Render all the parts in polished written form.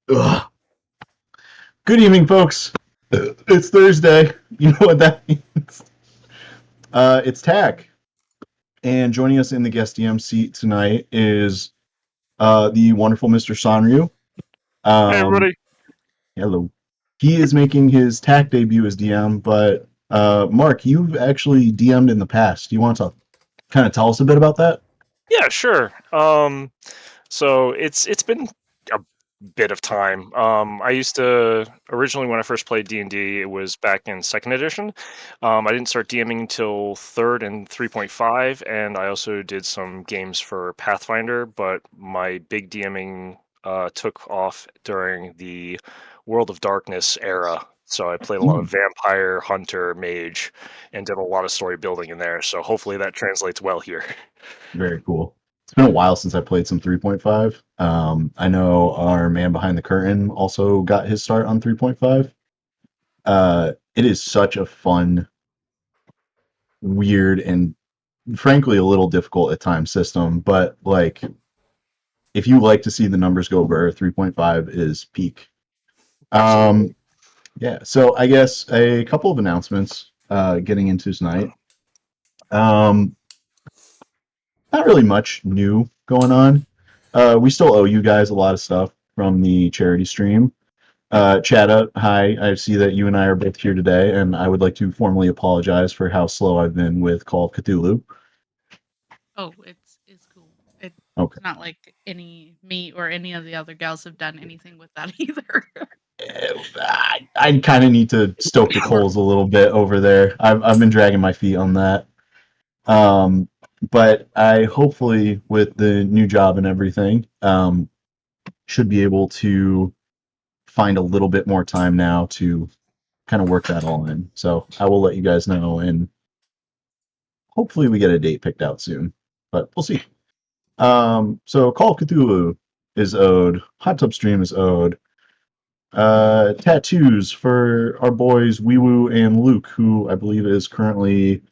Ugh. Good evening, folks. It's Thursday. You know what that means. It's TAC. And joining us in the guest DM seat tonight is the wonderful Mr. Sanryu. Hey, everybody. Hello. He is making his TAC debut as DM, but Mark, you've actually DM'd in the past. Do you want to kind of tell us a bit about that? Yeah, sure. So it's been a bit of time. I used to originally when I first played D&D, it was back in second edition. I didn't start DMing until third and 3.5, and I also did some games for Pathfinder. But my big DMing took off during the World of Darkness era. So I played a lot of vampire, hunter, mage, and did a lot of story building in there. So hopefully that translates well here. Very cool. It's been a while since I played some 3.5. I know our man behind the curtain also got his start on 3.5. It is such a fun, weird, and frankly a little difficult at times system, but like if you like to see the numbers go over, 3.5 is peak. Absolutely. Yeah, so I guess a couple of announcements getting into tonight. Not really much new going on. We still owe you guys a lot of stuff from the charity stream. Chatta, hi. I see that you and I are both here today, and I would like to formally apologize for how slow I've been with Call of Cthulhu. Oh, it's cool. It's Okay. not like me or any of the other gals have done anything with that either. I kind of need to stoke the coals a little bit over there. I've been dragging my feet on that. But I hopefully, with the new job and everything, should be able to find a little bit more time now to kind of work that all in. So I will let you guys know, and hopefully we get a date picked out soon. But we'll see. So Call of Cthulhu is owed. Hot Tub Stream is owed. Tattoos for our boys Weewoo and Luke, who I believe is currently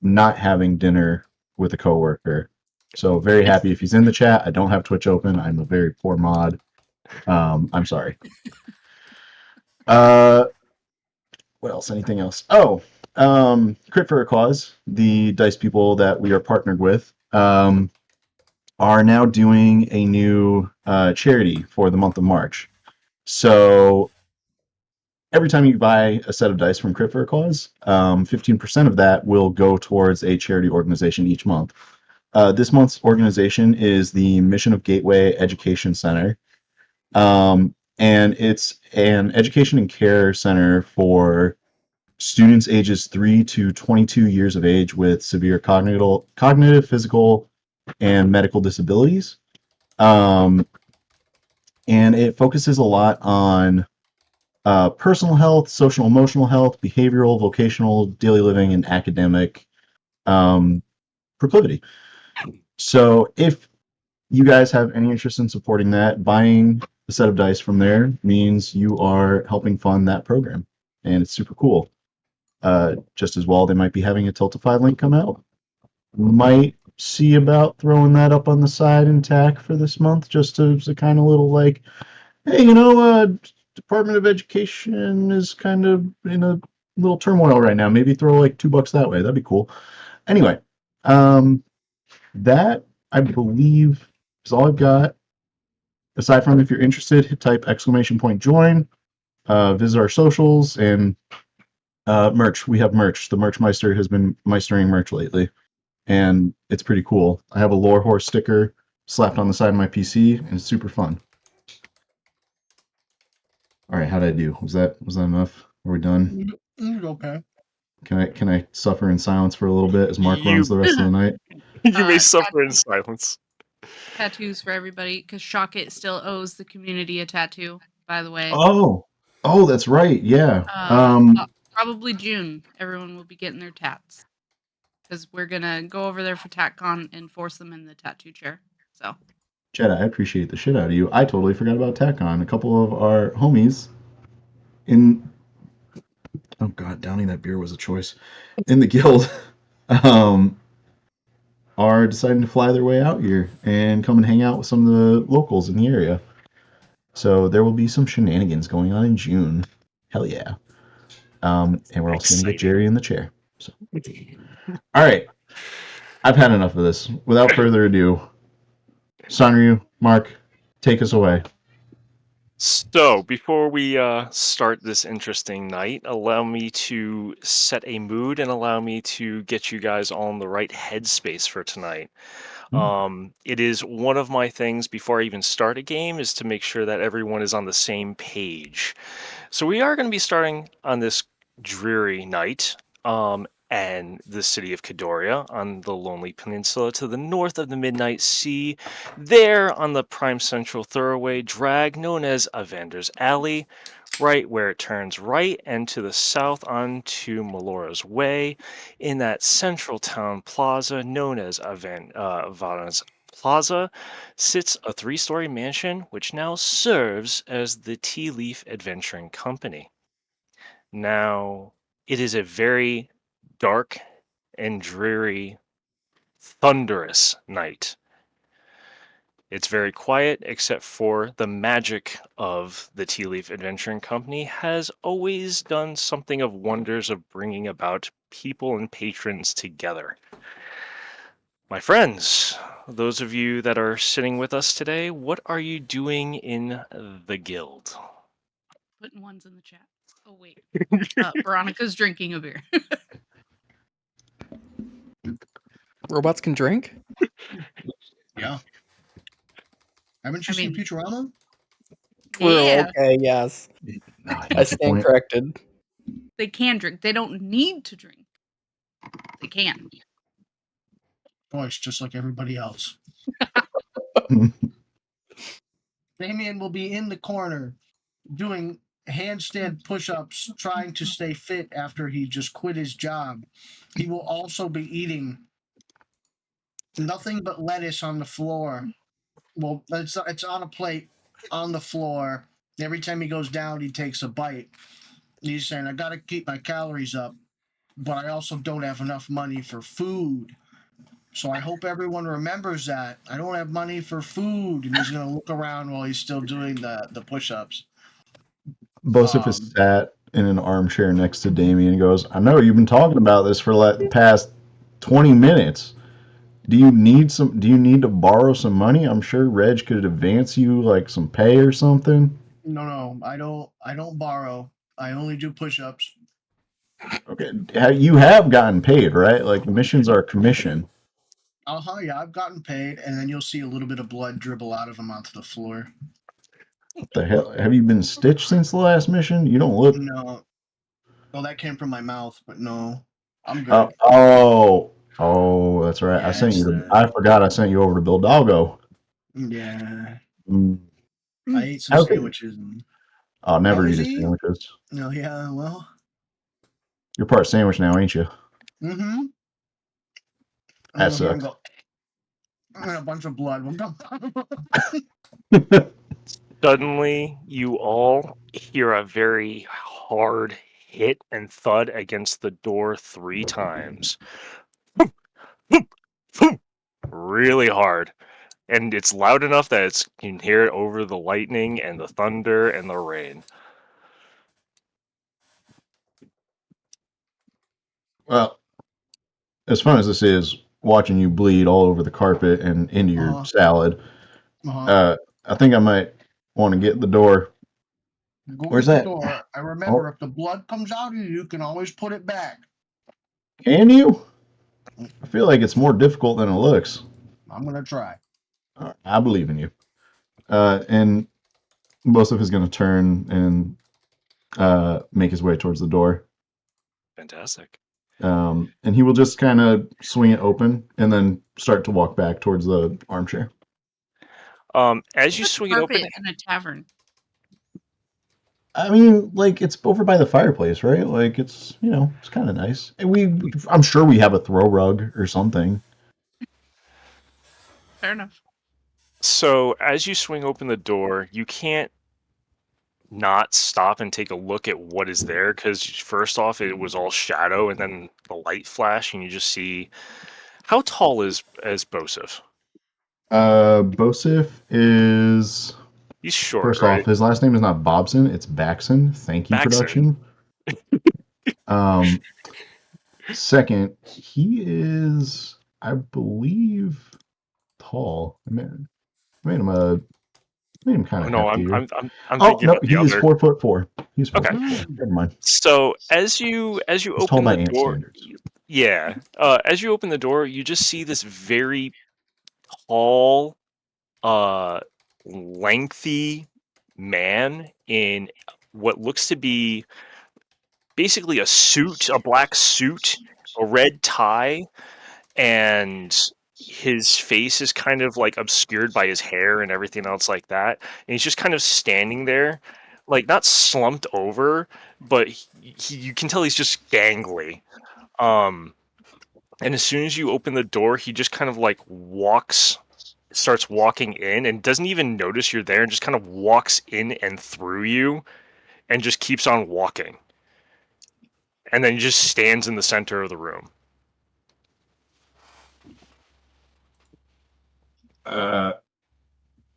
not having dinner with a coworker. So very happy if he's in the chat. I don't have Twitch open. I'm a very poor mod. I'm sorry. What else? Anything else? Oh, Crit for a Cause, the dice people that we are partnered with, are now doing a new charity for the month of March. So every time you buy a set of dice from Crit for a Cause, 15% of that will go towards a charity organization each month. This month's organization is the Mission of Gateway Education Center. And it's an education and care center for students ages 3 to 22 years of age with severe cognitive, physical, and medical disabilities. And it focuses a lot on personal health, social emotional health, behavioral, vocational, daily living, and academic proclivity. So if you guys have any interest in supporting that, buying a set of dice from there means you are helping fund that program, and it's super cool. Just as well, they might be having a Tiltify link come out. Might see about throwing that up on the side in TAC for this month, just as a kind of little like, hey, Department of Education is kind of in a little turmoil right now. Maybe throw like $2 that way. That'd be cool. Anyway, that I believe is all I've got. Aside from, if you're interested, type !join, visit our socials, and merch. We have merch. The Merch Meister has been meistering merch lately, and it's pretty cool. I have a Lore Horse sticker slapped on the side of my PC, and it's super fun. All right, how did I do? Was that enough? Are we done? Okay. Can I suffer in silence for a little bit as Mark runs the rest of the night? You may suffer in silence. Tattoos for everybody, because Shocket still owes the community a tattoo, by the way. Oh, that's right. Yeah. Probably June, everyone will be getting their tats. Because we're going to go over there for TatCon and force them in the tattoo chair. So, Jed, I appreciate the shit out of you. I totally forgot about TACon. A couple of our homies in... Oh, God, downing that beer was a choice. In the guild, are deciding to fly their way out here and come and hang out with some of the locals in the area. So there will be some shenanigans going on in June. Hell yeah. And we're also going to get Exciting. Jerry in the chair. So, all right. I've had enough of this. Without further ado, Sanryu, Mark, take us away. So, before we start this interesting night, allow me to set a mood and allow me to get you guys on the right headspace for tonight. It is one of my things before I even start a game is to make sure that everyone is on the same page. So, we are going to be starting on this dreary night and the city of Kadoria on the Lonely Peninsula to the north of the Midnight Sea. There on the prime central thoroughway drag known as Avander's Alley, right where it turns right, and to the south onto Melora's Way, in that central town plaza known as Vana's Plaza, sits a 3-story mansion which now serves as the Tealeaf Adventuring Company. Now, it is a very dark and dreary, thunderous night. It's very quiet, except for the magic of the Tealeaf Adventuring Company has always done something of wonders of bringing about people and patrons together. My friends, those of you that are sitting with us today, what are you doing in the guild? Putting ones in the chat. Oh wait. Baronica's drinking a beer. Robots can drink? Yeah. Haven't you I seen mean- Futurama? True, Yeah, okay, yes. I stand corrected. they can drink. They don't need to drink. They can. Choice, just like everybody else. Damien will be in the corner doing handstand push-ups, trying to stay fit after he just quit his job. He will also be eating nothing but lettuce on the floor. Well, it's on a plate on the floor. Every time he goes down, he takes a bite. He's saying, I got to keep my calories up, but I also don't have enough money for food. So I hope everyone remembers that. I don't have money for food. And he's going to look around while he's still doing the push-ups. Bosif is sat in an armchair next to Damien and goes, I know you've been talking about this for like the past 20 minutes. Do you need to borrow some money? I'm sure Reg could advance you like some pay or something. No, I don't borrow. I only do push-ups. Okay. You have gotten paid, right? Like the missions are commission. Yeah, I've gotten paid, and then you'll see a little bit of blood dribble out of him onto the floor. What the hell? Have you been stitched since the last mission? You don't look. No. Well, that came from my mouth, but no. I'm good. Oh, that's right. Yeah, I sent you. it's, I forgot I sent you over to Bildalgo. Yeah. Mm. I ate some Okay. sandwiches. And... I'll never Oh, eat is his he? sandwiches. No, yeah, well. You're part sandwich now, ain't you? Mm-hmm. That I'm gonna sucks. go. And a bunch of blood will come. Suddenly, you all hear a very hard hit and thud against the door 3 times. Really hard. And it's loud enough that you can hear it over the lightning and the thunder and the rain. Well, as fun as this is, watching you bleed all over the carpet and into your salad, I think I might want to get the door. Go Where's get that? the door. And remember, if the blood comes out of you, you can always put it back. Can you? I feel like it's more difficult than it looks. I'm gonna try. I believe in you. And Bosif is going to turn and make his way towards the door. Fantastic. And he will just kind of swing it open and then start to walk back towards the armchair. As you swing it open, in a tavern. I mean, like it's over by the fireplace, right? Like it's it's kind of nice. And I'm sure we have a throw rug or something. Fair enough. so as you swing open the door, you can't not stop and take a look at what is there because first off, it was all shadow, and then the light flash, and you just see. How tall is Bosif? Bosif is. He's short, First right? off, his last name is not Bobson, it's Backson. Thank you, Backson. production. Second, he is, I believe, tall. I made him kind Oh of no, heftier. I'm Oh thinking no, of the he is other. 4'4". He's 4'4". Okay. Never mind. So as you He's tall open by the ant door, standards. yeah, as you open the door, you just see this very tall, lengthy man in what looks to be basically a suit, a black suit, a red tie, and his face is kind of like obscured by his hair and everything else like that. And he's just kind of standing there, like not slumped over, but you can tell he's just gangly. And as soon as you open the door, he just kind of like starts walking in and doesn't even notice you're there and just kind of walks in and through you and just keeps on walking. And then just stands in the center of the room.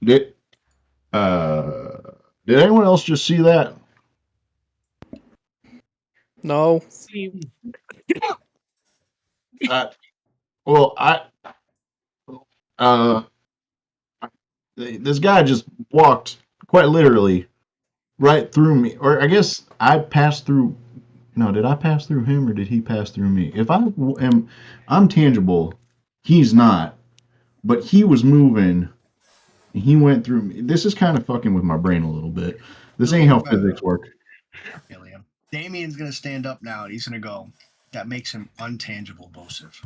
Did did anyone else just see that? No. Well, this guy just walked quite literally right through me, or I guess I passed through. No, did I pass through him or did he pass through me? If I'm tangible, he's not, but he was moving. He went through me. This is kind of fucking with my brain a little bit. This ain't how physics work. Alien. Damien's gonna stand up now and he's gonna go. That makes him untangible, Bosif.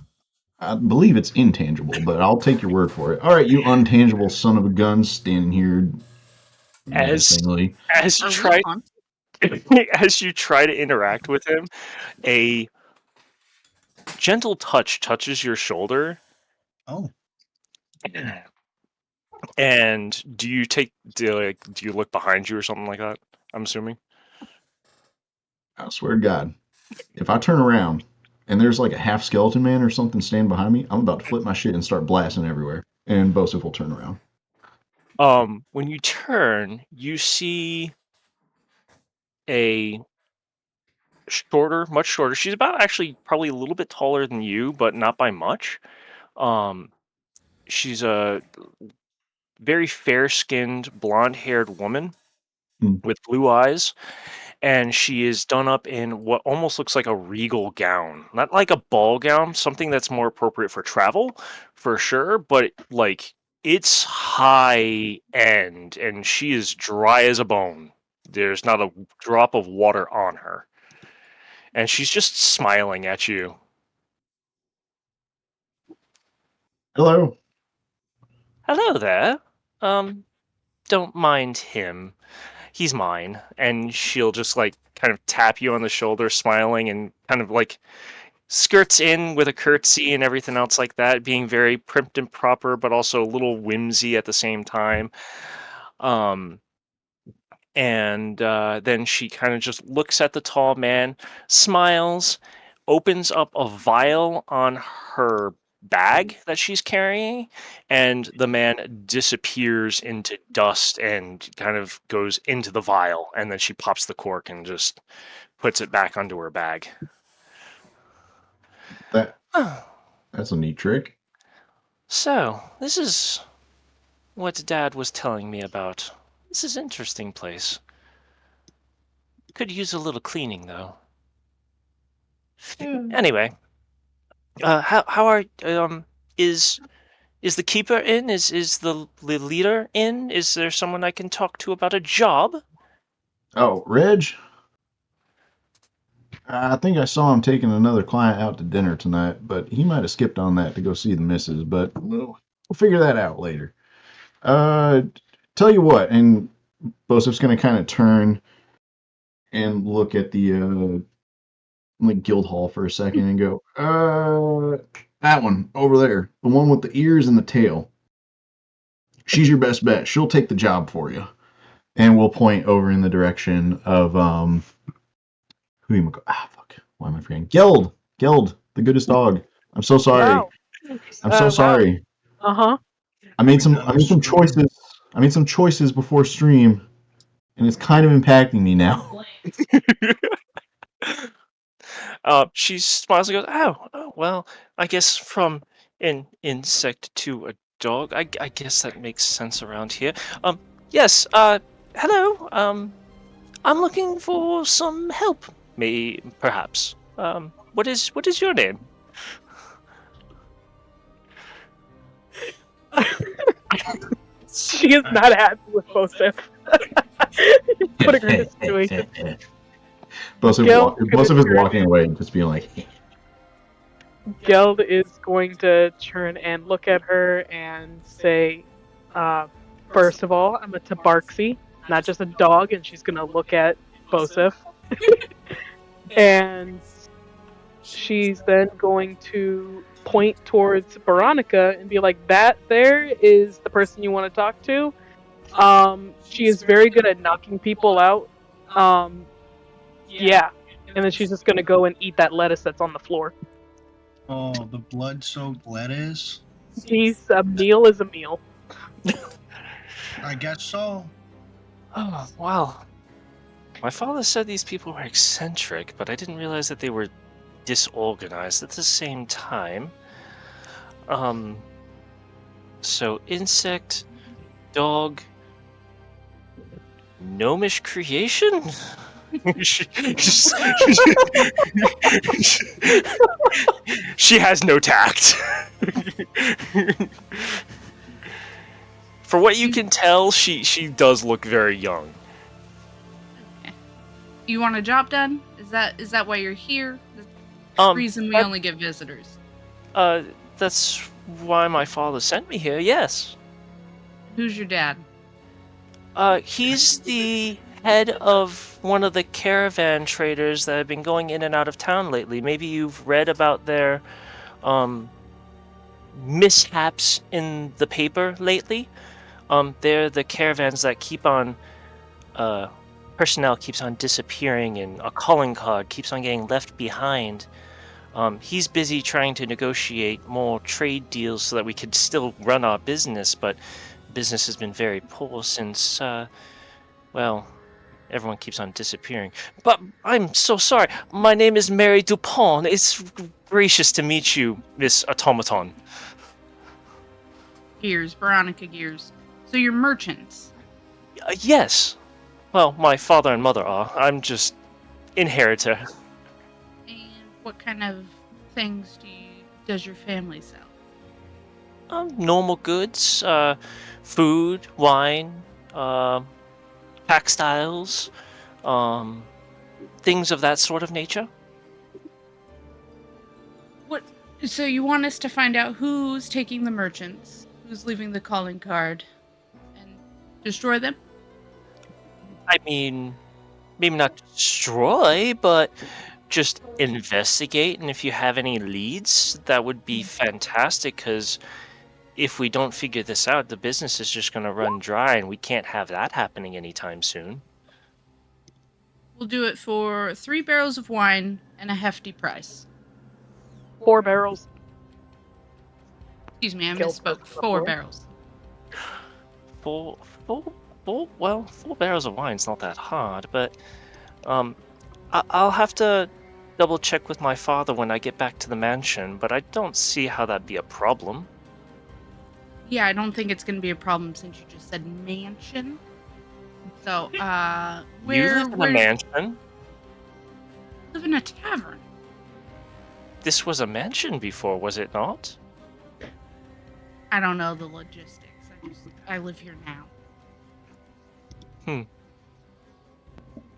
I believe it's intangible, but I'll take your word for it. All right, you untangible son of a gun, standing here menacingly. As you try as you try to interact with him, a gentle touch touches your shoulder. Oh. And do you look behind you or something like that? I'm assuming. I swear to God, if I turn around and there's like a half skeleton man or something standing behind me, I'm about to flip my shit and start blasting everywhere. And Bosif will turn around. When you turn, you see a much shorter. She's about actually probably a little bit taller than you, but not by much. She's a very fair-skinned, blonde-haired woman with blue eyes, and she is done up in what almost looks like a regal gown. Not like a ball gown, something that's more appropriate for travel, for sure, but like it's high end, and she is dry as a bone. There's not a drop of water on her. And she's just smiling at you. Hello. Hello there. Don't mind him. He's mine. And she'll just like kind of tap you on the shoulder, smiling, and kind of like skirts in with a curtsy and everything else like that, being very primped and proper, but also a little whimsy at the same time. And then she kind of just looks at the tall man, smiles, opens up a vial on her bag that she's carrying, and the man disappears into dust and kind of goes into the vial, and then she pops the cork and just puts it back onto her bag. That's a neat trick. So, this is what Dad was telling me about. This is an interesting place. Could use a little cleaning, though. Anyway, how are is the keeper in? Is the leader in? Is there someone I can talk to about a job? Oh, Reg? I think I saw him taking another client out to dinner tonight, but he might have skipped on that to go see the missus, but we'll figure that out later. Tell you what, and Bosif's going to kind of turn and look at the like guild hall for a second and go, that one over there, the one with the ears and the tail. She's your best bet. She'll take the job for you. And we'll point over in the direction of who you fuck. Why am I forgetting? Geld, the goodest dog. I'm so sorry. Wow. I'm so sorry. Uh-huh. I made some choices. I made some choices before stream, and it's kind of impacting me now. She smiles and goes, "Oh, well, I guess from an insect to a dog, I guess that makes sense around here. Yes, hello, I'm looking for some help, perhaps. What is your name?" She is not happy with Bosef. Putting her in a situation. Geld Bosef is walking away and just being like, Geld is going to turn and look at her and say, first of all, I'm a tabarxi, not just a dog, and she's going to look at Bosef. And she's then going to point towards Baronica and be like, that there is the person you want to talk to. She is very good at knocking people out. Yeah. And then she's just going to go and eat that lettuce that's on the floor. Oh, the blood-soaked lettuce? A meal is a meal. I guess so. Oh, wow. My father said these people were eccentric, but I didn't realize that they were disorganized at the same time. So insect, dog, gnomish creation? She has no tact. For what you can tell, she does look very young. Okay. You want a job done? Is that why you're here? The reason we only get visitors. That's why my father sent me here, yes. Who's your dad? He's the head of one of the caravan traders that have been going in and out of town lately. Maybe you've read about their mishaps in the paper lately. They're the caravans that keep on personnel keeps on disappearing and a calling card keeps on getting left behind. He's busy trying to negotiate more trade deals so that we could still run our business, but business has been very poor since well, everyone keeps on disappearing. But I'm so sorry. My name is Mary Dupont. It's gracious to meet you, Miss Automaton. Gears, Baronica Gears. So you're merchants? Yes. Well, my father and mother are. I'm just inheritor. And what kind of things does your family sell? Normal goods, food, wine, textiles, things of that sort of nature. What? So you want us to find out who's taking the merchants, who's leaving the calling card, and destroy them? I mean, maybe not destroy, but just investigate. And if you have any leads, that would be fantastic, because if we don't figure this out, the business is just going to run dry, and we can't have that happening anytime soon. We'll do it for 3 barrels of wine and a hefty price. 4 barrels. Excuse me, I misspoke. 4 barrels. Four, well, 4 barrels of wine's not that hard, but I'll have to double check with my father when I get back to the mansion, but I don't see how that'd be a problem. Yeah, I don't think it's going to be a problem since you just said mansion. So, You live in a mansion? Live in a tavern. This was a mansion before, was it not? I don't know the logistics. I live here now.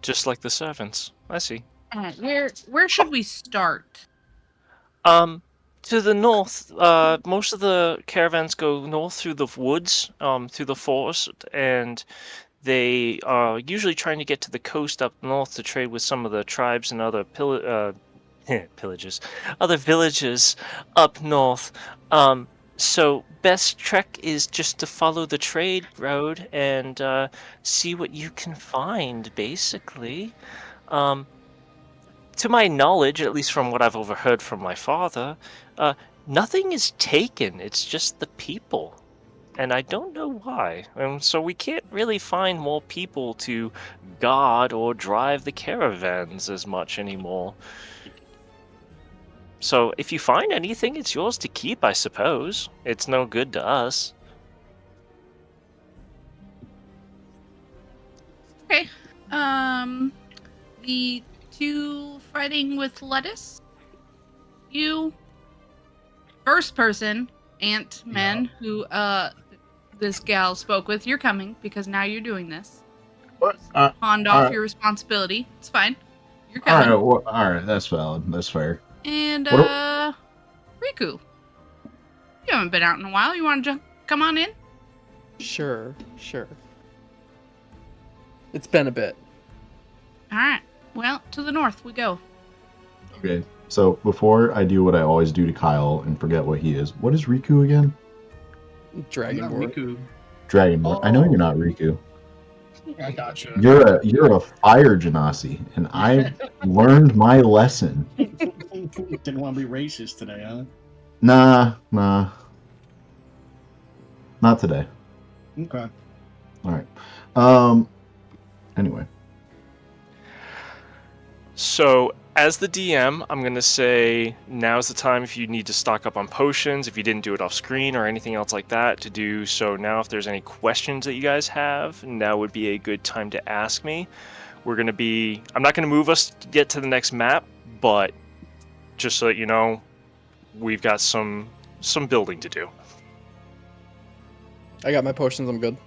Just like the servants. I see. Where should we start? To the north, most of the caravans go north through the woods, through the forest, and they are usually trying to get to the coast up north to trade with some of the tribes and other pillages, other villages up north. So best trek is just to follow the trade road and see what you can find, basically. To my knowledge, at least from what I've overheard from my father, nothing is taken. It's just the people. and I don't know why. And so we can't really find more people to guard or drive the caravans as much anymore. So if you find anything, it's yours to keep, I suppose. It's no good to us. Okay. The two fighting with lettuce. You, first person, Ant-Man, who this gal spoke with. You're coming because now you're doing this. What? Pawned off your responsibility. It's fine. You're All coming. right, well, all right, that's valid. That's fair. And What Rikku, you haven't been out in a while. You want to come on in? Sure. It's been a bit. All right. Well, to the north we go. Okay, so before I do what I always do to Kyle and forget what he is, what is Rikku again? Dragonborn. Rikku. Dragonborn. I know you're not Rikku. I gotcha. You're a fire genasi, and I learned my lesson. Didn't want to be racist today, huh? Nah. Not today. Okay. All right. Anyway. So, as the DM, I'm going to say now's the time if you need to stock up on potions, if you didn't do it off screen or anything else like that, to do so now. If there's any questions that you guys have, now would be a good time to ask me. I'm not going to move us to get to the next map, but just so that you know, we've got some building to do. I got my potions, I'm good.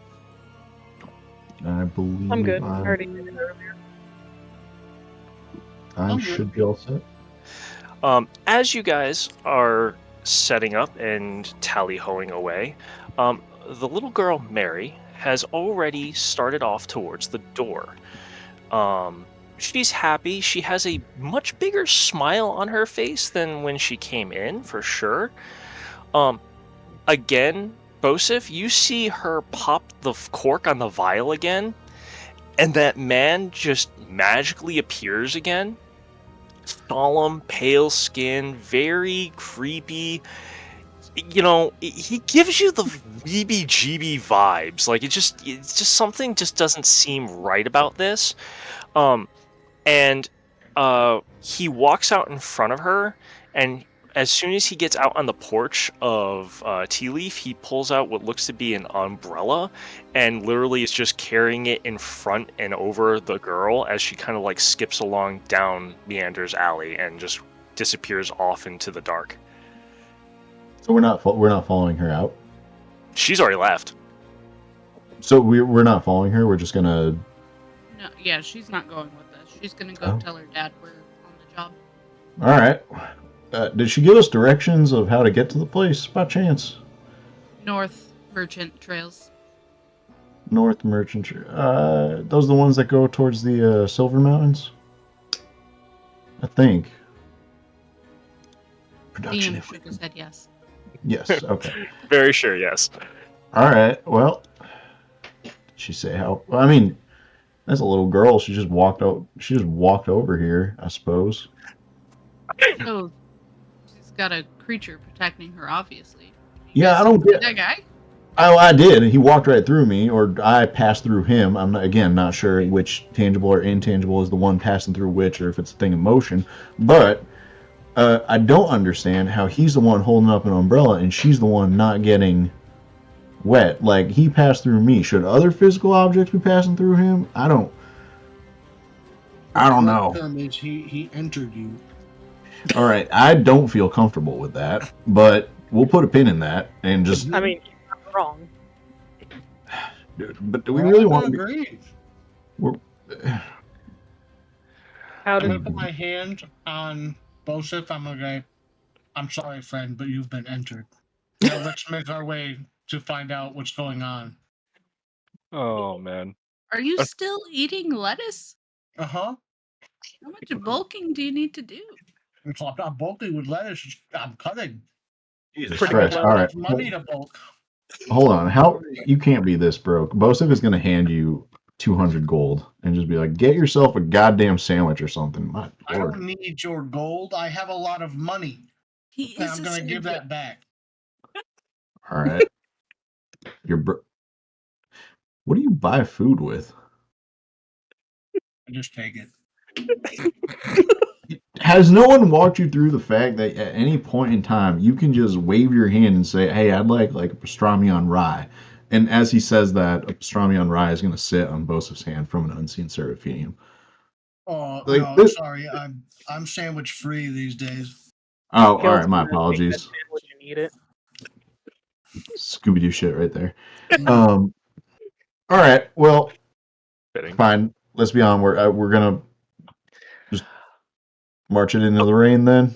I believe I'm good. I already did it earlier. I should be all set. As you guys are setting up and tally-hoing away, the little girl, Mary, has already started off towards the door. She's happy. She has a much bigger smile on her face than when she came in, for sure. Again, Bosif, you see her pop the cork on the vial again, and that man just magically appears again. Solemn, pale skin, very creepy. You know, he gives you the weeby-jeeby vibes. Like it's just something just doesn't seem right about this. And he walks out in front of her, and as soon as he gets out on the porch of Tealeaf, he pulls out what looks to be an umbrella and literally is just carrying it in front and over the girl as she kind of like skips along down Meander's alley and just disappears off into the dark. So we're not following her out. She's already left. So we're not following her. We're just gonna. No, yeah, she's not going with us. She's gonna go tell her dad we're on the job. All right. Did she give us directions of how to get to the place by chance? North Merchant Trails. North Merchant. Those are the ones that go towards the Silver Mountains? I think. Production. DM shook his head yes. Yes, okay. Very sure, yes. All right, well, did she say how? Well, I mean, as a little girl, she just walked out. She just walked over here, I suppose. Oh, she's got a creature protecting her, obviously. Yeah, I don't get that guy. Oh, I did. He walked right through me, or I passed through him. I'm not sure which tangible or intangible is the one passing through which, or if it's a thing in motion. But I don't understand how he's the one holding up an umbrella and she's the one not getting wet. Like, he passed through me. Should other physical objects be passing through him? I don't know. The term is he entered you. All right, I don't feel comfortable with that, but we'll put a pin in that and just. I mean, you're not wrong. But do we really want to agree? How I'm did gonna put my hand on Bosif. I'm sorry, friend, but you've been entered. Now let's make our way to find out what's going on. Oh, man. Are you still eating lettuce? Uh-huh. How much bulking do you need to do? So I'm not bulking with lettuce. I'm cutting. Jesus Pretty Christ! good. All right, Money to bulk. hold on. How you can't be this broke? Bosif is going to hand you 200 gold and just be like, "Get yourself a goddamn sandwich or something." My I lord. don't need your gold. I have a lot of money. He And is I'm going to give that back. All right. What do you buy food with? I just take it. Has no one walked you through the fact that at any point in time you can just wave your hand and say, "Hey, I'd like a pastrami on rye," and as he says that, a pastrami on rye is going to sit on Bosa's hand from an unseen servant feeding him. Oh Like no, this. sorry. I'm sandwich free these days. Oh, all Gail's right. My gonna take that apologies. sandwich and eat it. Scooby Doo shit right there. All right. Well, Fitting. fine. Let's be on. We're gonna just march it into the rain then.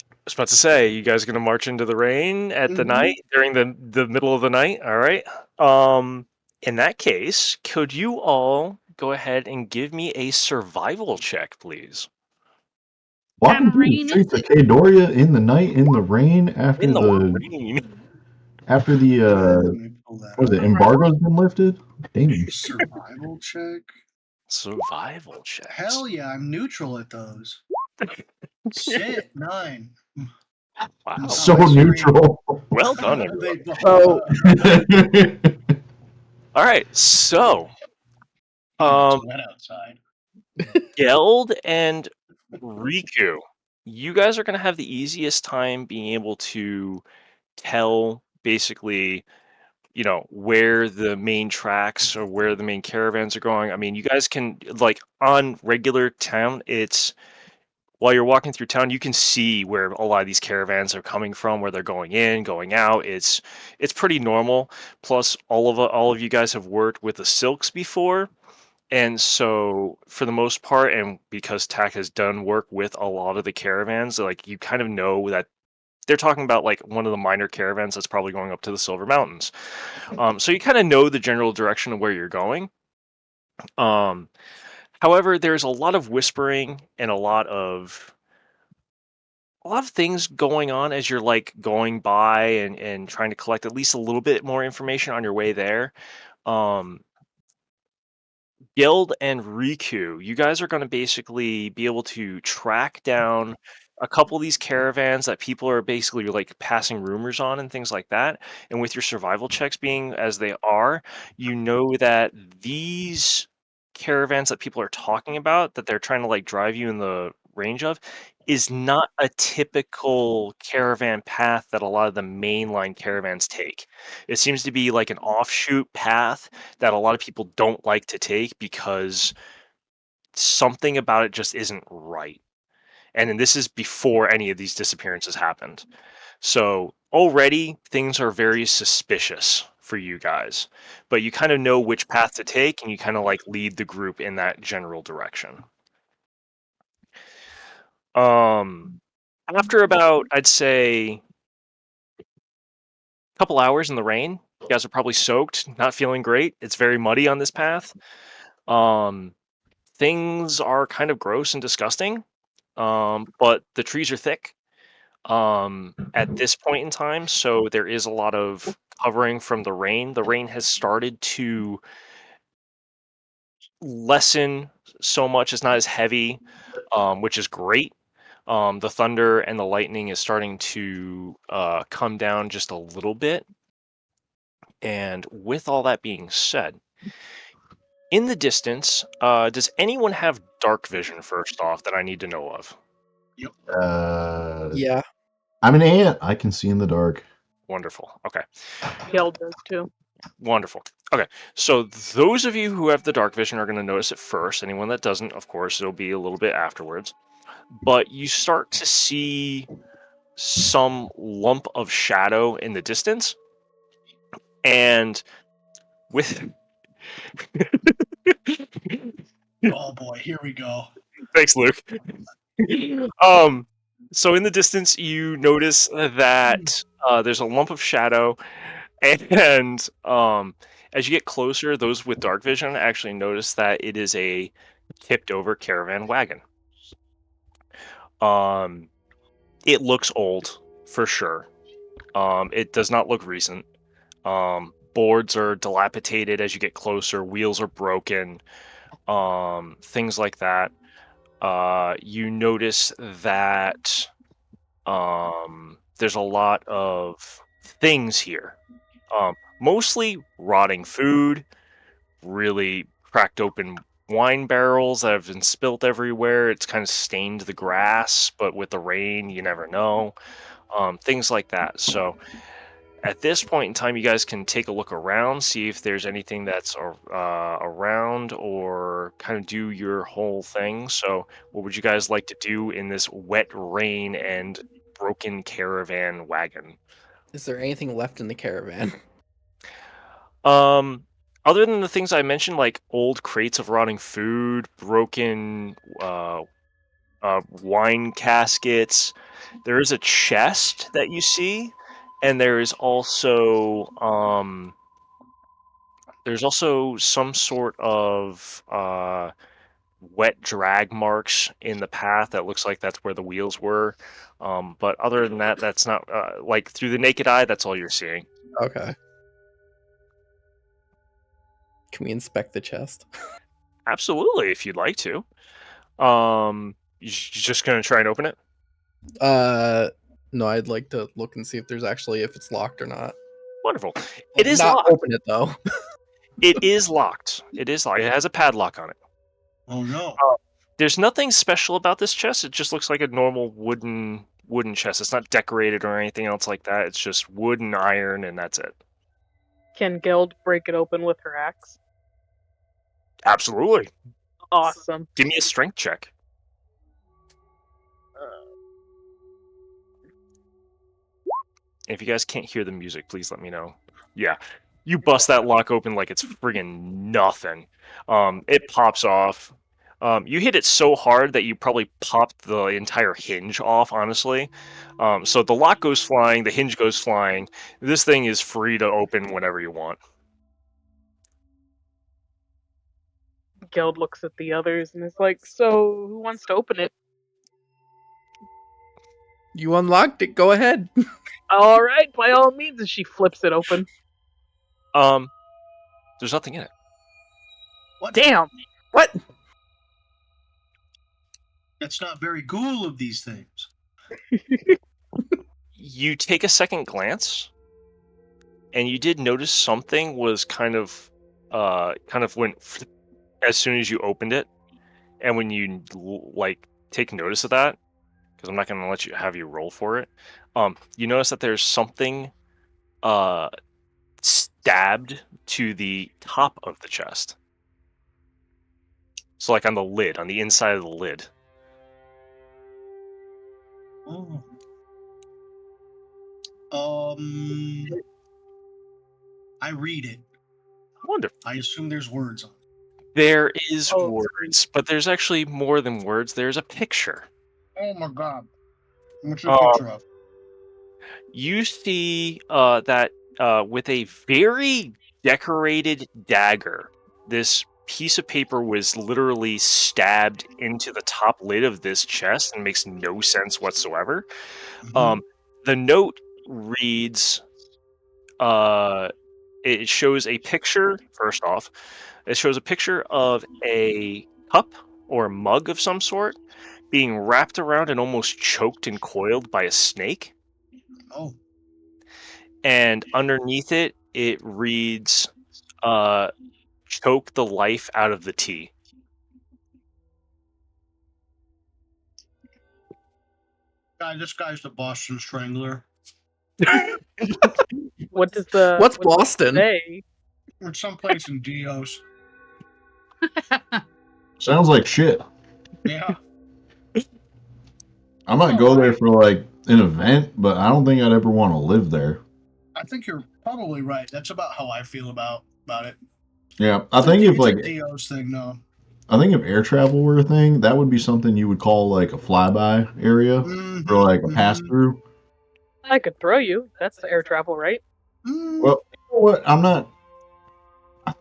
I was about to say, you guys gonna march into the rain at the Mhm. night during the middle of the night? All right. In that case, could you all go ahead and give me a survival check, please? Walking through the rain streets is of Kadoria in the night in the rain In the rain. after the Let me pull that what was it, up. embargo's been lifted? Damn. Survival check. Survival checks. Hell yeah, I'm neutral at those. Shit, 9. Wow. So my screen. neutral. Well done, They everyone. both- Oh. All right. So, it's wet outside. Geld and Rikku, you guys are going to have the easiest time being able to tell basically, where the main tracks or where the main caravans are going. I mean, you guys can, like, on regular town, while you're walking through town, you can see where a lot of these caravans are coming from, where they're going in, going out. It's pretty normal. Plus, all of you guys have worked with the silks before. And so, for the most part, and because TAC has done work with a lot of the caravans, like, you kind of know that they're talking about, like, one of the minor caravans that's probably going up to the Silver Mountains. So you kind of know the general direction of where you're going. However, there's a lot of whispering and a lot of things going on as you're, like, going by and trying to collect at least a little bit more information on your way there. Um, Guild and Rikku, you guys are going to basically be able to track down a couple of these caravans that people are basically, like, passing rumors on and things like that. And with your survival checks being as they are, you know that these caravans that people are talking about, that they're trying to, like, drive you in the range of, is not a typical caravan path that a lot of the mainline caravans take. It seems to be like an offshoot path that a lot of people don't like to take because something about it just isn't right. And then this is before any of these disappearances happened. So already things are very suspicious for you guys, but you kind of know which path to take and you kind of, like, lead the group in that general direction. After about, I'd say, a couple hours in the rain, you guys are probably soaked, not feeling great. It's very muddy on this path. Things are kind of gross and disgusting, but the trees are thick at this point in time, so there is a lot of covering from the rain. The rain has started to lessen so much; it's not as heavy, which is great. The thunder and the lightning is starting to come down just a little bit. And with all that being said, in the distance, does anyone have dark vision first off that I need to know of? Yeah. I'm an ant. I can see in the dark. Wonderful. Okay. Gail does too. Wonderful. Okay. So those of you who have the dark vision are going to notice it first. Anyone that doesn't, of course, it'll be a little bit afterwards. But you start to see some lump of shadow in the distance. And with Oh boy, here we go. Thanks, Luke. So in the distance, you notice that there's a lump of shadow, and as you get closer, those with dark vision actually notice that it is a tipped over caravan wagon. It looks old for sure. It does not look recent. Boards are dilapidated as you get closer. Wheels are broken. Things like that. You notice that there's a lot of things here. mostly rotting food, really cracked open wine barrels that have been spilt everywhere. It's kind of stained the grass, but with the rain, you never know. Things like that. So at this point in time, you guys can take a look around, see if there's anything that's around, or kind of do your whole thing. So what would you guys like to do in this wet rain and broken caravan wagon? Is there anything left in the caravan? Other than the things I mentioned, like old crates of rotting food, broken wine caskets, there is a chest that you see, and there's also some sort of wet drag marks in the path that looks like that's where the wheels were. But other than that, that's not like through the naked eye. That's all you're seeing. Okay. Can we inspect the chest? Absolutely, if you'd like to. You're just gonna try and open it? No, I'd like to look and see if it's locked or not. Wonderful. It is not locked. open it though. It is locked. It is locked. It has a padlock on it. Oh no. There's nothing special about this chest. It just looks like a normal wooden chest. It's not decorated or anything else like that. It's just wood and iron, and that's it. Can Geld break it open with her axe? Absolutely. Awesome. Give me a strength check. If you guys can't hear the music, please let me know. Yeah. You bust that lock open like it's friggin' nothing. It pops off. You hit it so hard that you probably popped the entire hinge off, honestly. So the lock goes flying, the hinge goes flying. This thing is free to open whenever you want. Geld looks at the others and is like, so who wants to open it? You unlocked it. Go ahead. All right, by all means. And she flips it open. There's nothing in it. What? Damn. What? That's not very cool of these things. You take a second glance, and you did notice something was kind of went as soon as you opened it, and when you like take notice of that, because I'm not going to let you have you roll for it. You notice that there's something stabbed to the top of the chest. So like on the lid, on the inside of the lid. Oh. I read it. Wonderful. I assume there's words on it. There is Oh, words, but there's actually more than words. There's a picture. Oh my god. What's your picture of? You see that with a very decorated dagger, this piece of paper was literally stabbed into the top lid of this chest and makes no sense whatsoever. Mhm. The note reads, it shows a picture, first off, it shows a picture of a cup or a mug of some sort being wrapped around and almost choked and coiled by a snake. Oh. And underneath it, it reads, choke the life out of the tea. This guy's the Boston Strangler. What does the What's what does it Boston? say? It's someplace in Dios. Sounds like shit. Yeah. I might go there for like an event, but I don't think I'd ever want to live there. I think you're probably right. That's about how I feel about it. Yeah, I think if it's like a Dios thing, no. I think if air travel were a thing, that would be something you would call like a flyby area Mhm, or like a mhm. pass through. I could throw you. That's air travel, right? Mm. Well, you know what? I'm not. I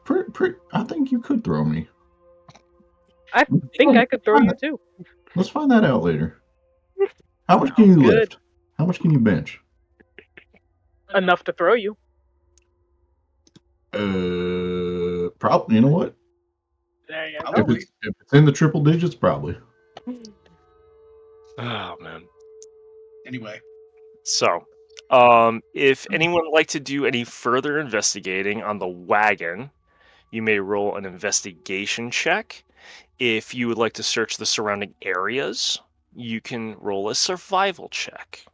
think you could throw me. I think I could throw you too. Let's find that out later. How much can you Sounds good. lift? How much can you bench? Enough to throw you. Probably. You know what? There you I go. would- If it's in the triple digits, probably. Oh, man. Anyway. So, If anyone would like to do any further investigating on the wagon, you may roll an investigation check. If you would like to search the surrounding areas, you can roll a survival check.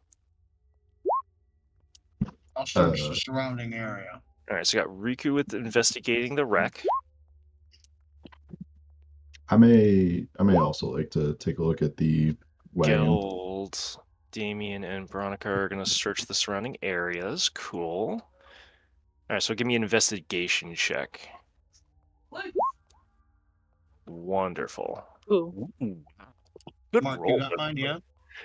I'll search the surrounding area. All right, so I got Rikku with investigating the wreck. I may also like to take a look at the wagon. Guild, Damien, and Baronica are going to search the surrounding areas. Cool. All right, so give me an investigation check. Wonderful. Ooh. Ooh. Good Mark, roll. you got mine, yeah?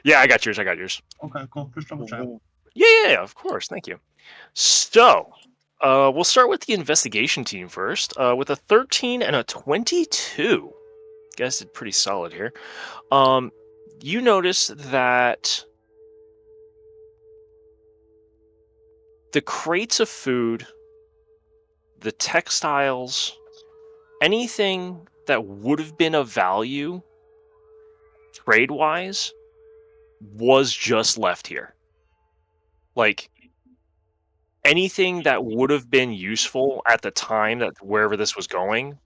Yeah, I got yours. I got yours. Okay, cool. Just double check. Yeah, of course. Thank you. So, we'll start with the investigation team first. With a 13 and a 22. You guys did pretty solid here. You notice that the crates of food, the textiles, anything that would have been of value trade-wise was just left here. Like, anything that would have been useful at the time that wherever this was going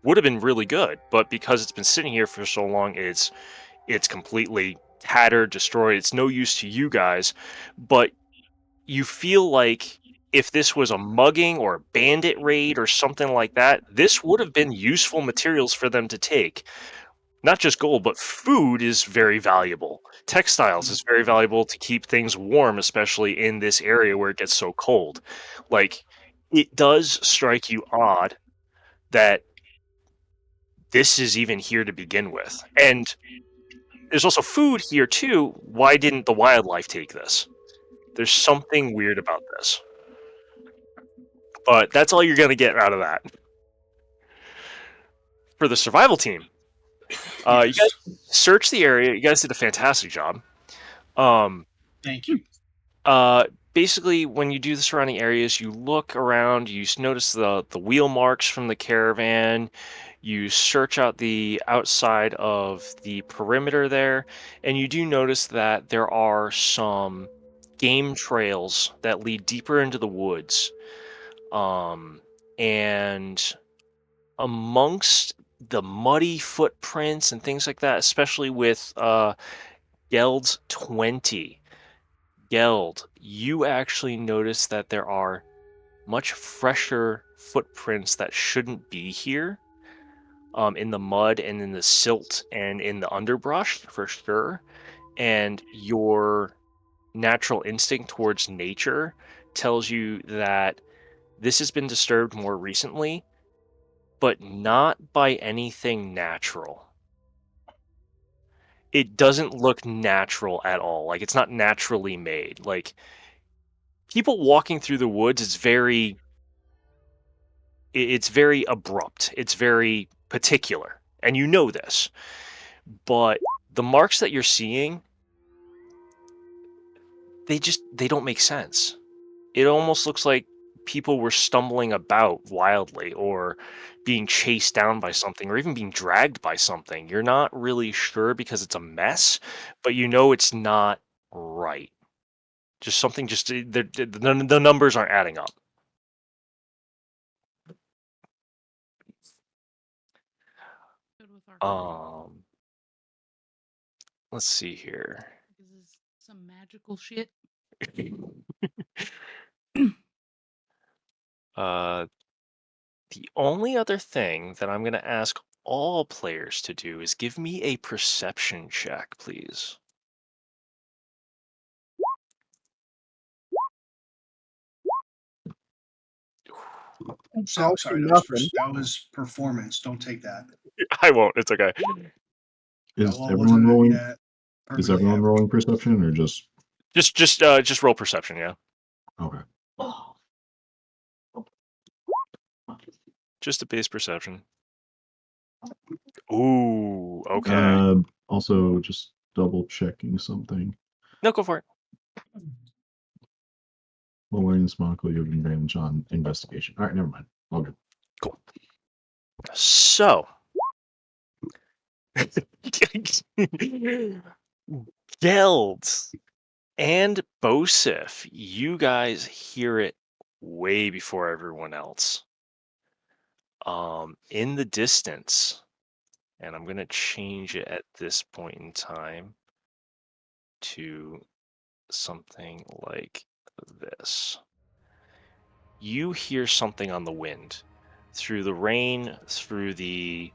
would have been really good, but because it's been sitting here for so long, it's completely tattered, destroyed. It's no use to you guys, but you feel like if this was a mugging or a bandit raid or something like that, this would have been useful materials for them to take. Not just gold, but food is very valuable. Textiles is very valuable to keep things warm, especially in this area where it gets so cold. Like, it does strike you odd that this is even here to begin with. And there's also food here too. Why didn't the wildlife take this? There's something weird about this. But that's all you're going to get out of that. For the survival team, you guys searched the area. You guys did a fantastic job. Thank you. Basically, when you do the surrounding areas, you look around, you notice the wheel marks from the caravan, you search out the outside of the perimeter there, and you do notice that there are some game trails that lead deeper into the woods. And amongst the muddy footprints and things like that, especially with Geld's 20, Geld, you actually notice that there are much fresher footprints that shouldn't be here, in the mud and in the silt and in the underbrush for sure. And your natural instinct towards nature tells you that this has been disturbed more recently, but not by anything natural. It doesn't look natural at all. Like, it's not naturally made. Like, people walking through the woods, it's very abrupt. It's very particular. And you know this. But the marks that you're seeing, they don't make sense. It almost looks like people were stumbling about wildly or being chased down by something or even being dragged by something. You're not really sure because it's a mess, but you know it's not right. Just something the numbers aren't adding up. Good with our Let's see here. This is some magical shit. The only other thing that I'm going to ask all players to do is give me a perception check, please. Sorry, nothing. that was performance. Don't take that. I won't. It's okay. Is Well, everyone rolling? Is perfectly everyone average. rolling perception or just Just roll perception, yeah. okay? Just a base perception. Ooh, okay. Also, just double checking something. No, go for it. While wearing this monocle, you have advantage on investigation. All right, never mind. All good. Cool. So, Geld, and Bosif, you guys hear it way before everyone else. In the distance, and I'm going to change it at this point in time to something like this. You hear something on the wind, through the rain, through the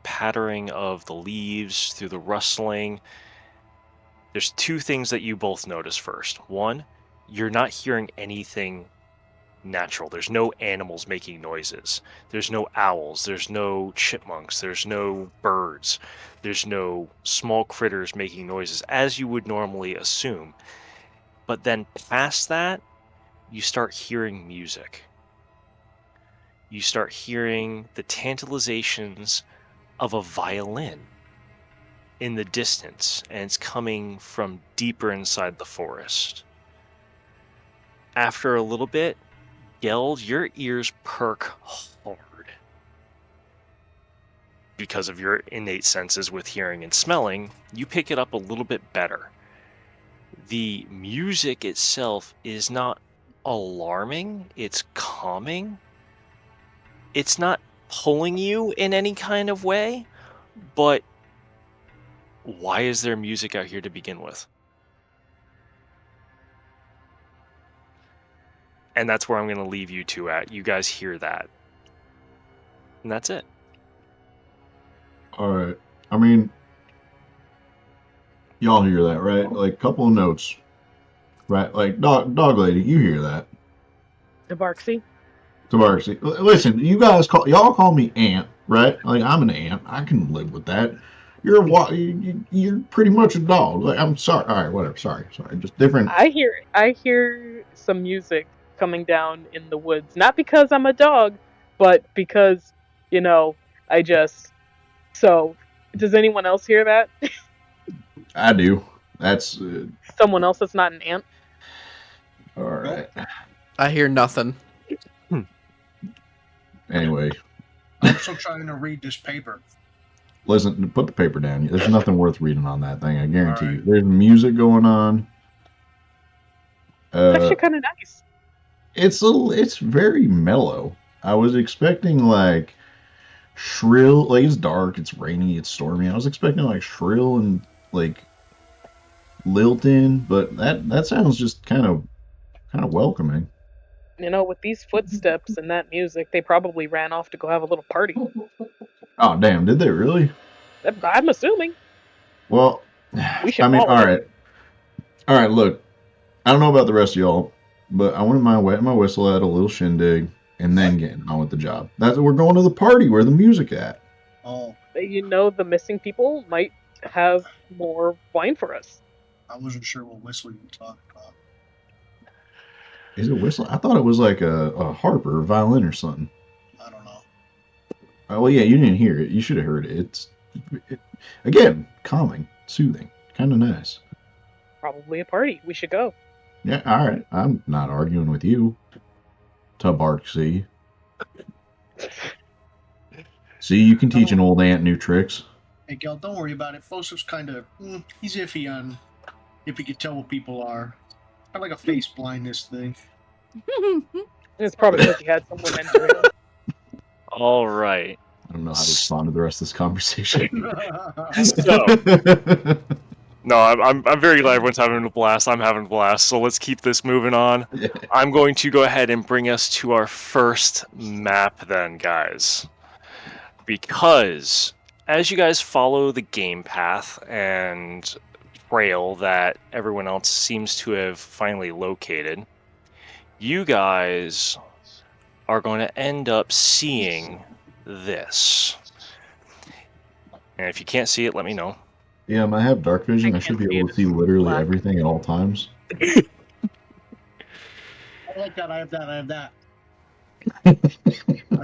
pattering of the leaves, through the rustling. There's two things that you both notice first. One, you're not hearing anything natural. There's no animals making noises. There's no owls. There's no chipmunks. There's no birds. There's no small critters making noises, as you would normally assume. But then past that, you start hearing music. You start hearing the tantalizations of a violin in the distance, and it's coming from deeper inside the forest. After a little bit, Geld, your ears perk hard. Because of your innate senses with hearing and smelling, you pick it up a little bit better. The music itself is not alarming, it's calming. It's not pulling you in any kind of way, but why is there music out here to begin with? And that's where I'm going to leave you two at. You guys hear that. And that's it. All right. I mean, y'all hear that, right? Like, couple of notes, right? Like, dog lady, you hear that? Tabarxi. Tabarxi. Listen, y'all call me Ant, right? Like, I'm an ant. I can live with that. You're pretty much a dog. Like, I'm sorry. All right, whatever. Sorry. Just different. I hear some music coming down in the woods. Not because I'm a dog, but because, I just... So, does anyone else hear that? I do. That's Someone else that's not an ant? all right. I hear nothing. Anyway, I'm still trying to read this paper. listen. Put the paper down. There's nothing worth reading on that thing. I guarantee All you. right. There's music going on. It's actually kind of nice. It's very mellow. I was expecting like shrill, like it's dark, it's rainy, it's stormy. I was expecting like shrill and like lilting, but that sounds just kind of welcoming. With these footsteps and that music, they probably ran off to go have a little party. Oh damn, did they really? I'm assuming. Well, We should I mean, follow them. all right. Look, I don't know about the rest of y'all, but I wanted my whistle at a little shindig and then getting on with the job. We're going to the party where the music at. Oh, The missing people might have more wine for us. I wasn't sure what whistle you were talking about. Is it a whistle? I thought it was like a harp or a violin or something. I don't know. Well, yeah, you didn't hear it. You should have heard it. Again, calming, soothing, kind of nice. Probably a party. We should go. Yeah, all right. I'm not arguing with you. Tabarxi. See, you can teach an old ant new tricks. Hey, Gel, don't worry about it. Fosus's kind of... he's iffy on if he could tell what people are. Kind of like a face blindness thing. It's probably because he had someone enter him. All right. I don't know how to respond to the rest of this conversation. So, no, I'm very glad everyone's having a blast. I'm having a blast. So let's keep this moving on. Yeah. I'm going to go ahead and bring us to our first map then, guys. Because as you guys follow the game path and trail that everyone else seems to have finally located, you guys are going to end up seeing this. And if you can't see it, let me know. Yeah, I have dark vision. I should be able to see literally Black. everything at all times. I like that. I have that. I can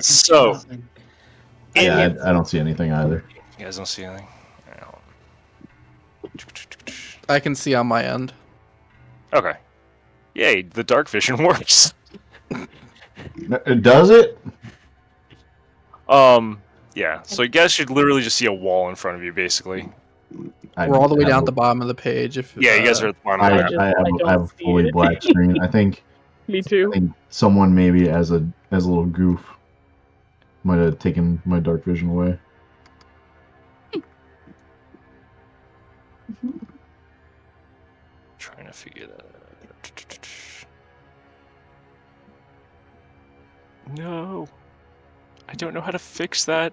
see So- nothing. Yeah, I don't see anything either. You guys don't see anything? I can see on my end. Okay. Yay, the dark vision works. Does it? Yeah, so you guys should literally just see a wall in front of you, basically. We're all the way I down have at the bottom of the page. If Yeah, you guys are at the bottom I, of the I map. just- I have don't I have a see fully it. black screen. I think Me too. someone maybe as a little goof might have taken my dark vision away. Trying to figure that out. No. I don't know how to fix that.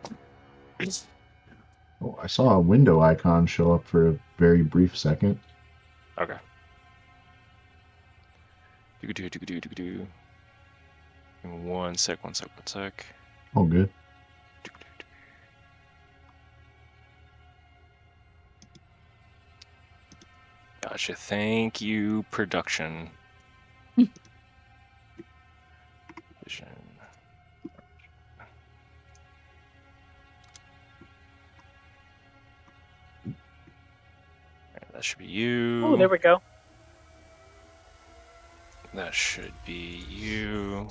Oh, I saw a window icon show up for a very brief second. Okay. Do. One sec. Oh, good. Gotcha. Thank you, production. Vision. Alright, that should be you. Oh, there we go. That should be you.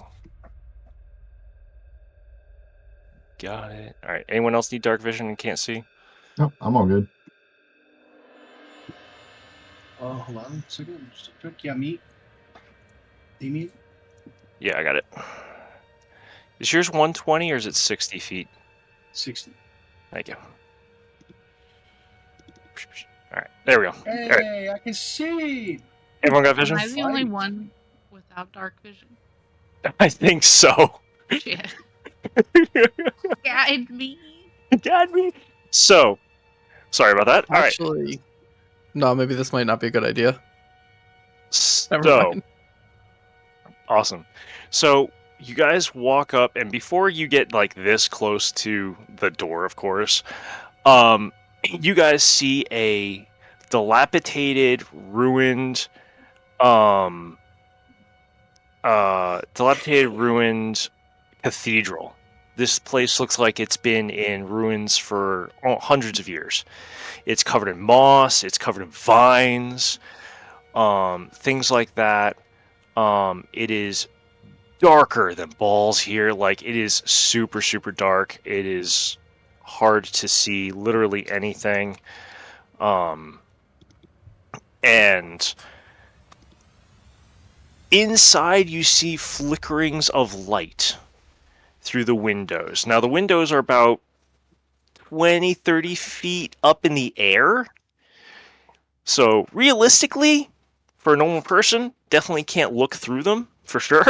Got it. All right. Anyone else need dark vision and can't see? No, I'm all good. Hold on a second. Just a quick. Yeah, me. Damien. Yeah, I got it. Is yours 120 or is it 60 feet? 60. Thank you. All right. There we go. Hey, All right. I can see. Everyone got Am vision? I the only Fight. one without dark vision? I think so. Shit. Guide me. Got me. So, sorry about that. All right. Actually, no, maybe this might not be a good idea. Never So, mind. awesome. So, you guys walk up, and before you get like this close to the door, of course, you guys see a dilapidated, ruined, ruined cathedral. This place looks like it's been in ruins for hundreds of years. It's covered in moss. It's covered in vines, things like that. It is darker than balls here. Like, it is super, super dark. It is hard to see literally anything. And inside you see flickerings of light through the windows. Now, the windows are about 20, 30 feet up in the air. So realistically, for a normal person, definitely can't look through them for sure.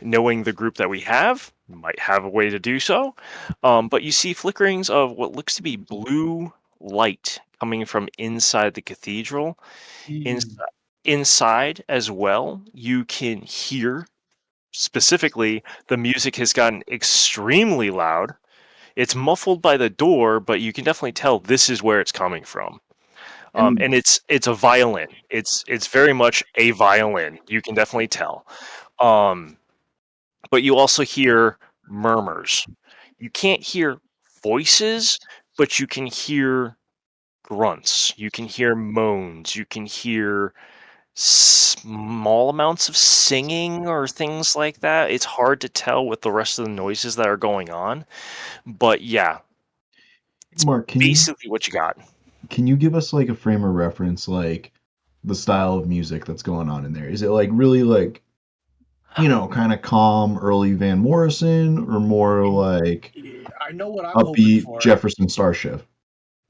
Knowing the group that we have, might have a way to do so. But you see flickerings of what looks to be blue light coming from inside the cathedral. Inside as well, you can hear, specifically, the music has gotten extremely loud. It's muffled by the door, but you can definitely tell this is where it's coming from. And it's a violin. It's very much a violin. You can definitely tell. But you also hear murmurs. You can't hear voices, but you can hear grunts. You can hear moans. You can hear small amounts of singing or things like that. It's hard to tell with the rest of the noises that are going on. But yeah, Mark, basically what you got. can you give us like a frame of reference, like the style of music that's going on in there? Is it like really like, kind of calm early Van Morrison, or more like I know what I'm hoping upbeat for. Jefferson Starship?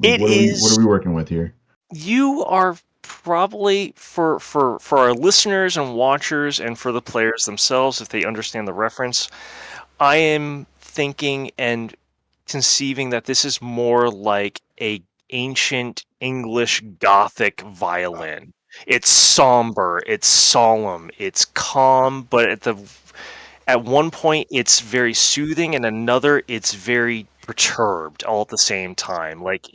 It what is- are we working with here? You are probably, for our listeners and watchers and for the players themselves, if they understand the reference, I am thinking and conceiving that this is more like a ancient English Gothic violin. It's somber, it's solemn, it's calm, but at one point it's very soothing, and another it's very perturbed all at the same time. Like,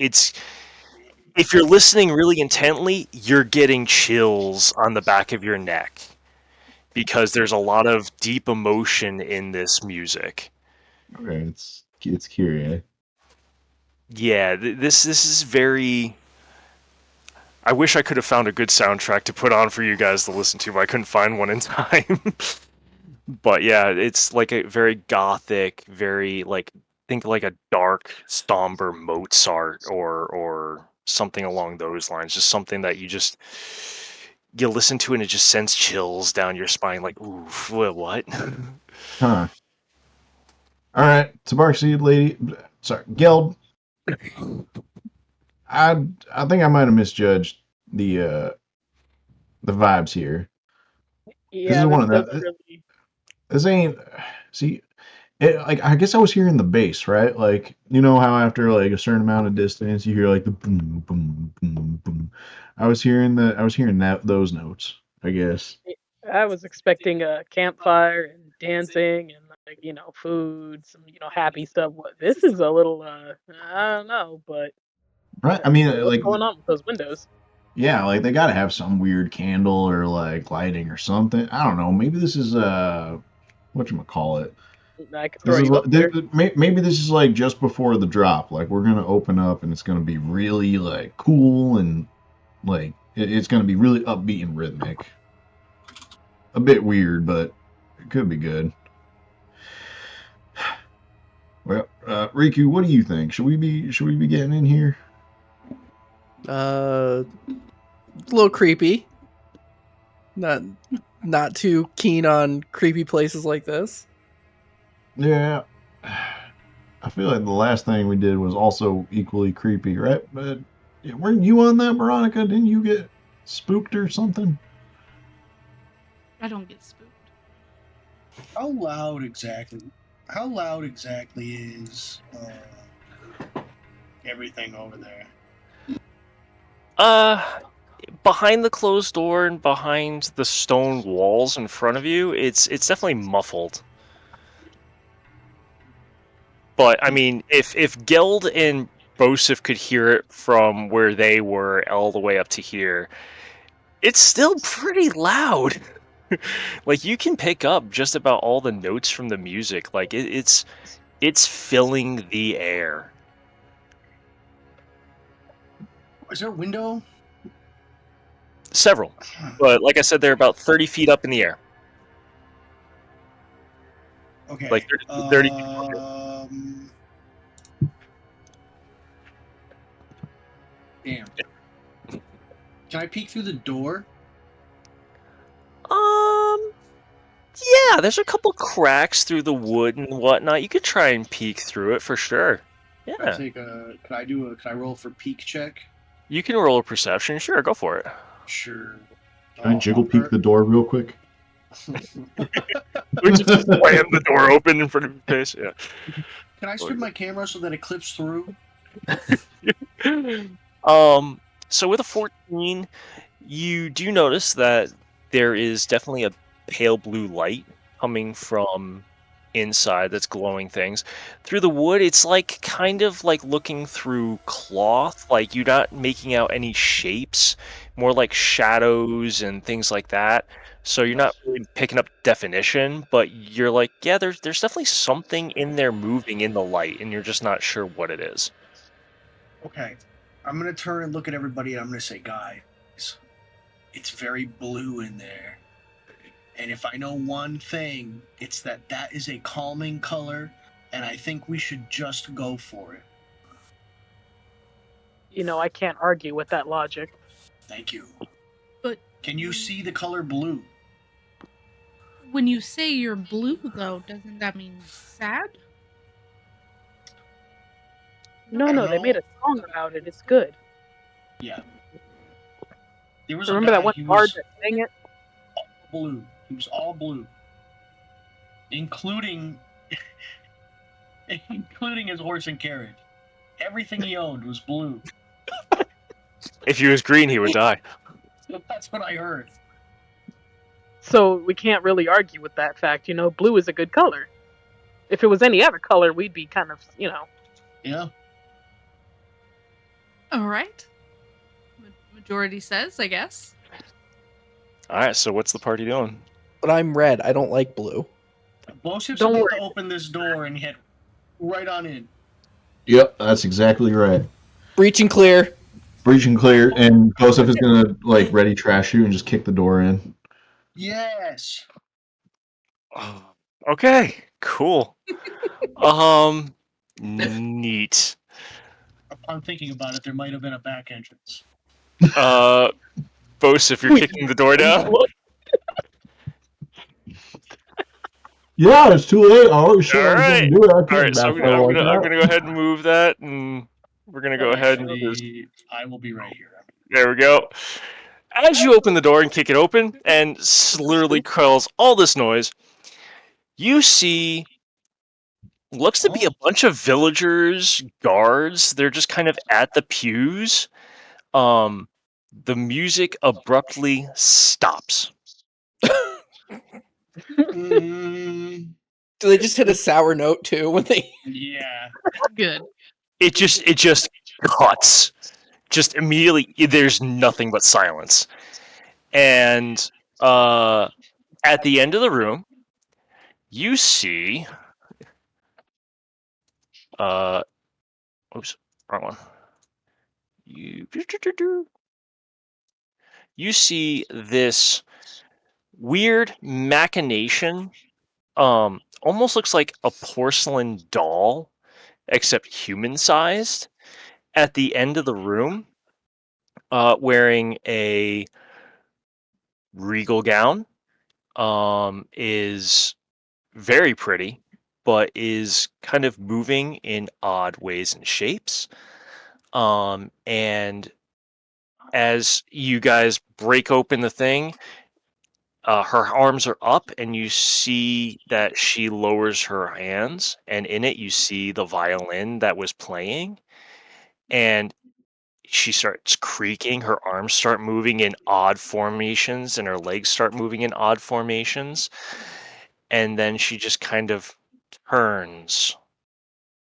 if you're listening really intently, you're getting chills on the back of your neck because there's a lot of deep emotion in this music. Okay, it's curious. Yeah, this is very. I wish I could have found a good soundtrack to put on for you guys to listen to, but I couldn't find one in time. But yeah, it's like a very gothic, very like think like a dark, somber Mozart or something along those lines. Just something that you listen to and it just sends chills down your spine. Like, ooh, what? Huh. All right, Tabaxi lady. Sorry, Geld. I think I might have misjudged the vibes here. This Yeah, is one this of doesn't them. really. This ain't. See, like I guess I was hearing the bass, right? Like you know how after like a certain amount of distance you hear like the boom boom boom boom. I was hearing those notes. I guess. I was expecting a campfire and dancing and like food, some happy stuff. What this is a little I don't know, but Right. I mean, what's like going on with those windows? yeah, like they got to have some weird candle or like lighting or something. I don't know. Maybe this is whatchamacallit. I could This throw is you up there. maybe this is like just before the drop. Like we're gonna open up and it's gonna be really like cool and like it's gonna be really upbeat and rhythmic. A bit weird, but it could be good. Well, Rikku, what do you think? Should we be getting in here? A little creepy. Not too keen on creepy places like this. Yeah. I feel like the last thing we did was also equally creepy, right? But yeah, weren't you on that, Baronica? Didn't you get spooked or something? I don't get spooked. How loud exactly? How loud exactly is everything over there? Behind the closed door and behind the stone walls in front of you, it's definitely muffled. But I mean, if Geld and Bosif could hear it from where they were all the way up to here, it's still pretty loud. Like you can pick up just about all the notes from the music. Like it's filling the air. Is there a window? Several, but like I said, they're about 30 feet up in the air. Okay. Like 30 Damn. Can I peek through the door? Yeah, there's a couple cracks through the wood and whatnot. You could try and peek through it for sure. Can Yeah, Can I roll for peek check? you can roll a perception. Sure, go for it. Sure. Can I jiggle peek the door real quick? We just slam the door open in front of your face. Yeah. Can I spin my camera so that it clips through? So with a 14, you do notice that there is definitely a pale blue light coming from inside that's glowing things. Through the wood, it's like kind of like looking through cloth, like you're not making out any shapes, more like shadows and things like that. So you're not really picking up definition, but you're like, yeah, there's definitely something in there moving in the light, and you're just not sure what it is. Okay. I'm gonna turn and look at everybody and I'm gonna say, guys, it's very blue in there. And if I know one thing, it's that is a calming color, and I think we should just go for it. I can't argue with that logic. Thank you. But Can you see the color blue? when you say you're blue, though, doesn't that mean sad? No, they made a song about it. It's good. Yeah. There was Remember a guy, that one he bard was that sang it? all blue. He was all blue. Including his horse and carriage. Everything he owned was blue. If he was green, he would die. So that's what I heard. So we can't really argue with that fact. Blue is a good color. If it was any other color, we'd be kind of, Yeah. All right. Majority says, I guess. All right, so what's the party doing? But I'm red. I don't like blue. Bosif's Don't about worry. to open this door and head right on in. Yep, that's exactly right. Breach and clear. Breach and clear, and Joseph is gonna like ready trash you and just kick the door in. Neat. Upon thinking about it, there might have been a back entrance. Bose, if you're kicking the door down. Yeah, it's too late. I already said I was Alright. going to do it. I All can't right, so back out like I'm that. gonna go ahead and move that, and we're gonna go ahead and just, Actually, I will be right here. there we go. As you open the door and kick it open, and literally cause all this noise, you see looks to be a bunch of villagers, guards. They're just kind of at the pews. The music abruptly stops. Mm, Do they just hit a sour note too when they? yeah. Good. It just cuts. Just immediately, there's nothing but silence. And at the end of the room, you see, oops, wrong one. You see this weird machination. Almost looks like a porcelain doll, except human-sized. At the end of the room, wearing a regal gown, is very pretty, but is kind of moving in odd ways and shapes. And as you guys break open the thing, her arms are up, and you see that she lowers her hands, and in it you see the violin that was playing, and she starts creaking. Her arms start moving in odd formations, and her legs start moving in odd formations, and then she just kind of turns,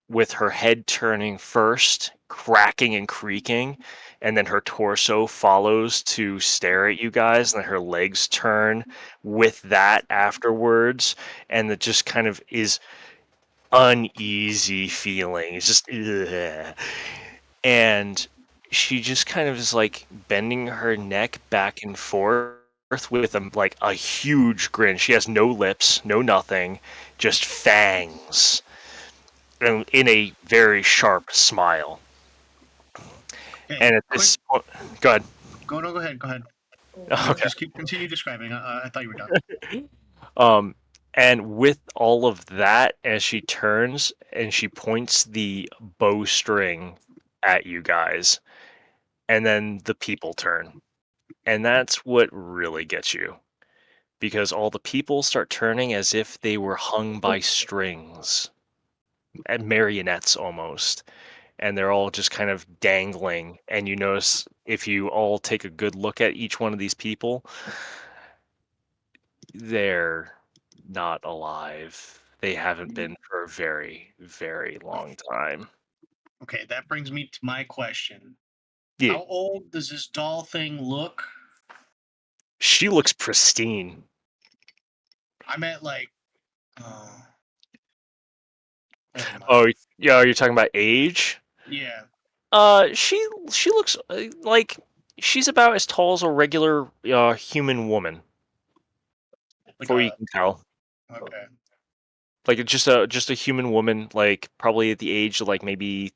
with her head turning first, cracking and creaking, and then her torso follows to stare at you guys, and then her legs turn with that afterwards, and it just kind of is uneasy feeling. It's just ugh. And she just kind of is like bending her neck back and forth with a huge grin. She has no lips, no nothing, just fangs in a very sharp smile. Okay, And at this point, go ahead. Go ahead. Go ahead. Okay. Just continue describing. I thought you were done. And with all of that, as she turns and she points the bowstring at you guys, and then the people turn. And that's what really gets you. Because all the people start turning as if they were hung by strings, and marionettes almost. And they're all just kind of dangling. And you notice, if you all take a good look at each one of these people, they're not alive. They haven't been for a very, very long time. Okay, that brings me to my question. Yeah, How old does this doll thing look? she looks pristine. I meant like. Never mind. Oh, yeah, you're talking about age? Yeah. She looks like she's about as tall as a regular human woman. Like For what you can tell. Okay. Like just a human woman, like probably at the age of like maybe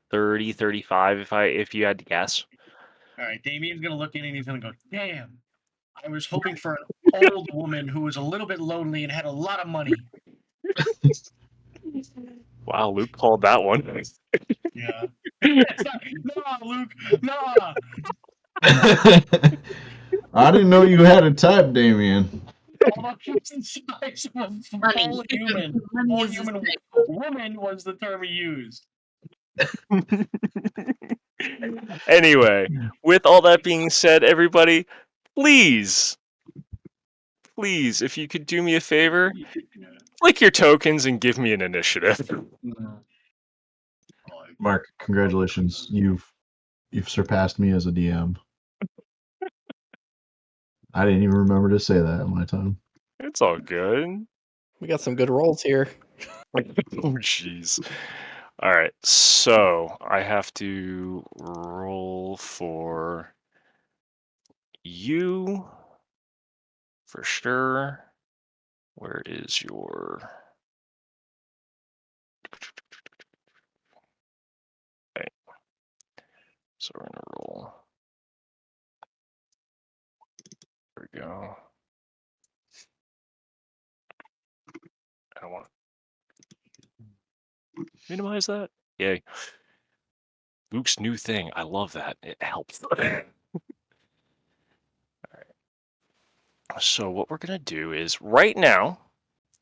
30, 35 if you had to guess. All right. Damien's gonna look in and he's gonna go, "Damn! I was hoping for an old woman who was a little bit lonely and had a lot of money." Wow, Luke called that one. Yeah. No, Luke. No. I didn't know you had a type, Damien. Although she was the size of a Money. full human. Money Full is the human same. woman was the term he used. Anyway, with all that being said, everybody, please, if you could do me a favor, click your tokens and give me an initiative. Mark, congratulations. You've surpassed me as a DM. I didn't even remember to say that in my time. It's all good. We got some good rolls here. Oh, jeez. All right, so I have to roll for you for sure. Where is your... So we're gonna roll. There we go. I don't want to minimize that. Yay. Luke's new thing. I love that. It helps. So what we're going to do is right now,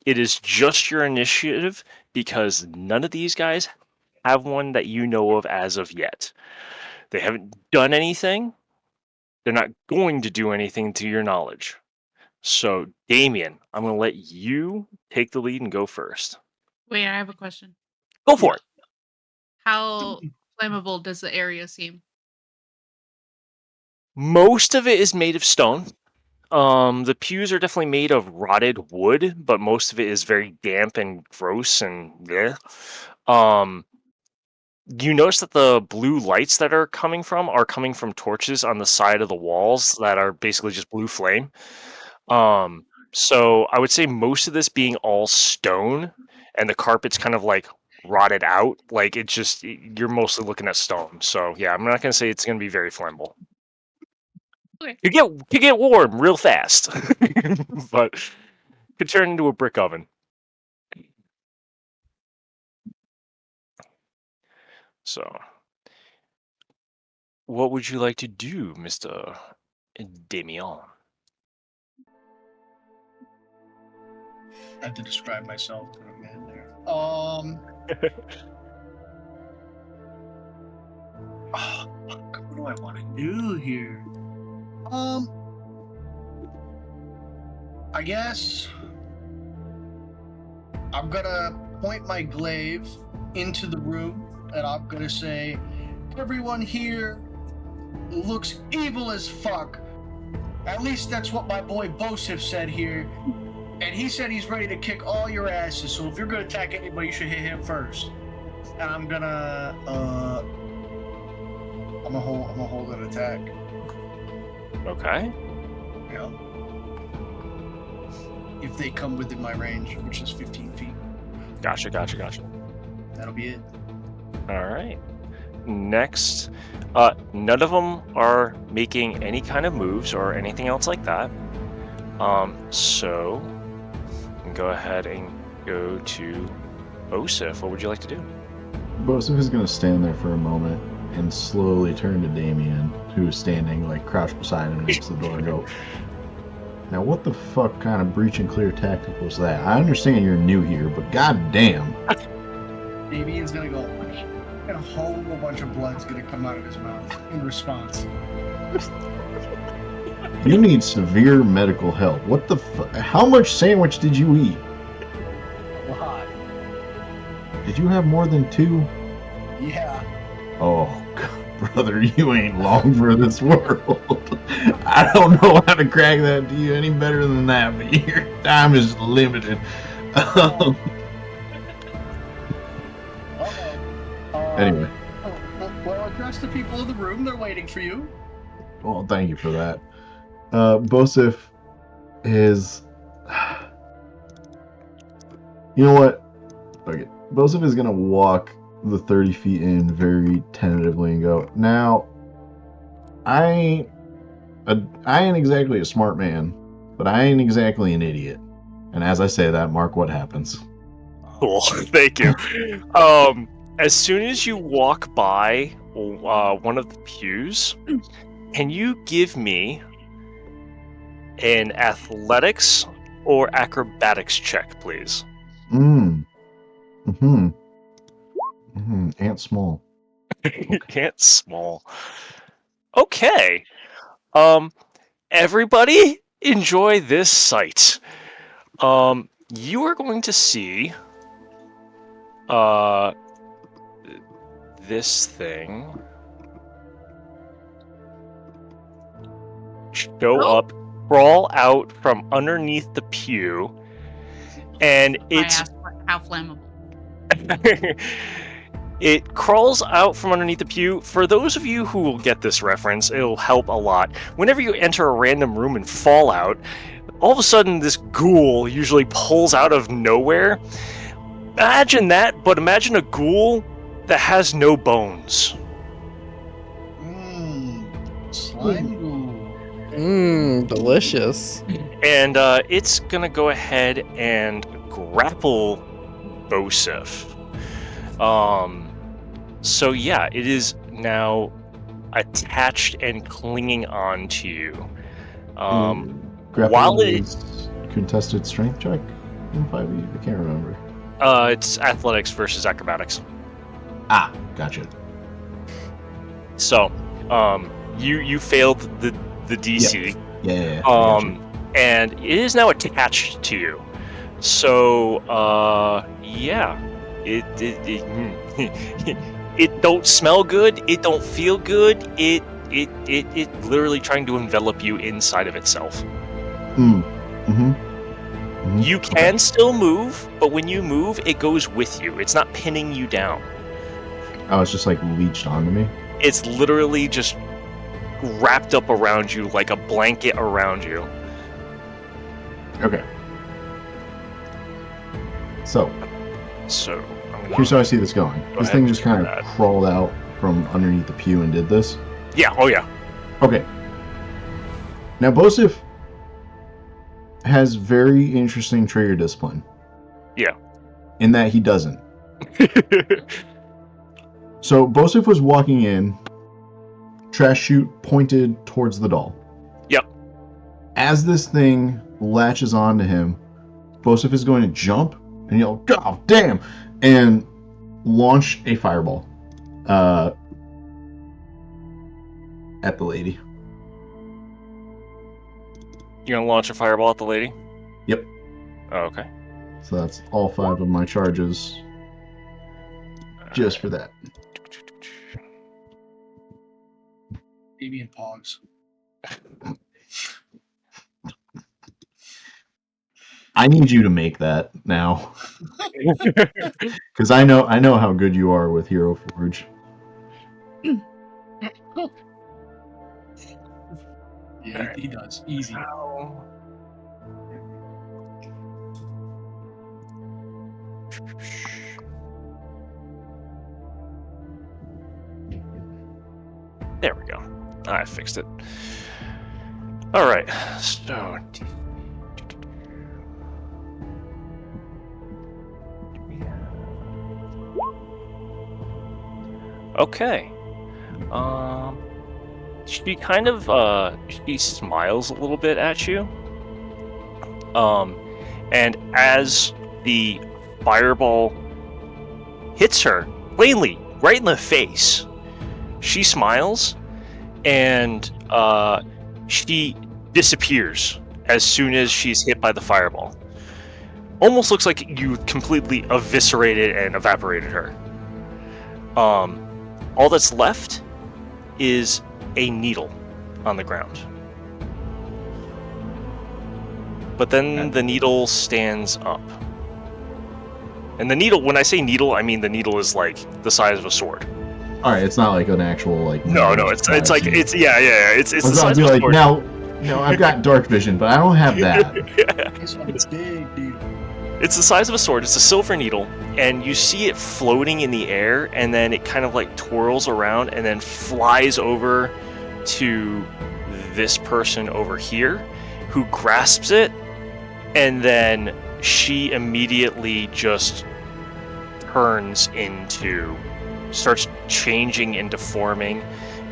it is just your initiative because none of these guys have one that you know of as of yet. They haven't done anything. They're not going to do anything to your knowledge. So, Damien, I'm going to let you take the lead and go first. Wait, I have a question. Go for it. How flammable does the area seem? Most of it is made of stone. The pews are definitely made of rotted wood, but most of it is very damp and gross and bleh. You notice that the blue lights that are coming from torches on the side of the walls that are basically just blue flame. So I would say most of this being all stone and the carpet's kind of like rotted out. Like it's just, you're mostly looking at stone. So yeah, I'm not going to say it's going to be very flammable. Okay. You get warm real fast, but could turn into a brick oven. So, what would you like to do, Mr. Damien? I had to describe myself for a minute there. What do I want to do here? I guess I'm gonna point my glaive into the room and I'm gonna say, everyone here looks evil as fuck. At least that's what my boy Bosif said here. And he said he's ready to kick all your asses, so if you're gonna attack anybody, you should hit him first. And I'm gonna hold an attack. Okay. Yeah. If they come within my range, which is 15 feet. Gotcha. That'll be it. All right. Next, none of them are making any kind of moves or anything else like that. So you can go ahead and go to Bosif. What would you like to do? Bosif is going to stand there for a moment and slowly turn to Damien, who's standing like crouched beside him next to the door, and go, now what the fuck kind of breach and clear tactic was that? I understand you're new here, but goddamn. Damien's gonna go, and a whole bunch of blood's gonna come out of his mouth in response. You need severe medical help. What the how much sandwich did you eat? A lot. Did you have more than 2? Yeah. Oh, God, brother, you ain't long for this world. I don't know how to crack that to you any better than that, but your time is limited. Anyway. Well, address the people in the room. They're waiting for you. Well, thank you for that. Bosif is... You know what? Okay. Bosif is going to walk the 30 feet in very tentatively and go, now, I ain't exactly a smart man, but I ain't exactly an idiot. And as I say that, mark what happens. Cool. Thank you. As soon as you walk by one of the pews, can you give me an athletics or acrobatics check, please? Ant small. Ant small. Okay. Everybody enjoy this sight. You are going to see this thing show up, crawl out from underneath the pew, and it's... I asked how flammable. It crawls out from underneath the pew. For those of you who will get this reference, it'll help a lot. Whenever you enter a random room in Fallout, all of a sudden this ghoul usually pulls out of nowhere. Imagine that, but imagine a ghoul that has no bones. Slime goo. Delicious. And it's gonna go ahead and grapple Bosif. So yeah, it is now attached and clinging on to you. Grapple While it is contested strength check in 5e. I can't remember. it's athletics versus acrobatics. Ah, gotcha. So, you failed the DC. Yeah. I gotcha. And it is now attached to you. So, yeah, it it don't smell good. It don't feel good. It literally trying to envelop you inside of itself. You can still move, but when you move, it goes with you. It's not pinning you down. Oh, it's just like leached onto me. It's literally just wrapped up around you like a blanket around you. Okay. So I'm gonna here's how I see this going. Go This ahead thing and just do kind that. of crawled out from underneath the pew and did this. Yeah, oh yeah. Okay. Now Bosif has very interesting trigger discipline. Yeah. In that he doesn't. So Bosif was walking in, trash chute pointed towards the doll. Yep. As this thing latches onto him, Bosif is going to jump and yell, "God damn!" and launch a fireball at the lady. You're gonna launch a fireball at the lady? Yep. Oh, okay. So that's all 5 of my charges just for that. Damien Pogs. I need you to make that now, because I know how good you are with Hero Forge. Yeah, he does. Easy. Ow. There we go. I fixed it. All right. So. Okay. She kind of she smiles a little bit at you. And as the fireball hits her plainly right in the face, she smiles and she disappears as soon as she's hit by the fireball. Almost looks like you completely eviscerated and evaporated her. All that's left is a needle on the ground. But then the needle stands up. And the needle, when I say needle, I mean the needle is like the size of a sword. All right, it's not like an actual like. No, it's like it's the size be of a like sword. now, I've got dark vision, but I don't have that. This one's big, dude. It's the size of a sword. It's a silver needle, and you see it floating in the air, and then it kind of like twirls around and then flies over to this person over here, who grasps it, and then she immediately just starts changing and deforming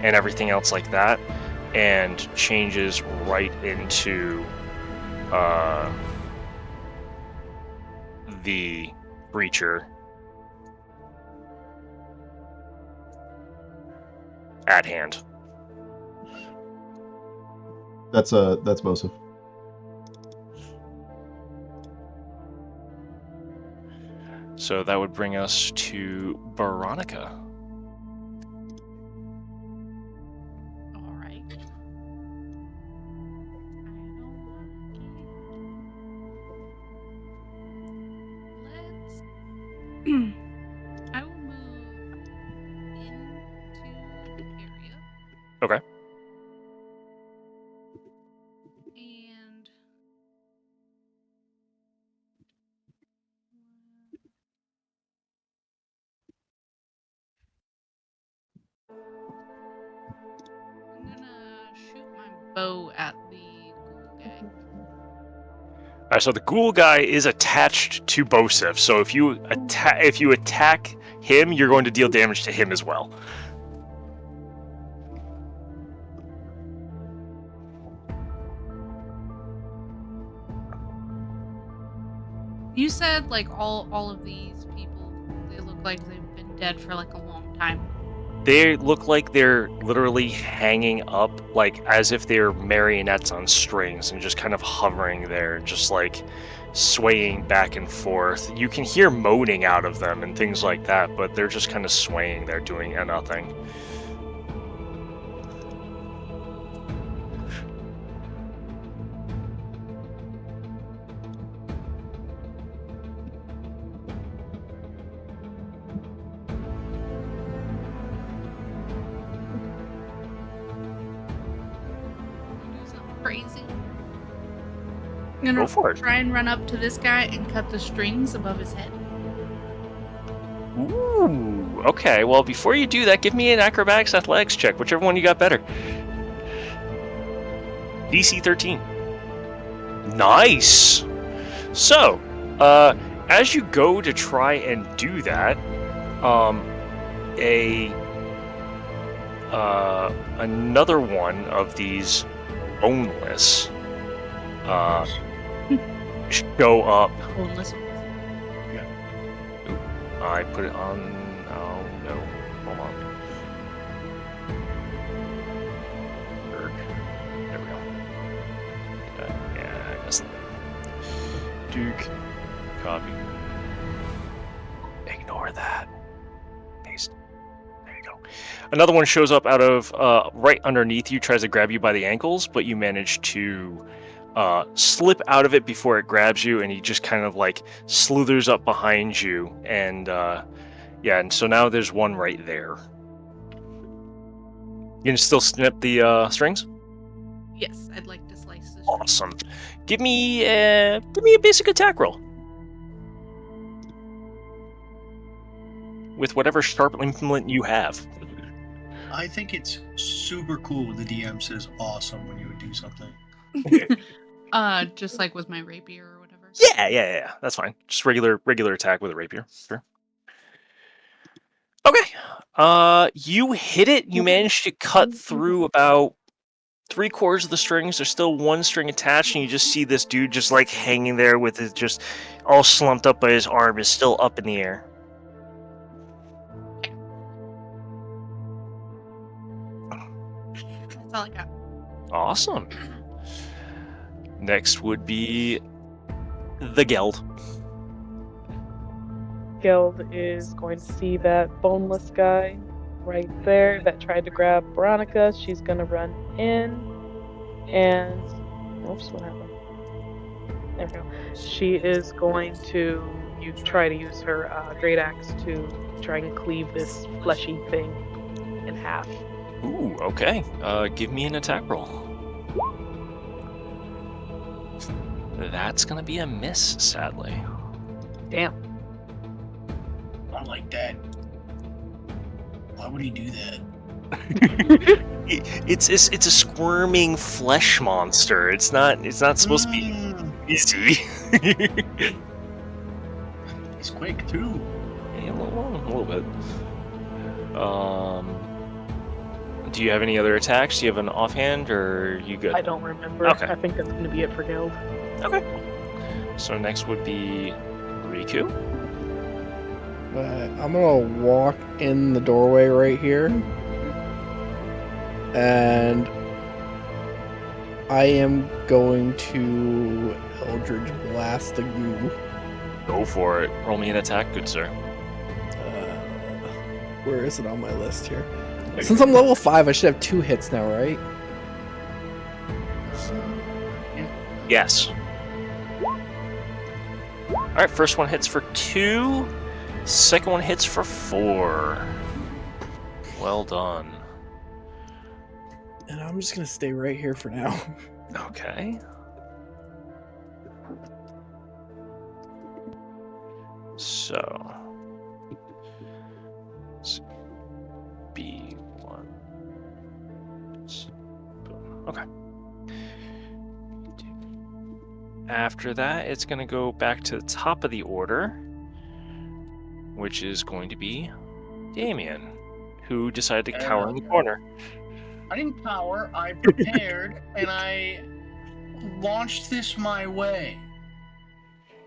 and everything else like that, and changes right into the breacher at hand. That's Bosif. So that would bring us to Baronica. All right. Let's. I will move into the area. Okay. And I'm gonna bow at the ghoul guy. Alright, so the ghoul guy is attached to Bosif, so if you attack him, you're going to deal damage to him as well. You said like all of these people, they look like they've been dead for like a long time. They look like they're literally hanging up, like as if they're marionettes on strings and just kind of hovering there, just like swaying back and forth. You can hear moaning out of them and things like that, but they're just kind of swaying there, doing nothing. Do something crazy. I'm gonna Go for it. try and run up to this guy and cut the strings above his head. Ooh, okay. Well, before you do that, give me an acrobatics athletics check, whichever one you got better. DC 13. Nice. So, as you go to try and do that, another one of these boneless show up. Boneless. I put it on. Oh no! Hold on. There we go. Yeah, I guess. Duke, copy. Ignore that. Paste. There you go. Another one shows up out of right underneath you, tries to grab you by the ankles, but you manage to slip out of it before it grabs you, and he just kind of like slithers up behind you, and yeah, and so now there's one right there. You can still snip the strings? Yes, I'd like to slice this. Awesome. Give me a basic attack roll. With whatever sharp implement you have. I think it's super cool when the DM says awesome when you would do something. Just like with my rapier or whatever. Yeah. That's fine. Just regular attack with a rapier. Sure. Okay. You hit it. You managed to cut through about 3/4 of the strings. There's still one string attached, and you just see this dude just like hanging there with it just all slumped up, but his arm is still up in the air. That's all I got. Awesome. Next would be the Geld. Geld is going to see that boneless guy right there that tried to grab Baronica. She's gonna run in and oops, what happened? There we go. She is going to try to use her great axe to try and cleave this fleshy thing in half. Ooh, okay. Give me an attack roll. That's gonna be a miss, sadly. Damn. Not like that. Why would he do that? It's a squirming flesh monster. It's not supposed to be easy. He's quick too. Yeah, a little bit. Do you have any other attacks? Do you have an offhand, or are you good? I don't remember. Okay. I think that's going to be it for Geld. Okay. So next would be Rikku. I'm gonna walk in the doorway right here, and I am going to Eldritch Blast the goo. Go for it. Roll me an attack, good sir. Where is it on my list here? Since I'm level 5, I should have 2 hits now, right? Yes. Alright, first one hits for 2. Second one hits for 4. Well done. And I'm just gonna stay right here for now. Okay. So. B1. Okay. after that, it's going to go back to the top of the order, which is going to be Damien, who decided to cower in the corner. I didn't cower. I prepared and I launched this my way.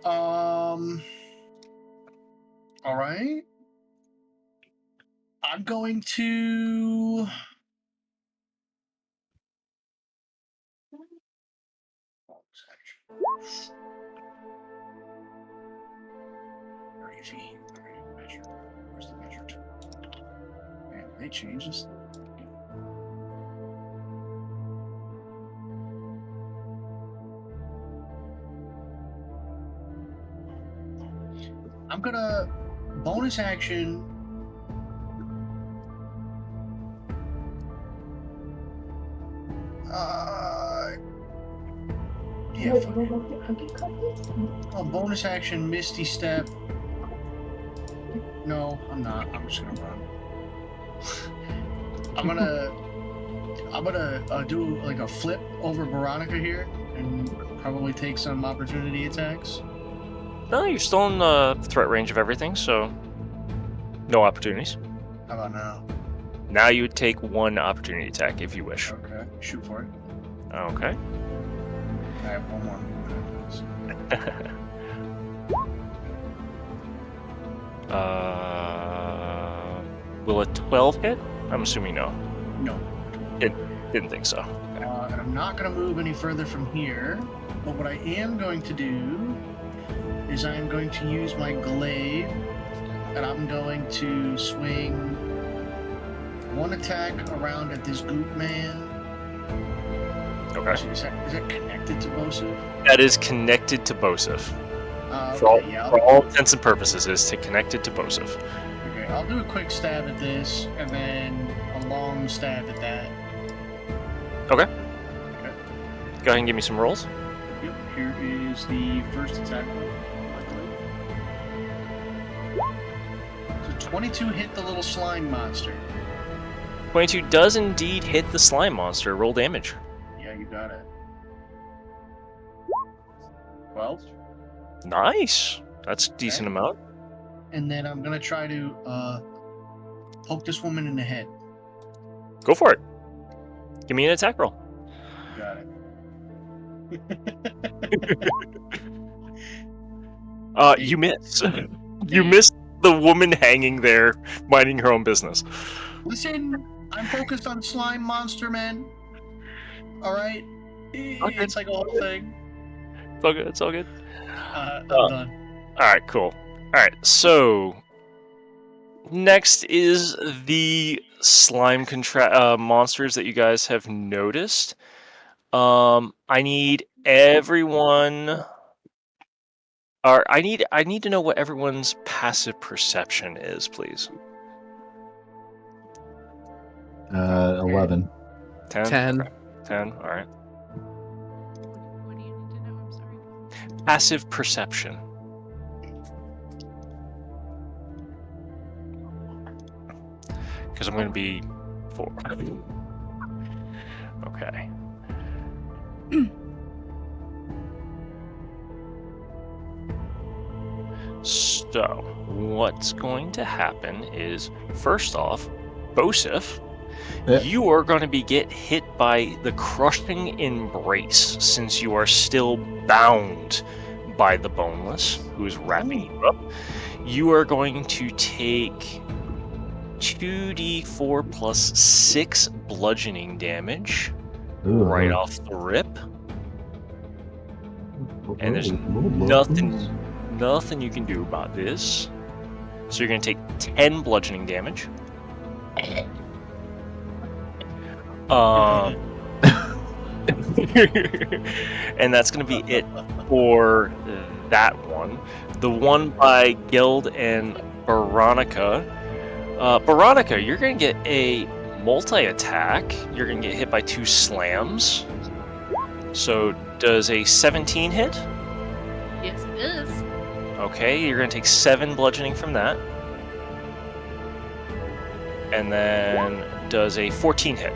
All right. I'm going to. Measure. Where's the measure tool? Man, they changed this. I'm gonna bonus action. Yeah. Oh, bonus action, Misty Step. No, I'm not. I'm just gonna run. I'm gonna do like a flip over Baronica here and probably take some opportunity attacks. No, you're still in the threat range of everything, so no opportunities. How about now? Now you would take one opportunity attack if you wish. Okay, shoot for it. Okay. I have one more movement after this. Will a 12 hit? I'm assuming no. No. Didn't think so. And I'm not going to move any further from here. But what I am going to do is I am going to use my glaive, and I'm going to swing one attack around at this goop man. Okay. Is that connected to Bosif? That is connected to Bosif. For all intents and purposes, it is connected to Bosif. Okay, I'll do a quick stab at this, and then a long stab at that. Okay. Okay. Go ahead and give me some rolls. Yep, here is the first attack. So 22 hit the little slime monster. 22 does indeed hit the slime monster. Roll damage. Yeah, you got it. 12. Nice. That's a decent amount. And then I'm gonna try to poke this woman in the head. Go for it. Give me an attack roll. Got it. You miss. You missed the woman hanging there, minding her own business. Listen, I'm focused on slime monster, man. All right, it's like a whole thing. It's all good. It's all good. I'm done. All right, cool. All right, so next is the slime monsters that you guys have noticed. I need everyone. Or I need to know what everyone's passive perception is, please. 11. 10. 10. Okay. 10. All right. What do you need to know? I'm sorry. Passive perception. Because I'm going to be 4. Okay. So, what's going to happen is, first off, Bosif, Yeah. you are going to get hit by the crushing embrace, since you are still bound by the boneless, who is wrapping you up. You are going to take 2d4 plus 6 bludgeoning damage Ooh. right off the rip. And there's nothing you can do about this. So you're going to take 10 bludgeoning damage. And that's going to be it for that one. The one by Guild and Baronica. Baronica, you're going to get a multi-attack. You're going to get hit by 2 slams. So does a 17 hit? Yes, it is. Okay, you're going to take 7 bludgeoning from that. And then does a 14 hit?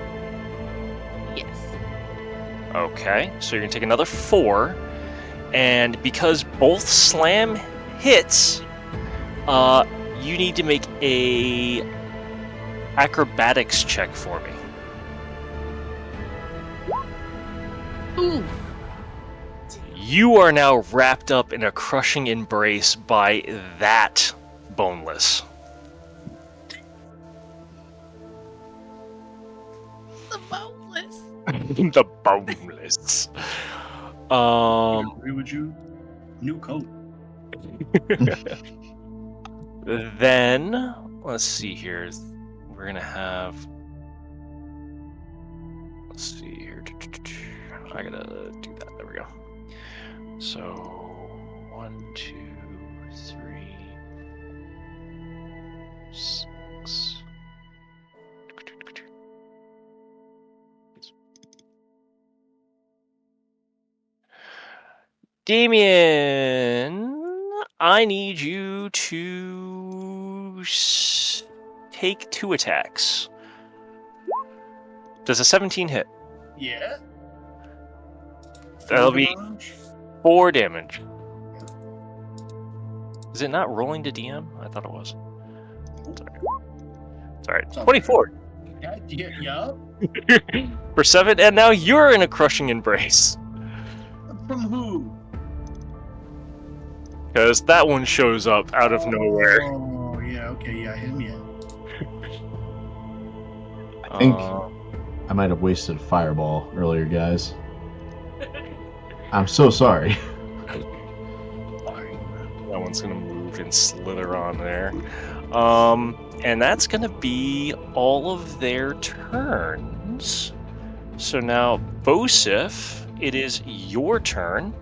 Yes. Okay, so you're going to take another 4. And because both slam hits, you need to make a acrobatics check for me. Ooh. You are now wrapped up in a crushing embrace by that boneless. The boneless. The boneless. I agree with you. New coat. Then let's see here. We're gonna have. Let's see here. I gotta do that. There we go. So 1, 2, 3, 6. Damien, I need you to take 2 attacks. Does a 17 hit? Yeah. That'll be Damage. 4 damage. Is it not rolling to DM? I thought it was. Sorry. Sorry. 24 Yeah. for 7, and now you're in a crushing embrace. From who? Because that one shows up out of nowhere. Oh, yeah. Okay, yeah, him, yeah. I think I might have wasted a fireball earlier, guys. I'm so sorry. That one's gonna move and slither on there. And that's gonna be all of their turns. So now, Bosif, it is your turn.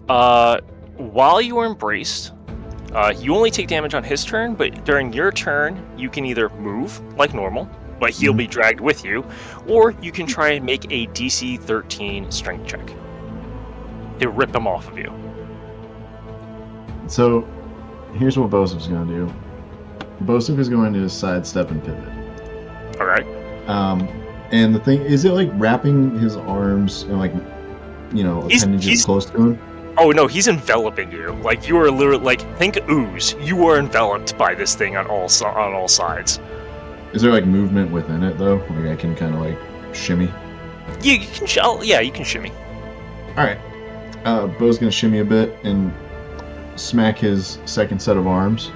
While you are embraced, you only take damage on his turn, but during your turn, you can either move like normal, but he'll be dragged with you, or you can try and make a DC 13 strength check to rip him off of you. So, here's what Bosif's going to do. Bosif is going to sidestep and pivot. All right. And the thing is, it like wrapping his arms and like, appendages close to him? Oh no, he's enveloping you. Like you are literally like think ooze. You are enveloped by this thing on all sides. Is there like movement within it though? Like I can kind of like shimmy. You can you can shimmy. All right. Bo's gonna shimmy a bit and smack his second set of arms,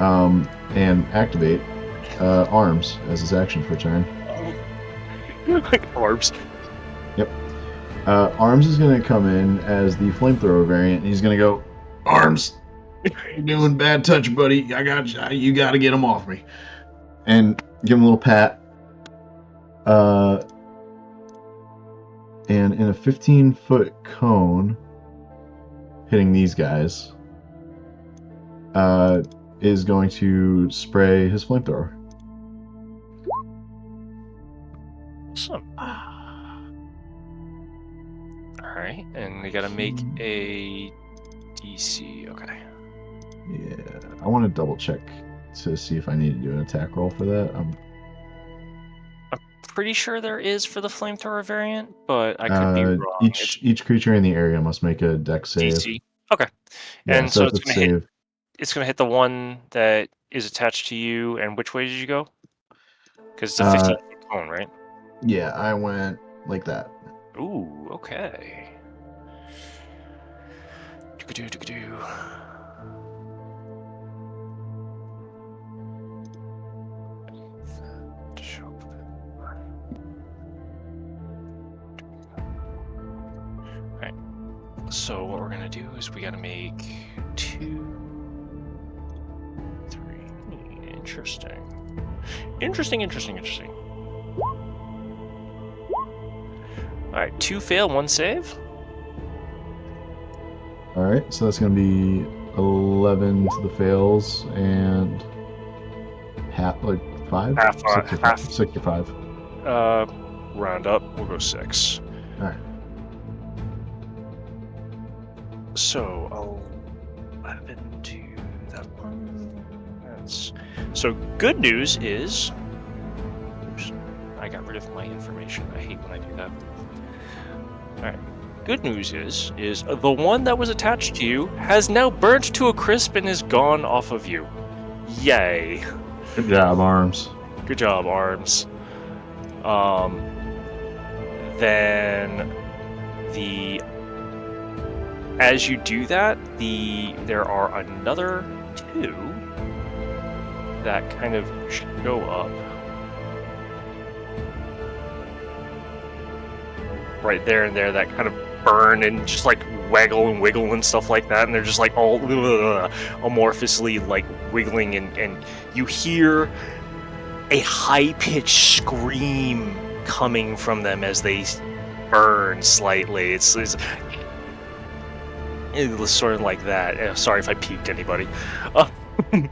and activate arms as his action for a turn. Arms. Yep. Arms is going to come in as the flamethrower variant. He's going to go, Arms, you're doing bad touch, buddy. You got to get him off me. And give him a little pat. And in a 15-foot cone, hitting these guys, is going to spray his flamethrower. Awesome. Alright, and we gotta make a DC, okay. Yeah, I want to double check to see if I need to do an attack roll for that. I'm pretty sure there is for the flamethrower variant, but I could be wrong. Each creature in the area must make a dex save. DC. Okay. Yeah, and so it's gonna hit the one that is attached to you, and which way did you go? Because it's a 15-foot cone, right? Yeah, I went like that. Ooh, okay. Alright. So what we're gonna do is we gotta make 2, 3. Interesting. Alright, 2 fail, 1 save. Alright, so that's going to be 11 to the fails and half, like 5? Half. 65. Round up, we'll go 6. Alright. So 11 to that one. So good news is, oops, I got rid of my information. I hate when I do that. All right, good news is the one that was attached to you has now burnt to a crisp and is gone off of you. Yay. Good job, Arms. Good job, Arms. Then as you do that, there are another 2 that kind of show up right there and there, that kind of burn and just like waggle and wiggle and stuff like that, and they're just like all amorphously like wiggling, and you hear a high-pitched scream coming from them as they burn slightly. It's sort of like that. Sorry if I peeked anybody. And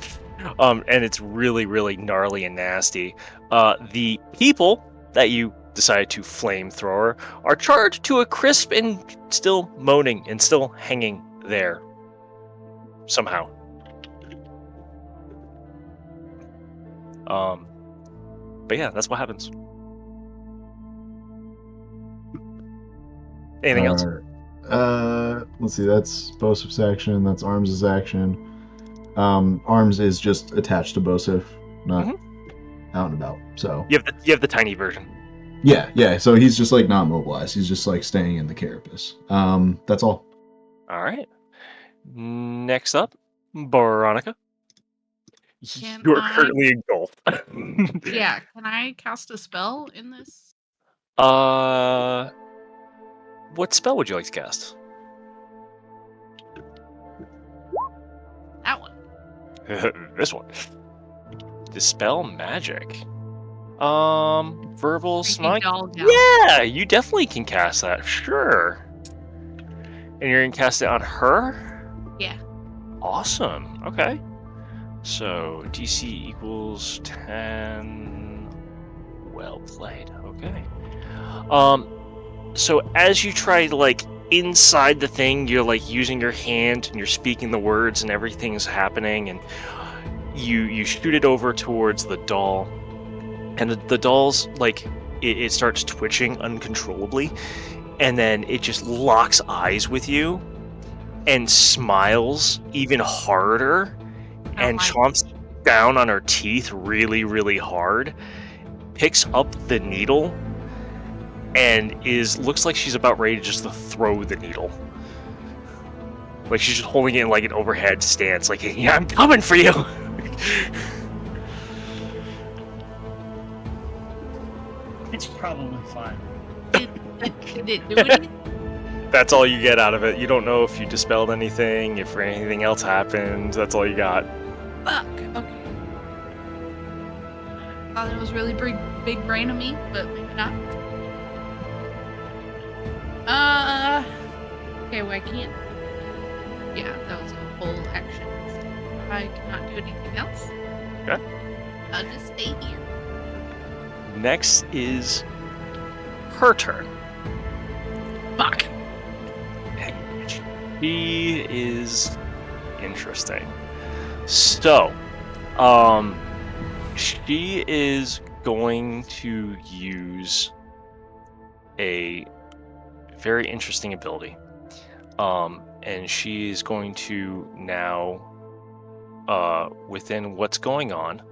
it's really, really gnarly and nasty. The people that you decided to flamethrower are charged to a crisp and still moaning and still hanging there somehow. But yeah, that's what happens. Anything else? Let's see. That's Bosif's action. That's Arms' action. Arms is just attached to Bosif, not out and about. So You have the tiny version. yeah. So he's just like not mobilized. He's just like staying in the carapace. That's all. All right. Next up, Baronica. Can You are I- currently engulfed. Yeah, can I cast a spell in this? What spell would you like to cast? That one. This one. Dispel magic. Verbal Creepy smite. doll gal. Yeah, you definitely can cast that. Sure. And you're gonna cast it on her? Yeah. Awesome. Okay. So DC equals 10. Well played. Okay. So as you try to like inside the thing, you're like using your hand and you're speaking the words and everything's happening, and you shoot it over towards the doll, and the doll's like it starts twitching uncontrollably, and then it just locks eyes with you and smiles even harder and chomps down on her teeth really, really hard, picks up the needle, and looks like she's about ready to just throw the needle. Like she's just holding it in like an overhead stance, like, yeah, I'm coming for you. It's probably fine. Did it do anything? That's all you get out of it. You don't know if you dispelled anything, if anything else happened. That's all you got. Fuck. Okay. Thought it was really big brain of me, but maybe not. Okay, well, I can't. Yeah, that was a full action. So I cannot do anything else. Okay. I'll just stay here. Next is her turn. Fuck. She is interesting. So, she is going to use a very interesting ability. And she is going to now, within what's going on,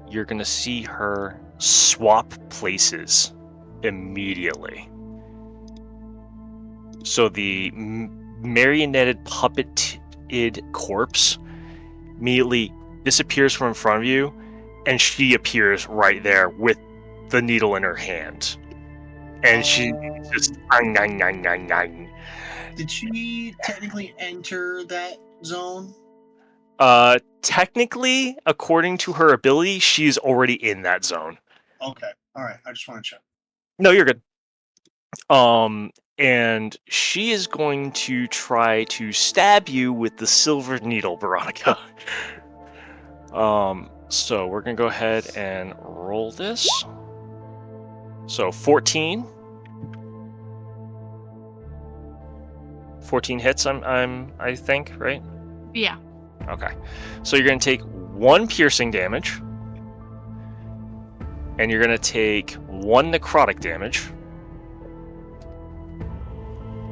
you're going to see her swap places immediately. So the marionetted puppeted corpse immediately disappears from in front of you, and she appears right there with the needle in her hand. And she just... Did she technically enter that zone? Technically, according to her ability, she's already in that zone. Okay. All right. I just want to check. No, you're good. And she is going to try to stab you with the silver needle, Baronica. So we're gonna go ahead and roll this. So 14. 14 hits, I think, right? Yeah. Okay. So you're gonna take 1 piercing damage, and you're gonna take 1 necrotic damage.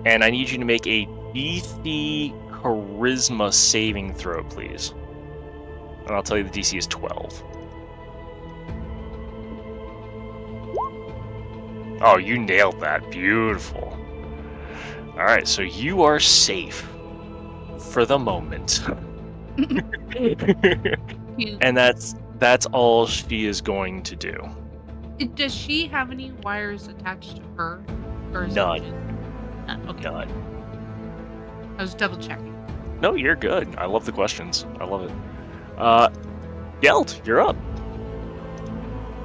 And I need you to make a DC Charisma saving throw, please. And I'll tell you the DC is 12. Oh, you nailed that. Beautiful. All right, so you are safe for the moment. And that's all she is going to do. Does she have any wires attached to her? Or is None. it just... None. Okay. None. I was double checking. No, you're good. I love the questions. I love it. Geld, you're up.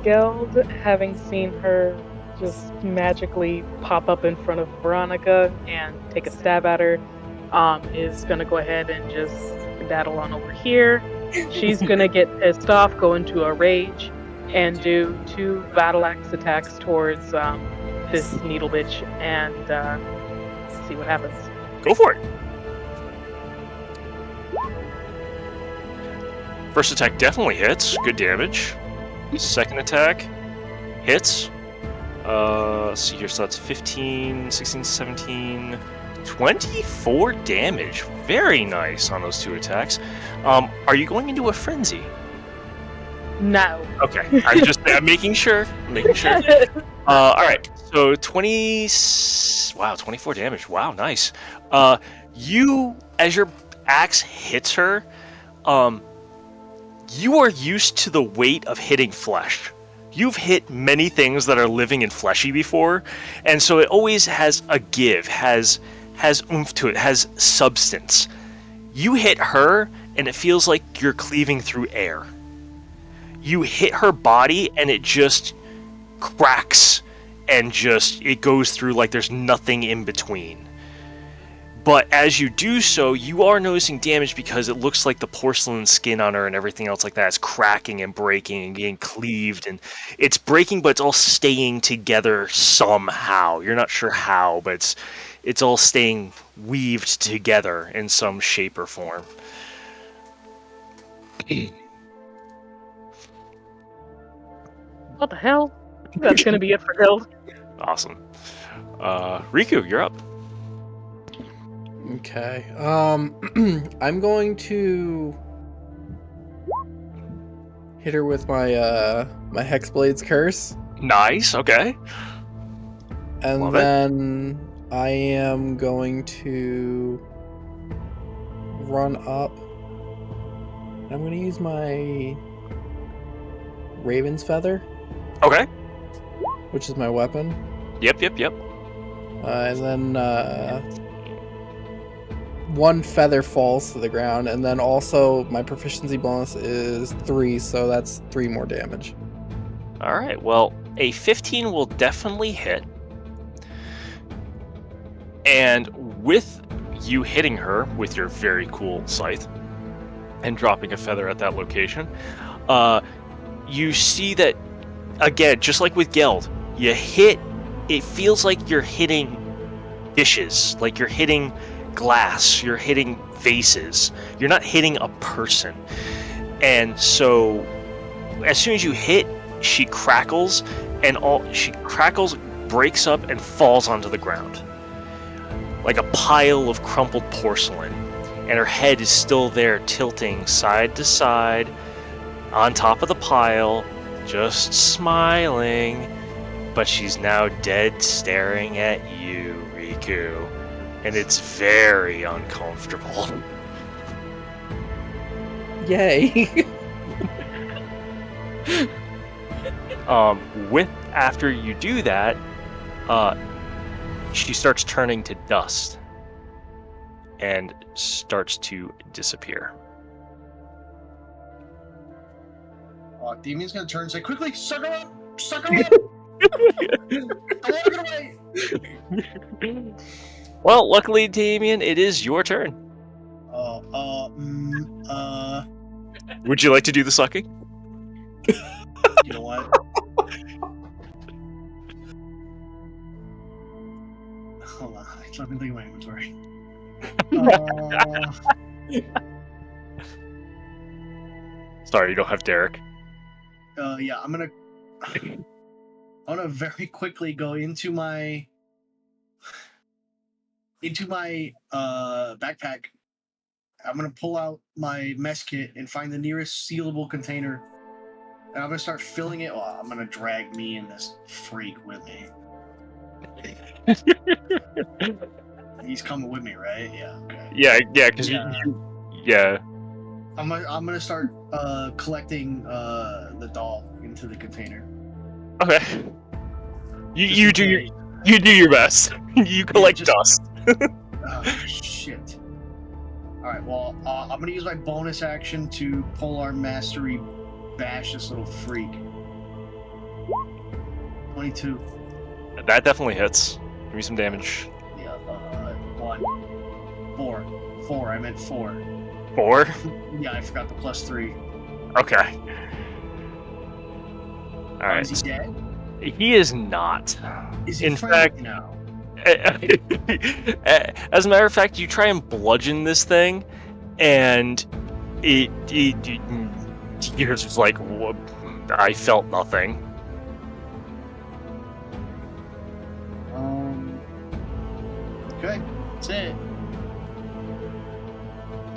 Geld, having seen her just magically pop up in front of Baronica and take a stab at her, is gonna go ahead and just daddle on over here. She's gonna get pissed off, go into a rage, and do 2 battle axe attacks towards this needle bitch, and see what happens. Go for it. First attack definitely hits. Good damage. Second attack hits. Let's see here. So that's 15, 16, 17, 24 damage. Very nice on those 2 attacks. Are you going into a frenzy? No. Okay. I'm making sure. All right. So 24 damage. Wow, nice. You, as your axe hits her, you are used to the weight of hitting flesh. You've hit many things that are living and fleshy before, and so it always has a give, has oomph to it, has substance. You hit her, and it feels like you're cleaving through air. You hit her body, and it just cracks, and it goes through like there's nothing in between. But as you do so, you are noticing damage because it looks like the porcelain skin on her and everything else like that is cracking and breaking and getting cleaved. And it's breaking, but it's all staying together somehow. You're not sure how, but it's all staying weaved together in some shape or form. What the hell? That's gonna be it for Geld. Awesome. Rikku, you're up. Okay. I'm going to hit her with my my Hexblade's Curse. Nice, okay. And Love it. then I am going to run up. I'm going to use my Raven's Feather, Okay. which is my weapon. Yep. And then 1 feather falls to the ground, and then also my proficiency bonus is 3, so that's 3 more damage. All right. Well, a 15 will definitely hit. And with you hitting her with your very cool scythe and dropping a feather at that location, you see that, again, just like with Geld, it feels like you're hitting dishes, like you're hitting glass, you're hitting vases, you're not hitting a person. And so as soon as you hit, she crackles, breaks up, and falls onto the ground like a pile of crumpled porcelain, and her head is still there, tilting side to side on top of the pile, just smiling. But she's now dead, staring at you, Rikku, and it's very uncomfortable. Yay! After you do that, she starts turning to dust and starts to disappear. Damien's gonna turn and say, "Quickly, suck her up! Suck her up! I want to get away!" Well, luckily, Damien, it is your turn. Would you like to do the sucking? You know what? Hold on, let me think of my inventory. Sorry, you don't have Derek. Yeah, I'm gonna very quickly go into my into my backpack. I'm gonna pull out my mess kit and find the nearest sealable container, and I'm gonna start filling it. Oh, I'm gonna drag me and this freak with me. He's coming with me, right? Yeah. Okay. Yeah, because Yeah. yeah. I'm gonna start collecting the doll into the container. Okay. Just You in do case. your best. You collect just- dust. Oh shit! All right. Well, I'm gonna use my bonus action to Polar Mastery bash this little freak. 22. That definitely hits. Give me some damage. Yeah. 1, 4, 4. I meant 4. 4. Yeah, I forgot the +3. Okay. All right. Is he dead? He is not. Is he In friendly fact, now? as a matter of fact, you try and bludgeon this thing, and you're just like, "Whoop, I felt nothing. Okay, that's it.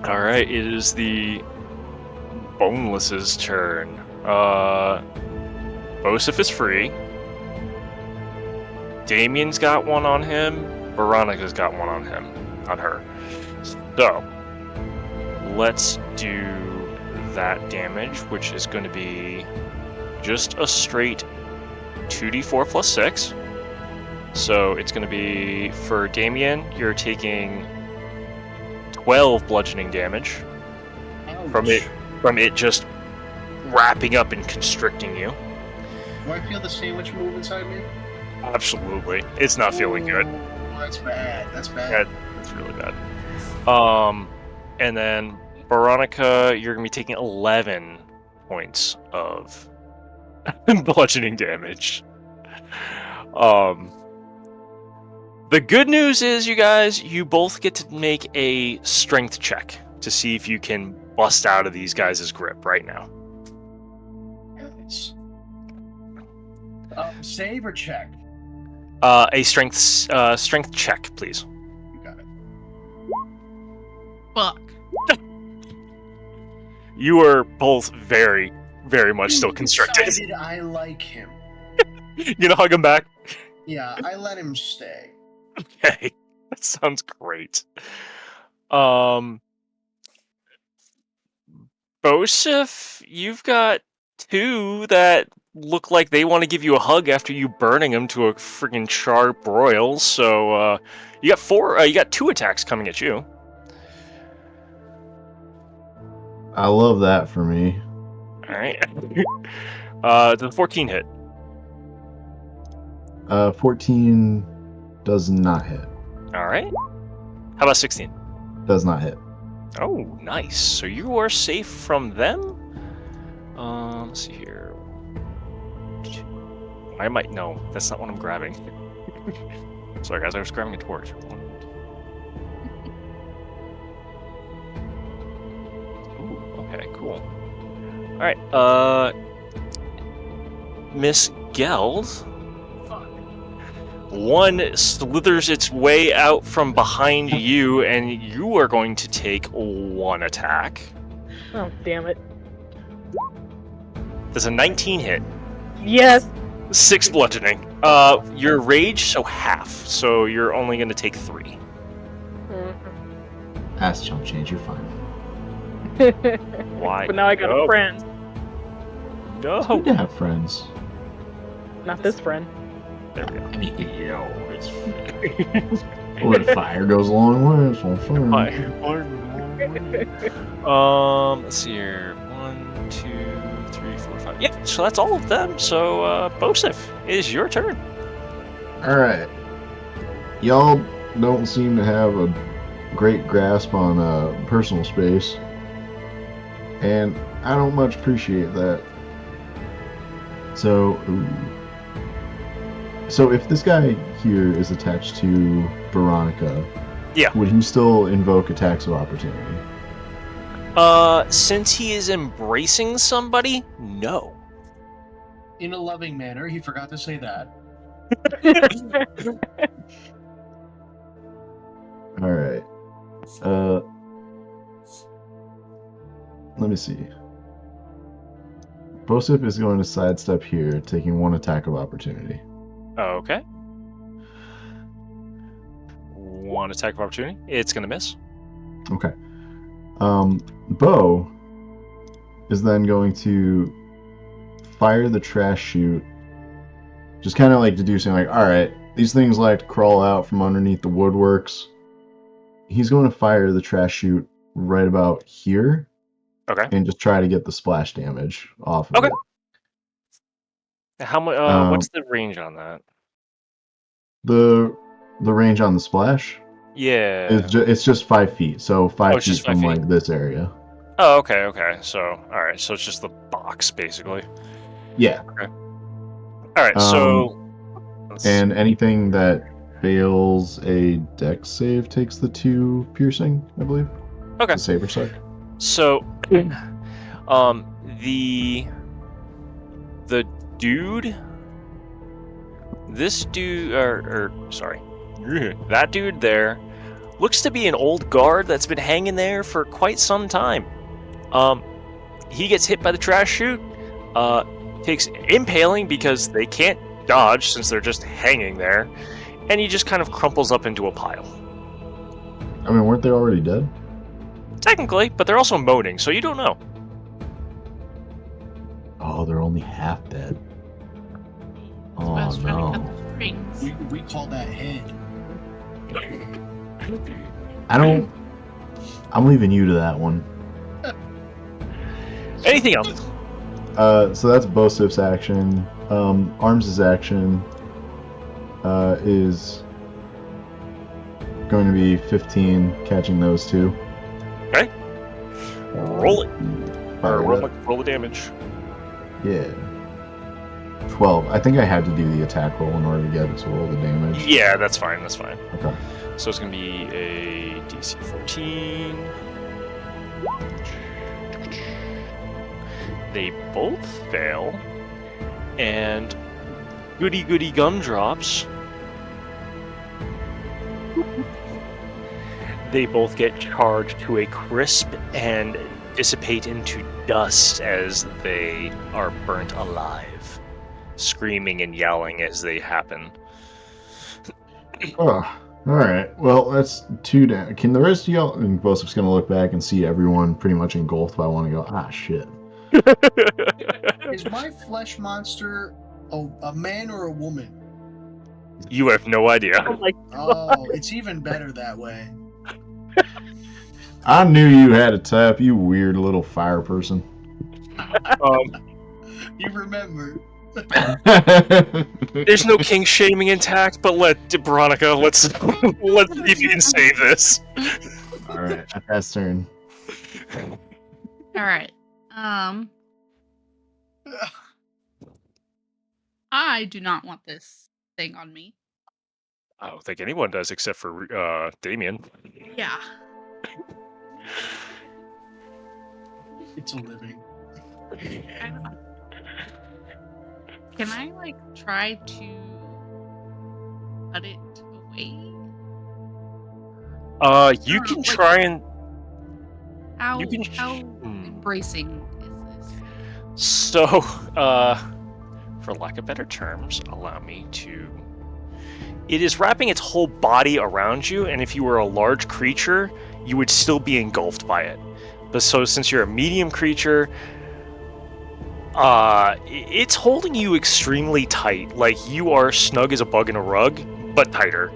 All right, it is the Boneless's turn. Bosif is free. Damien's got one on him. Baronica's got one on him, on her. So let's do that damage, which is going to be just a straight 2d4 plus 6. So it's going to be, for Damien, you're taking 12 bludgeoning damage from it just wrapping up and constricting you. Do I feel the sandwich move inside me? Absolutely. It's not feeling good. Ooh, that's bad. That's bad. That's really bad. And then Baronica, you're gonna be taking 11 points of bludgeoning damage. The good news is, you guys, you both get to make a strength check to see if you can bust out of these guys' grip right now. Nice. Save or check? A strength check, please. You got it. Fuck. You are both very, very much still You constricted. decided I like him. You gonna hug him back? Yeah, I let him stay. Okay, that sounds great. Bosif, you've got 2 that look like they want to give you a hug after you burning them to a freaking sharp broil. So you got 4. You got 2 attacks coming at you. I love that for me. All right. The 14 hit. 14 does not hit. All right. How about 16? Does not hit. Oh, nice. So you are safe from them. Let's see here. I might no. That's not what I'm grabbing. Sorry, guys. I was grabbing a torch. Ooh, okay, cool. All right. Miss Geld. One slithers its way out from behind you, and you are going to take 1 attack. Oh, damn it. Does a 19 hit? Yes. 6 bludgeoning. Your rage, so half. So you're only going to take 3. Ass chump change, you're fine. Why? But now I got a friend. It's No. good to have friends. Not this friend. There we go. I mean, it's when fire goes a long way, it's on fire. Let's see here. 1, 2, 3, 4, 5. Yeah, so that's all of them. So, Bosif, it is your turn. Alright. Y'all don't seem to have a great grasp on personal space. And I don't much appreciate that. So, So if this guy here is attached to Baronica, Yeah. would he still invoke attacks of opportunity? Since he is embracing somebody, no. In a loving manner, he forgot to say that. All right. Let me see. Bosip is going to sidestep here, taking 1 attack of opportunity. Okay. 1 attack of opportunity. It's gonna miss. Okay. Bo is then going to fire the trash chute, just kind of like deducing, like, all right, these things like to crawl out from underneath the woodworks. He's going to fire the trash chute right about here. Okay. And just try to get the splash damage off of Okay. it. How much? What's the range on that? The range on the splash? Yeah. It's just 5 feet, so 5 it's feet just 5 from feet? like this area. Oh, okay, okay. So, all right. So it's just the box, basically. Yeah. Okay. All right. So. And anything that fails a dex save takes the 2 piercing, I believe. Okay. The saber side. So, the dude, this dude, or sorry, that dude there looks to be an old guard that's been hanging there for quite some time. He gets hit by the trash chute, takes impaling because they can't dodge since they're just hanging there, and he just kind of crumples up into a pile. I mean, weren't they already dead? Technically, but they're also moaning, so you don't know. Oh, they're only half dead. That's why I was Oh trying to cut no. the strings. We call that head. I'm leaving you to that one. Anything else? So that's Bosip's action. Arms' action is going to be 15, catching those 2. Okay. Roll it. Fire Or it up. roll the damage. Yeah. 12. I think I had to do the attack roll in order to get it to roll the damage. Yeah, that's fine. That's fine. Okay. So it's gonna be a DC 14. They both fail, and goody gumdrops. They both get charged to a crisp and dissipate into dust as they are burnt alive, screaming and yelling as they happen. Oh, alright. Well, that's 2 down. Can the rest of y'all... And Bosip's going to look back and see everyone pretty much engulfed by one and go, ah, shit. Is my flesh monster a man or a woman? You have no idea. Oh my Oh, it's even better that way. I knew you had a type, you weird little fire person. You remember. There's no king shaming intact, but Baronica, let's see if you can save this. Alright, that's turn. All right. I do not want this thing on me. I don't think anyone does except for Damien. Yeah. It's a living. I don't know. Can I like try to put it away? You No, can like- try and How You can- how Hmm. embracing is this? so, for lack of better terms, allow me to. It is wrapping its whole body around you, and if you were a large creature, you would still be engulfed by it. But so, since you're a medium creature, it's holding you extremely tight. Like you are snug as a bug in a rug, but tighter.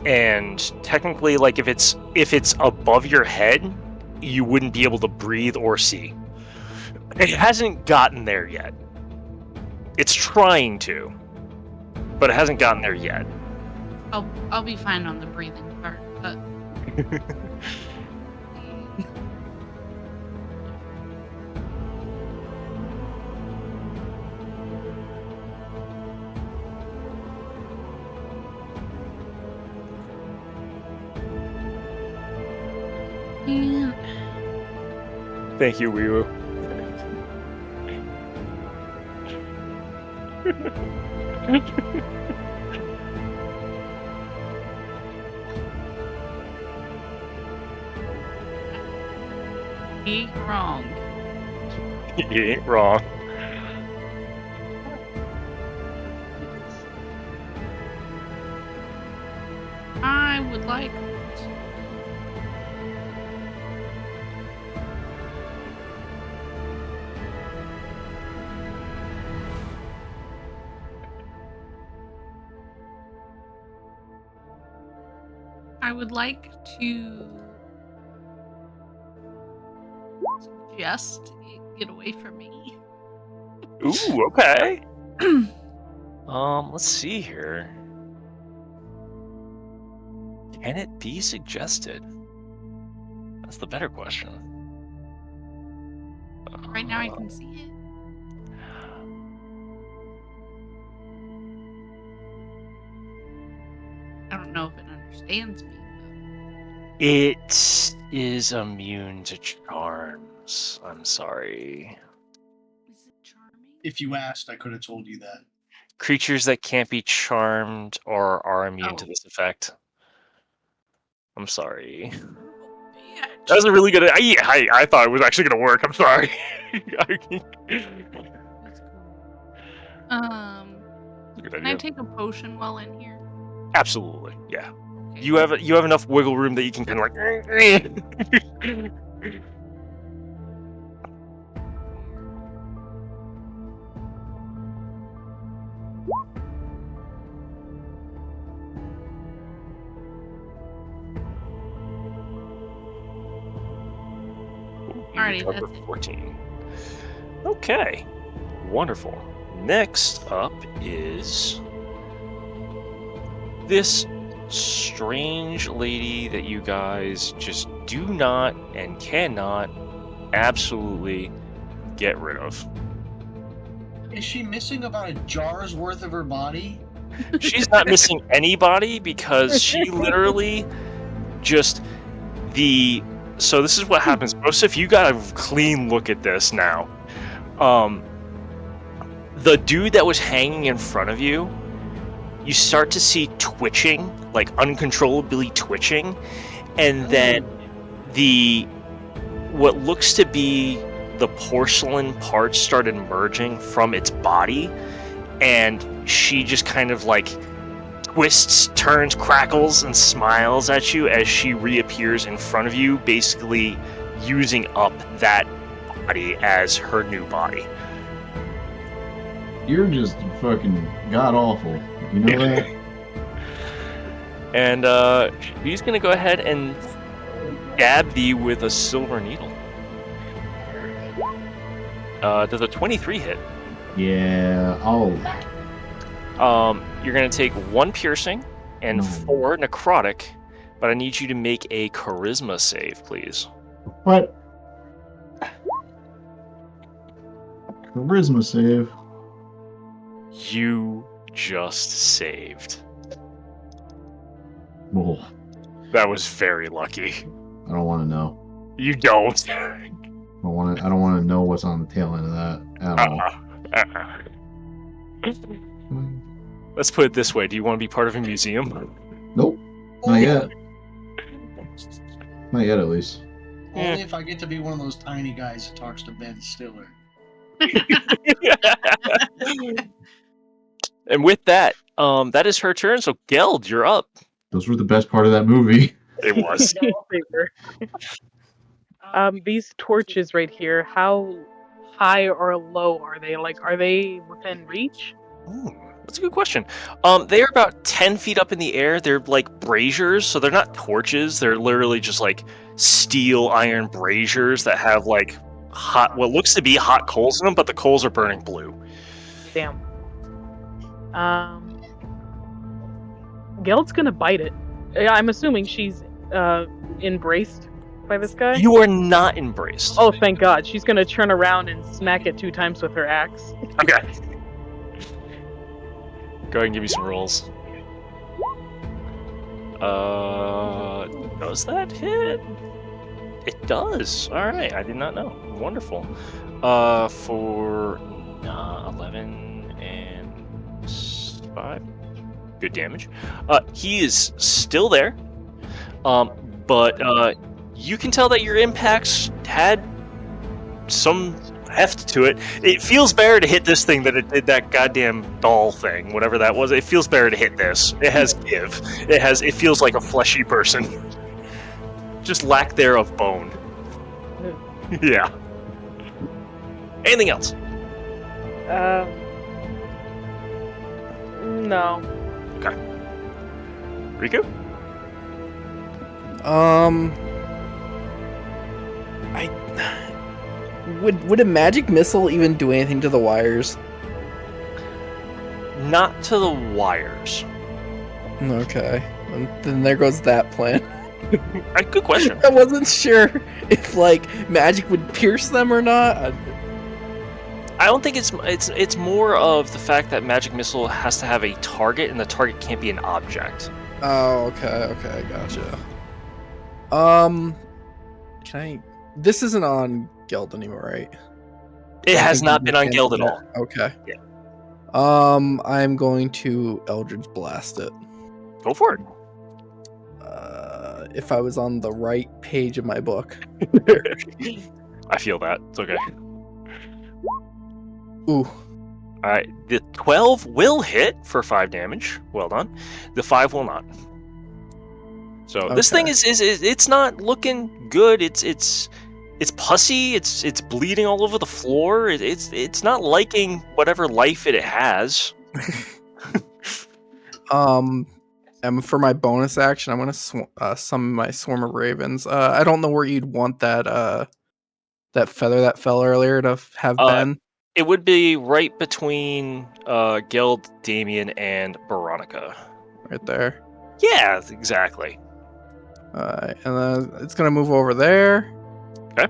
And technically, like if it's above your head, you wouldn't be able to breathe or see. It hasn't gotten there yet. It's trying to, but it hasn't gotten there yet. I'll be fine on the breathing part, but yeah. Thank you, Wiwu. He wrong. You ain't wrong. I would like. I would like to suggest it get away from me. Ooh, okay. Let's see here. Can it be suggested? That's the better question. Right now I can see it. I don't know if it understands me. It is immune to charms. I'm sorry. Is it charming? If you asked, I could have told you that. Creatures that can't be charmed or are immune to Oh. this effect. I'm sorry. Bitch. That was a really good. I thought it was actually gonna work. I'm sorry. That's cool. Good Can idea. I take a potion while in here? Absolutely, yeah. Okay. You have enough wiggle room that you can kind of like. Alrighty, Cover that's it. 14. Okay, wonderful. Next up is this strange lady that you guys just do not and cannot absolutely get rid of. Is she missing about a jar's worth of her body? She's not missing anybody because she literally just so this is what happens. Joseph, you got a clean look at this now. The dude that was hanging in front of you, you start to see twitching, like uncontrollably twitching, and then what looks to be the porcelain parts start emerging from its body, and she just kind of like twists, turns, crackles, and smiles at you as she reappears in front of you, basically using up that body as her new body. You're just fucking god awful. You know that? And she's gonna go ahead and stab thee with a silver needle. Does a 23 hit? Yeah, You're gonna take 1 piercing and 4 necrotic, but I need you to make a charisma save, please. What? Charisma save. You just saved. Well, That was very lucky. I don't want to know. You don't. I don't want to know what's on the tail end of that at all. Let's put it this way. Do you want to be part of a museum? Nope. Not yet. Not yet, at least. Only if I get to be one of those tiny guys that talks to Ben Stiller. And with that, that is her turn. So Geld, you're up. Those were the best part of that movie. It was. These torches right here, how high or low are they? Like, are they within reach? Ooh, that's a good question. They are about 10 feet up in the air. They're like braziers, so they're not torches. They're literally just like steel iron braziers that have like what looks to be hot coals in them, but the coals are burning blue. Damn. Geld's gonna bite it. I'm assuming she's embraced by this guy. You are not embraced. Oh, thank God. She's gonna turn around and smack it 2 times with her axe. Okay. Go ahead and give me some rolls. Does that hit? It does. All right. I did not know. Wonderful. For 11 and 5. Good damage. He is still there. But you can tell that your impacts had some heft to it. It feels better to hit this thing than it did that goddamn doll thing, whatever that was. It feels better to hit this. It has give. It feels like a fleshy person. Just lack there of bone. Yeah. Anything else? No. Okay. Rikku? Would a magic missile even do anything to the wires? Not to the wires. Okay, then there goes that plan. Good question. I wasn't sure if like magic would pierce them or not. I don't think it's more of the fact that magic missile has to have a target, and the target can't be an object. Oh, okay, gotcha. Can I? This isn't on Guild anymore, right? It I has think not we been on canceled Guild at that. all. Okay. Yeah. I'm going to Eldritch Blast it. Go for it. If I was on the right page of my book. I feel that. It's okay. Ooh. Alright, the 12 will hit for 5 damage. Well done. The 5 will not. So this thing is it's not looking good. It's pussy. It's bleeding all over the floor. It's not liking whatever life it has. And for my bonus action, I'm gonna summon my swarm of ravens. I don't know where you'd want that feather that fell earlier to have been. It would be right between Guild, Damien, and Baronica. Right there. Yeah, exactly. And then it's gonna move over there. Okay.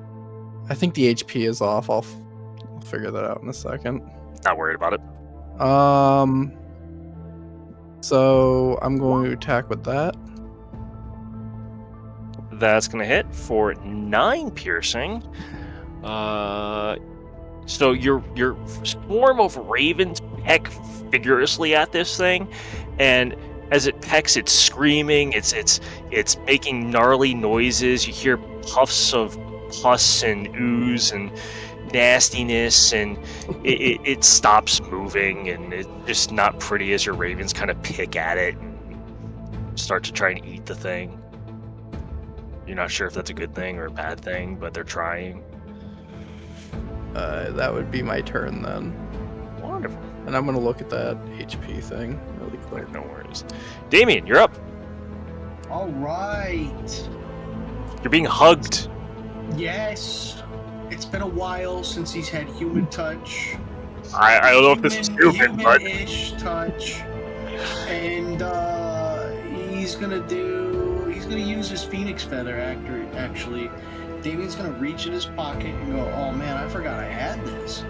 I think the HP is off. I'll figure that out in a second. Not worried about it. So I'm going to attack with that. That's gonna hit for 9 piercing. So your swarm of ravens peck vigorously at this thing, and as it pecks, it's screaming. It's making gnarly noises. You hear puffs of pus and ooze and nastiness, and it stops moving, and it's just not pretty as your ravens kind of pick at it and start to try and eat the thing. You're not sure if that's a good thing or a bad thing, but they're trying. That would be my turn then. Wonderful. And I'm going to look at that HP thing really quick. No worries. Damien, you're up. All right. You're being hugged. Yes. It's been a while since he's had human touch. I don't know if this is human, but human-ish touch. And he's gonna use his phoenix feather actually. Damien's gonna reach in his pocket and go, oh man, I forgot I had this.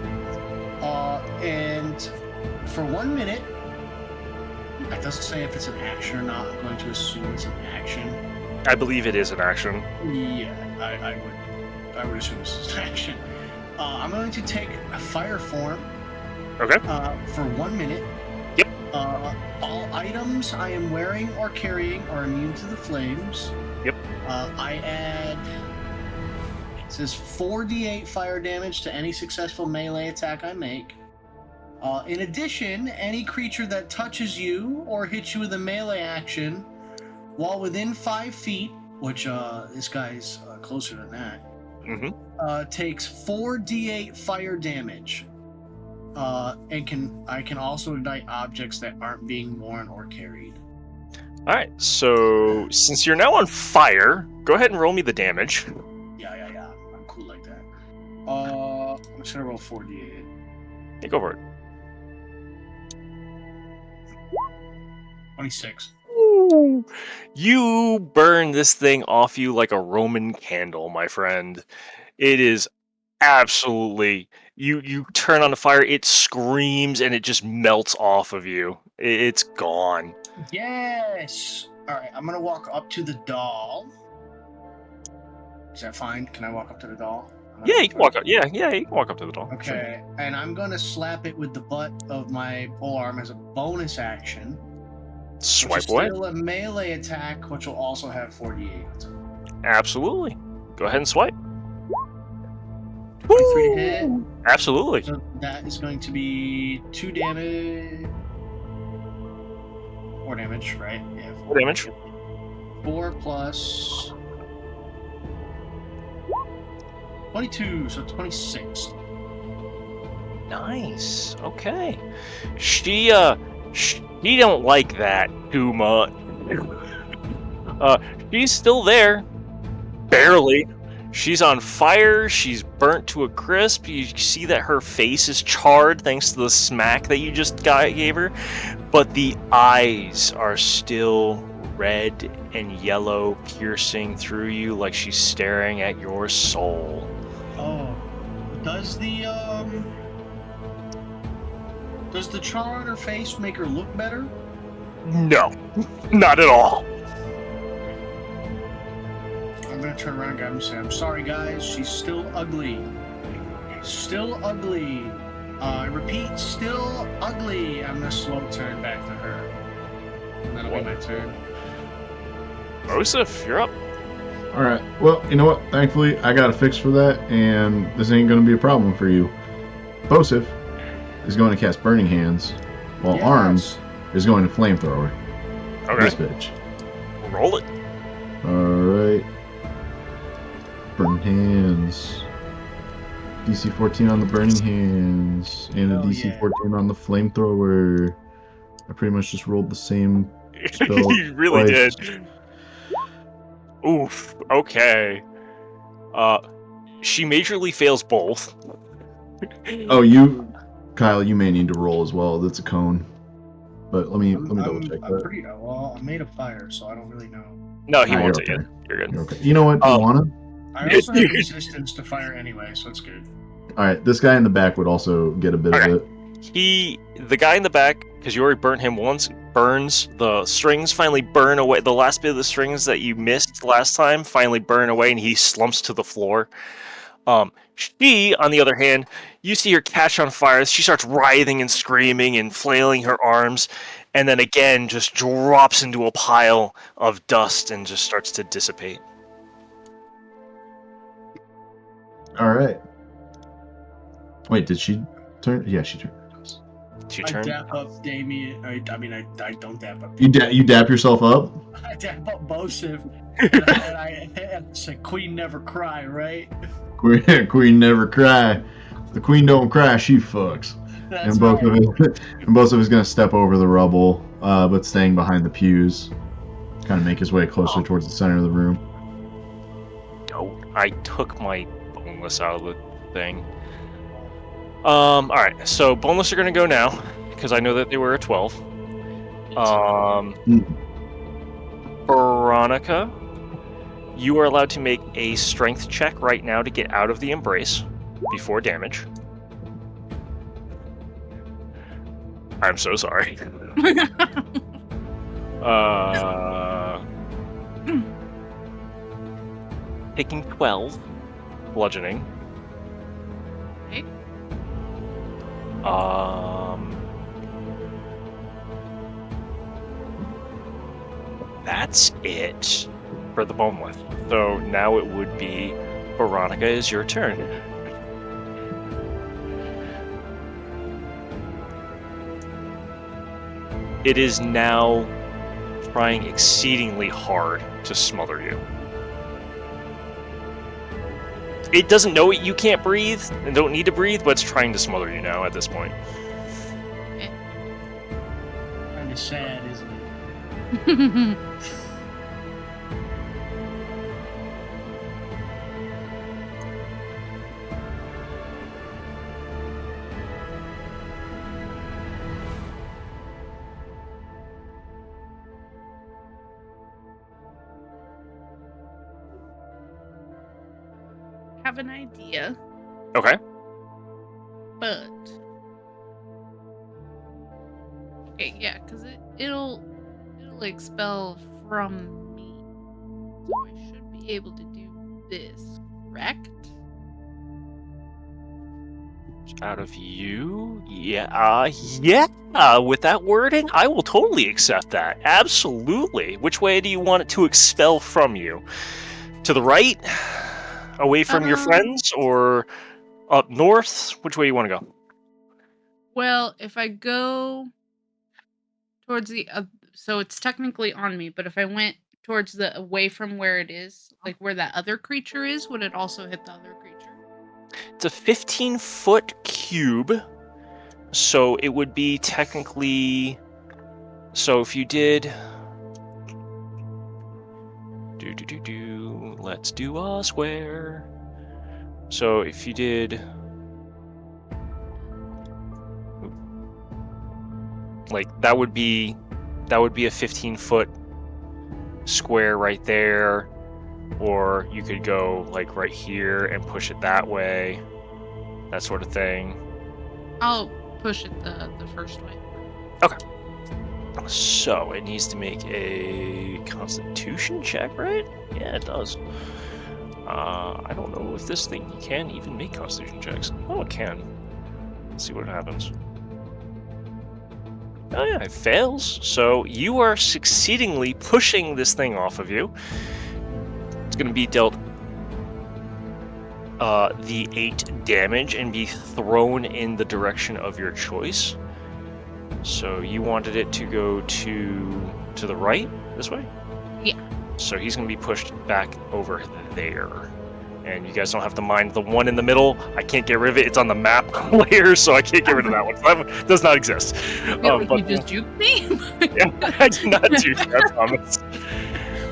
And for 1 minute, it doesn't say if it's an action or not. I'm going to assume it's an action. I believe it is an action. Yeah, I would assume this is an action. I'm going to take a fire form. Okay. For 1 minute. Yep. All items I am wearing or carrying are immune to the flames. Yep. I add. It says 4d8 fire damage to any successful melee attack I make. In addition, any creature that touches you or hits you with a melee action while within 5 feet, which this guy's closer than that, takes 4d8 fire damage. And I can also ignite objects that aren't being worn or carried. All right. So since you're now on fire, go ahead and roll me the damage. Yeah. I'm cool like that. I'm just gonna roll 4d8. Yeah, go for it. 26. Ooh. You burn this thing off you like a Roman candle, my friend. It is absolutely. You turn on the fire, it screams, and it just melts off of you. It's gone. Yes! Alright, I'm gonna walk up to the doll. Is that fine? Can I walk up to the doll? Yeah, you can walk up. Yeah, you can walk up to the doll. Okay, and I'm gonna slap it with the butt of my polearm as a bonus action. Swipe away. Still a melee attack, which will also have 48. Absolutely. Go ahead and swipe. 23 to hit. Absolutely. So that is going to be 2 damage. 4 damage, right? Yeah. 4 damage. 4 plus 22, so 26. Nice. Okay. She don't like that too much. She's still there. Barely. She's on fire. She's burnt to a crisp. You see that her face is charred thanks to the smack that you just gave her. But the eyes are still red and yellow, piercing through you like she's staring at your soul. Oh. Does the char on her face make her look better? No. Not at all. I'm gonna turn around and grab him and say, I'm sorry guys, she's still ugly. Still ugly. I repeat, still ugly. I'm gonna slow turn back to her. And that'll be my turn. Joseph, you're up. All right. Well, you know what? Thankfully, I got a fix for that, and this ain't going to be a problem for you. Joseph is going to cast Burning Hands, while Yes. Arms is going to Flamethrower. This Okay. bitch. Roll it. Alright. Burning Hands. DC 14 on the Burning Hands. And a Hell DC yeah. 14 on the Flamethrower. I pretty much just rolled the same spell You really twice. did. Oof. Okay. She majorly fails both. Oh, Kyle, you may need to roll as well. That's a cone. But let me double check I'm that. pretty well. I'm made of fire, so I don't really know. No, he Ah, won't you're take it. okay. You're good. You're okay. You know what? Do you wanna? I also have resistance to fire anyway, so it's good. Alright, this guy in the back would also get a bit Okay. of it. The guy in the back, because you already burnt him once, burns. The strings finally burn away. The last bit of the strings that you missed last time finally burn away, and he slumps to the floor. She, on the other hand, you see her catch on fire. She starts writhing and screaming and flailing her arms, and then again just drops into a pile of dust and just starts to dissipate. Alright. Wait, did she turn? Yeah, she turned. She I turned. dap up Damien. I don't dap up. You dap yourself up? I dap up Bosif, and I say, "Queen never cry," right? Queen never cry. The queen don't cry, she fucks. That's And both right. of us gonna step over the rubble, but staying behind the pews. Kind of make his way closer towards the center of the room. Oh, I took my boneless out of the thing. Alright, so boneless are gonna go now, because I know that they were a 12. Baronica, you are allowed to make a strength check right now to get out of the embrace before damage. I'm so sorry. Taking 12 bludgeoning. Okay. That's it for the boneless. So now it would be Baronica, is your turn. It is now trying exceedingly hard to smother you. It doesn't know you can't breathe and don't need to breathe, but it's trying to smother you now at this point. Kind of sad, isn't it? Have an idea, Okay. but okay, yeah, because it'll expel from me, so I should be able to do this, correct? Out of you? Yeah, yeah. With that wording, I will totally accept that. Absolutely. Which way do you want it to expel from you? To the right? Away from your friends? Or Up north. Which way you want to go? Well, if I go towards the so it's technically on me, but if I went towards the away from where it is, like where that other creature is, would it also hit the other creature? It's a 15-foot cube, so it would be technically. So if you did. Let's do a square. So if you did. Like that would be a 15-foot square right there, or you could go like right here and push it that way, that sort of thing. I'll push it the first way. So it needs to make a Constitution check, right? Yeah, it does. I don't know if this thing can even make Constitution checks. Oh, it can. Let's see what happens. Oh yeah, it fails. So you are succeedingly pushing this thing off of you. It's going to be dealt the 8 damage and be thrown in the direction of your choice. So you wanted it to go to the right, this way? Yeah. So he's going to be pushed back over there. And you guys don't have to mind the one in the middle. I can't get rid of it. It's on the map layer, so I can't get rid of that one. That does not exist. You just juked me? Yeah, I did not do that, Thomas.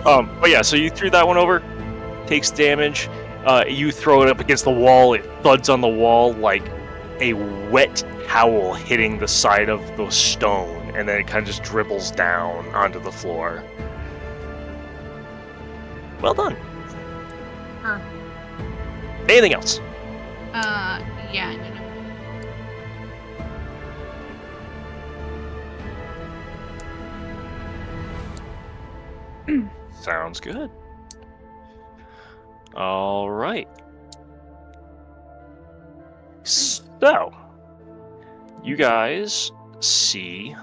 But yeah, so you threw that one over, takes damage. You throw it up against the wall. It thuds on the wall like a wet towel hitting the side of the stone, and then it kind of just dribbles down onto the floor. Well done. Anything else? Yeah, no. Sounds good. All right. So, you guys see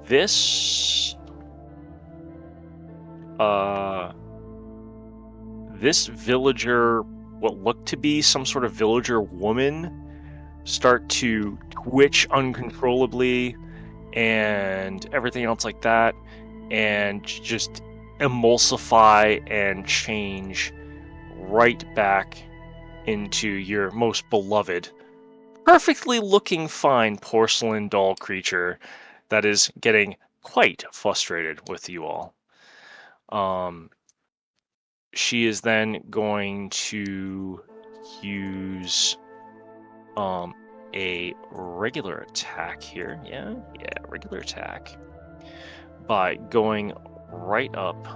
this this villager, what looked to be some sort of villager woman, start to twitch uncontrollably and everything else like that, and just emulsify and change right back into your most beloved, perfectly looking fine porcelain doll creature that is getting quite frustrated with you all. She is then going to use a regular attack here. Yeah, regular attack. By going right up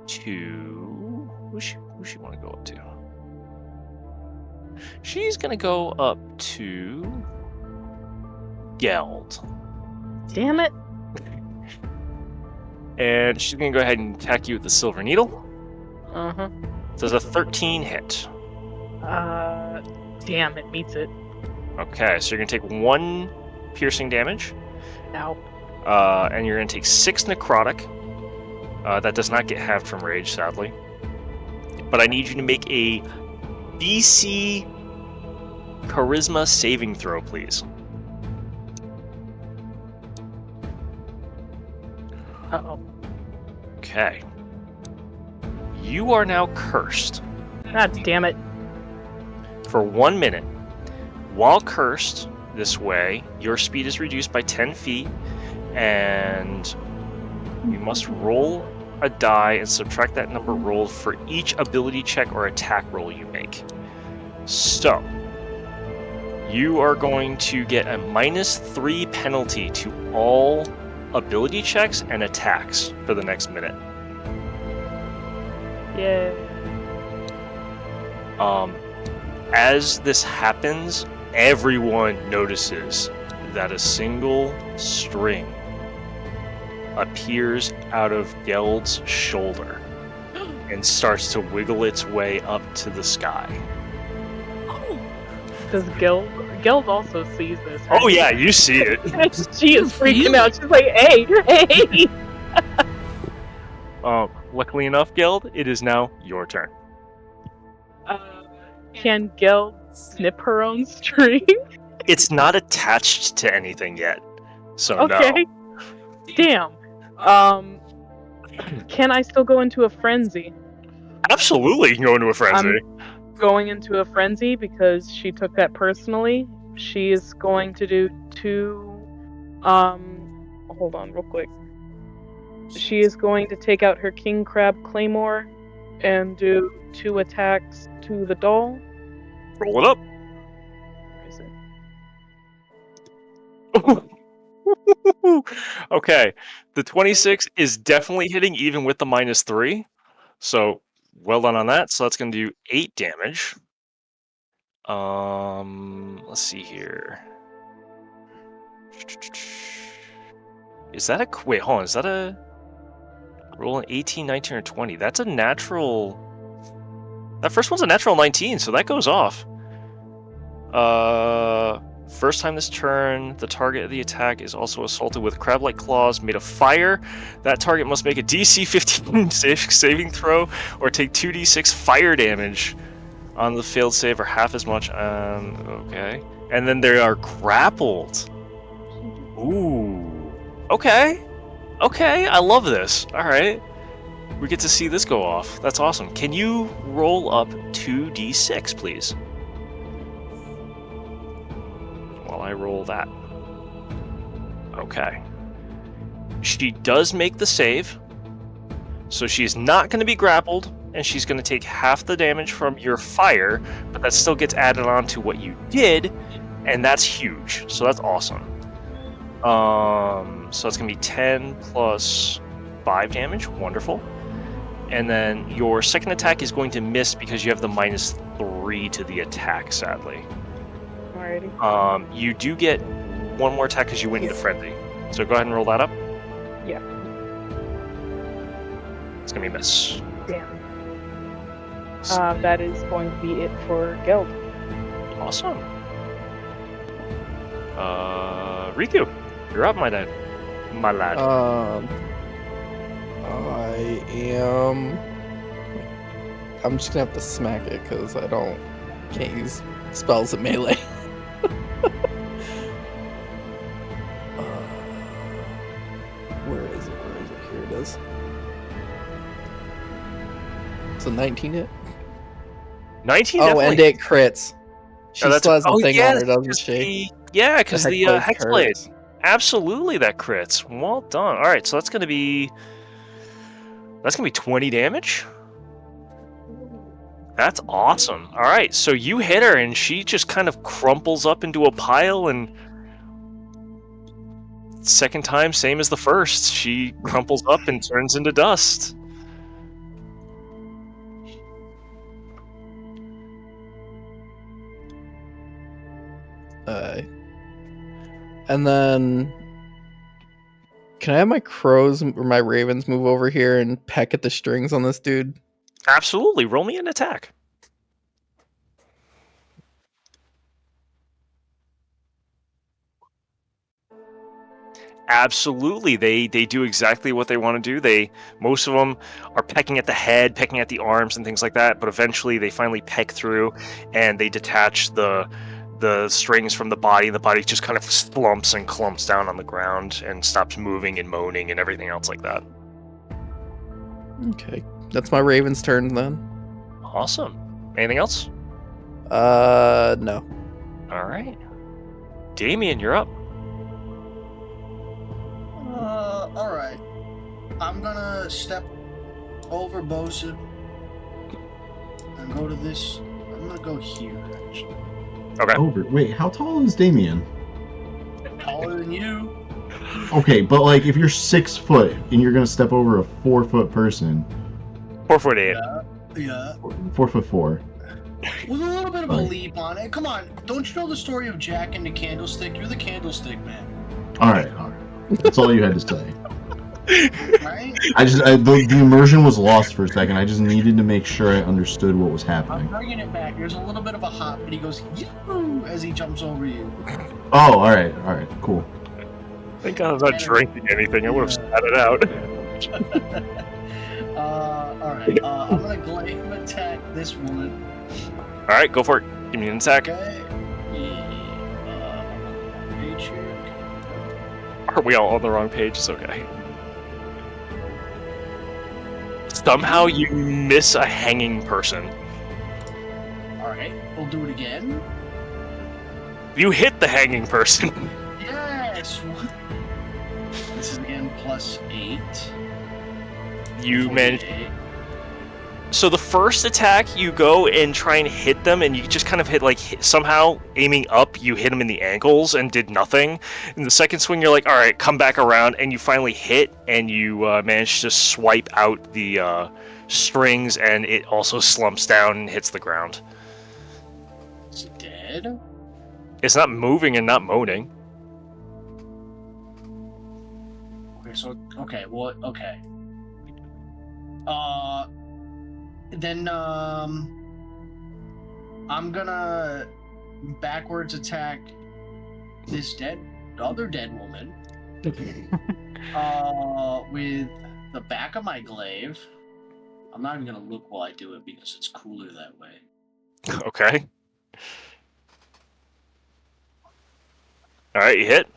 to... Who she want to go up to? She's going to go up to Geld. Damn it. And she's going to go ahead and attack you with the Silver Needle. Uh-huh. So there's a 13 hit. Damn, it meets it. Okay, so you're going to take 1 piercing damage. Ow. And you're going to take 6 necrotic. That does not get halved from rage, sadly. But I need you to make a DC charisma saving throw, please. Uh-oh. Okay. You are now cursed. God damn it. For 1 minute. While cursed this way, your speed is reduced by 10 feet, and you must roll a die and subtract that number rolled for each ability check or attack roll you make. So, you are going to get a -3 penalty to all ability checks and attacks for the next minute. Yay. As this happens, everyone notices that a single string appears out of Geld's shoulder and starts to wiggle its way up to the sky. Does Geld also sees this? Oh yeah, you see it. She is freaking out. She's like, hey! Luckily enough, Geld, it is now your turn. Can Geld snip her own string? It's not attached to anything yet, so Okay. no. Damn. Can I still go into a frenzy? Absolutely, you can go into a frenzy. Going into a frenzy because she took that personally. She is going to do 2. Hold on, real quick. She is going to take out her King Crab Claymore and do 2 attacks to the doll. Roll it up. Where is it? Okay, the 26 is definitely hitting even with the -3. So well done on that. So that's going to do 8 damage. Let's see here. Is that a wait? Hold on. Is that a roll an 18, 19, or 20? That's a natural. That first one's a natural 19, so that goes off. First time this turn, the target of the attack is also assaulted with crab-like claws made of fire. That target must make a DC 15 saving throw or take 2d6 fire damage on the failed save, or half as much. Okay. And then they are grappled. Ooh. Okay. Okay, I love this. All right. We get to see this go off. That's awesome. Can you roll up 2d6, please? While I roll that. Okay. She does make the save. So she's not going to be grappled, and she's going to take half the damage from your fire, but that still gets added on to what you did, and that's huge. So that's awesome. So it's going to be 10 plus 5 damage. Wonderful. And then your second attack is going to miss because you have the -3 to the attack, sadly. Alrighty. You do get one more attack because you went into frenzy. So go ahead and roll that up. Yeah. It's going to be a miss. Damn. That is going to be it for Geld. Awesome. Rikku, you're up, my lad. My lad. I'm just gonna have to smack it because can't use spells at melee. Where is it? Here it is. It's a 19 hit. 19. Oh, definitely. and it crits. She Oh, still has a thing yes, on her, doesn't she? Yeah, because the Hexblade. crits. Absolutely, that crits. Well done. All right, so that's gonna be 20 damage. That's awesome. All right, so you hit her, and she just kind of crumples up into a pile, and second time, same as the first. She crumples up and turns into dust. And then, can I have my crows or my ravens move over here and peck at the strings on this dude? Absolutely. Roll me an attack. Absolutely, they do exactly what they want to do. Most of them are pecking at the head, pecking at the arms, and things like that. But eventually, they finally peck through, and they detach the strings from the body. The body just kind of slumps and clumps down on the ground and stops moving and moaning and everything else like that. Okay, that's my raven's turn then. Awesome. Anything else? No. All right, Damien, you're up. Alright. I'm gonna step over Bosa and go to this. I'm gonna go here, actually. Okay. Wait, how tall is Damien? Taller than you. Okay, but like if you're 6 foot and you're gonna step over a 4 foot person. 4'8". Yeah. 4'4". With a little bit of a leap on it. Come on, don't you know the story of Jack and the Candlestick? You're the Candlestick Man. Alright. That's all you had to say. Right? The immersion was lost for a second. I just needed to make sure I understood what was I'm happening. bringing it back. There's a little bit of a hop, but he goes, yoo as he jumps over you. Oh, alright, cool. Thank God I'm not drinking anything. I would have spat it out. Alright, I'm gonna glaive attack this one. All right, go for it. Give me an attack. Okay. Page here. Are we all on the wrong page? It's okay. Somehow you miss a hanging person. All right, we'll do it again. You hit the hanging person. Yes. This is again +8. You managed. 48. So the first attack, you go and try and hit them, and you just kind of somehow aiming up, you hit them in the ankles and did nothing. In the second swing, you're like, all right, come back around, and you finally hit, and you manage to swipe out the strings, and it also slumps down and hits the ground. Is it dead? It's not moving and not moaning. Okay. Then I'm gonna backwards attack this other dead woman with the back of my glaive. I'm not even gonna look while I do it because it's cooler that way. Okay. All right, you hit.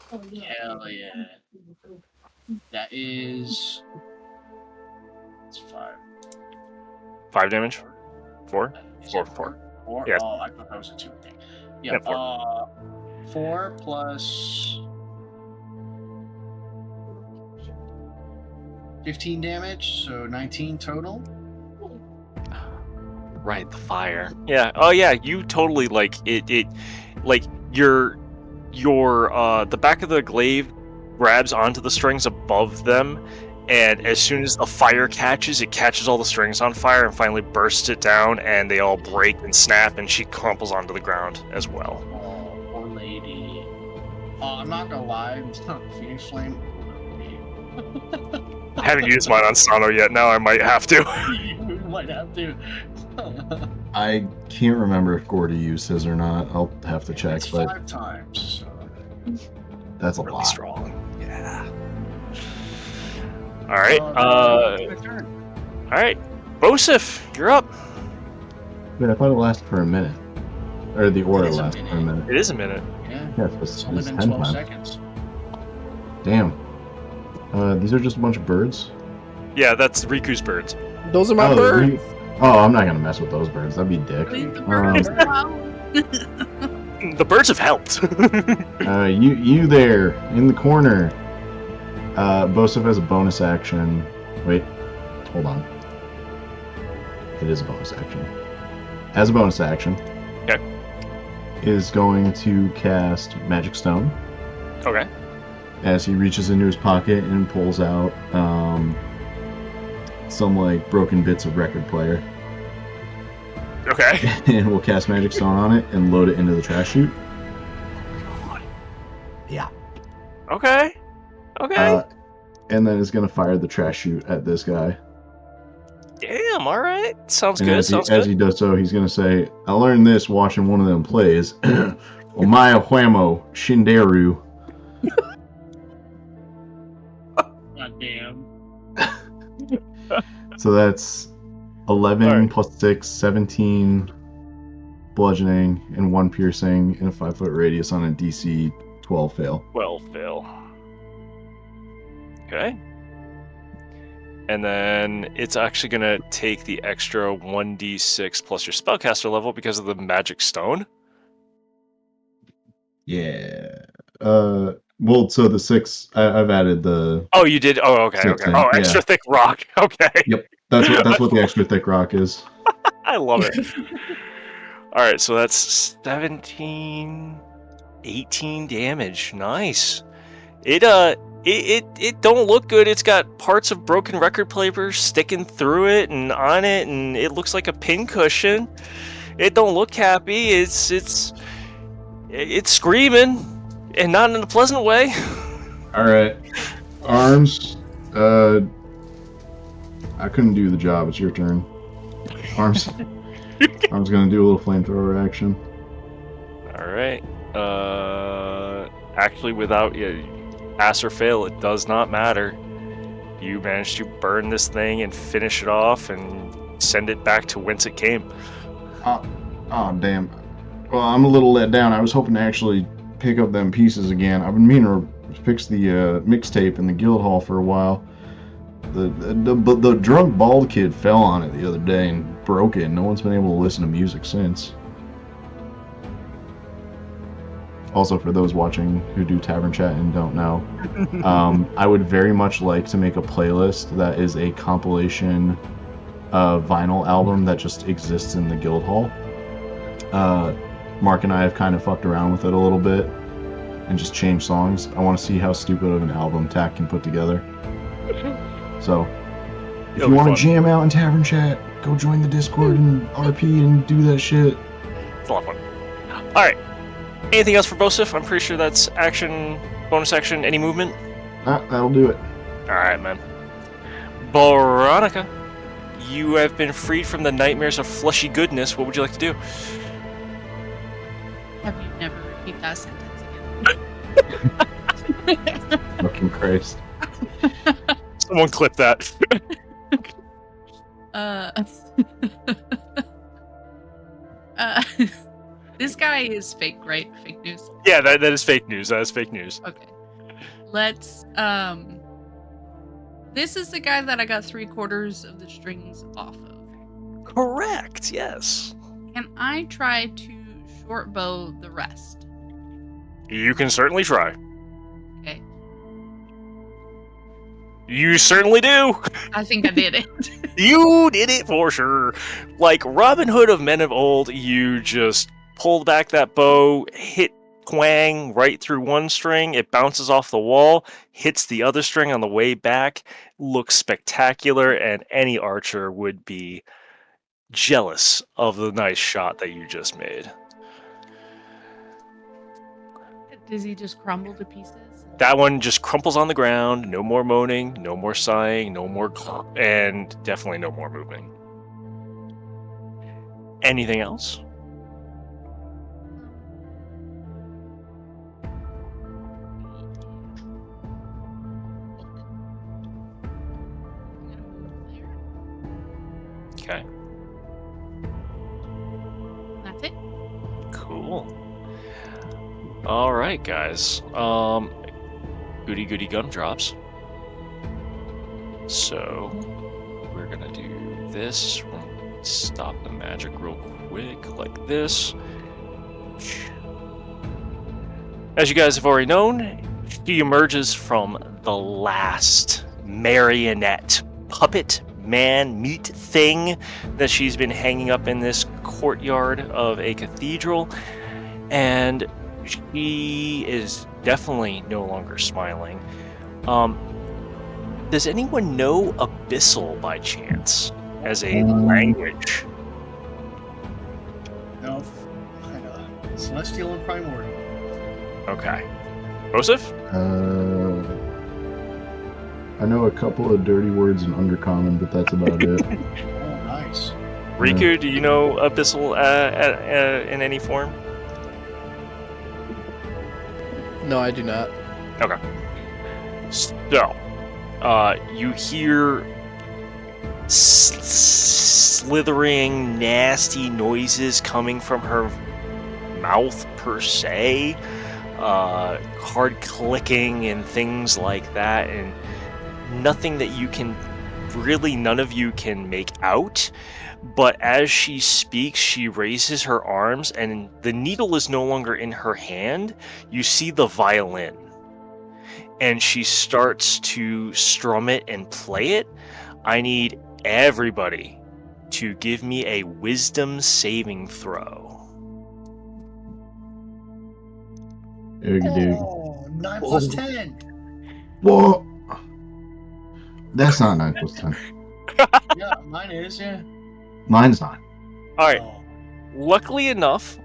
Hell yeah. That is... It's 5. 5 damage. 4. Is 4. it 4? 4? Yes. Oh, I thought that was a 2. Okay. Yeah, Yep. 4. 4 plus 15 damage, so 19 total. Right, the fire. Yeah. Oh yeah, you totally like it like your the back of the glaive grabs onto the strings above them, and as soon as the fire catches, it catches all the strings on fire and finally bursts it down, and they all break and snap, and she crumples onto the ground as well. Oh, poor lady. I'm not gonna lie, Phoenix Flame. I haven't used mine on Sano yet. Now I might have to. You might have to. I can't remember if Gordy used his or not. I'll have to check, It's but 5 times. So. that's a Really lot. strong. Yeah. All right. My turn. All right. Bosif, you're up. Wait, I thought it lasted for a minute. Or the aura It is a lasted for a minute. It is a minute. Yeah. Yeah, It's only been 10 12 times. seconds. Damn. These are just a bunch of birds? Yeah, that's Riku's birds. Those are my Oh, birds. Oh, I'm not gonna mess with those birds. That'd be dick. Leave the birds alone. The birds have helped. You there in the corner. Bosif has a bonus action. Wait, hold on. It is a bonus action. As a bonus action, Okay. is going to cast Magic Stone Okay. as he reaches into his pocket and pulls out some like broken bits of record player, Okay. and we'll cast Magic Stone on it and load it into the trash chute. Yeah. Okay. Okay. And then is going to fire the trash chute at this guy. Damn. All right. Sounds And good. as Sounds he good. does so, he's going to say, I learned this watching one of them plays. Omaya Huemo Shinderu. God damn. So that's 11 Alright. plus 6, 17 bludgeoning and 1 piercing in a 5-foot radius on a DC 12 fail. Well, Phil. Okay. And then it's actually going to take the extra 1d6 plus your spellcaster level because of the magic stone. Yeah. Well, so the 6, I've added the... Oh, you did? Oh, okay. Six Okay. in, Oh, yeah. extra thick rock. Okay. Yep. That's what the extra thick rock is. I love it. All right, so that's 17, 18 damage. Nice. It don't look good. It's got parts of broken record paper sticking through it and on it, and it looks like a pin cushion. It don't look happy. It's screaming, and not in a pleasant way. All right. Arms. I couldn't do the job. It's your turn. Arms. Arms gonna do a little flamethrower action. All right. Actually, without pass or fail, it does not matter. You managed to burn this thing and finish it off and send it back to whence it came. Oh, damn. Well, I'm a little let down. I was hoping to actually pick up them pieces again. I've been meaning to fix the mixtape in the guild hall for a while. The drunk bald kid fell on it the other day and broke it. No one's been able to listen to music since. Also, for those watching who do Tavern Chat and don't know, I would very much like to make a playlist that is a compilation vinyl album that just exists in the guild hall. Mark and I have kind of fucked around with it a little bit and just changed songs. I want to see how stupid of an album Tack can put together. So, if you want to jam out in Tavern Chat, go join the Discord and RP and do that shit. It's a lot of fun. All right. Anything else for Bosif? I'm pretty sure that's action, bonus action, any movement. That'll do it. All right, man. Baronica, you have been freed from the nightmares of fleshy goodness. What would you like to do? Have you never repeat that sentence again? Fucking Christ. Someone clip that. This guy is fake, right? Fake news. Yeah, that is fake news. That is fake news. Okay. Let's this is the guy that I got 3/4 of the strings off of. Correct. Yes. Can I try to short bow the rest? You can certainly try. Okay. You certainly do. I think I did it. You did it for sure. Like Robin Hood of men of old, you just pulled back that bow, hit Quang right through one string, it bounces off the wall, hits the other string on the way back, looks spectacular, and any archer would be jealous of the nice shot that you just made. Does he just crumble to pieces? That one just crumples on the ground, no more moaning, no more sighing, no more and definitely no more moving. Anything else? Okay. That's it. Cool. All right, guys. Goody gumdrops. So we're gonna do this. We're gonna stop the magic real quick, like this. As you guys have already known, she emerges from the last marionette puppet man meat thing that she's been hanging up in this courtyard of a cathedral, and she is definitely no longer smiling. Does anyone know Abyssal by chance as a language? No, I know. Celestial and Primordial. Okay. Joseph? I know a couple of dirty words in Undercommon, but that's about it. Oh, nice. Rikku, do you know Abyssal in any form? No, I do not. Okay. So, you hear slithering, nasty noises coming from her mouth, per se. Hard clicking and things like that, and nothing that you can really, none of you can make out. But as she speaks, she raises her arms, and the needle is no longer in her hand. You see the violin, and she starts to strum it and play it. I need everybody to give me a wisdom saving throw. Oh, 9 plus 10. Whoa! That's not 9 plus 10. Yeah, mine is, yeah. Mine's not. All right. Oh. Luckily enough,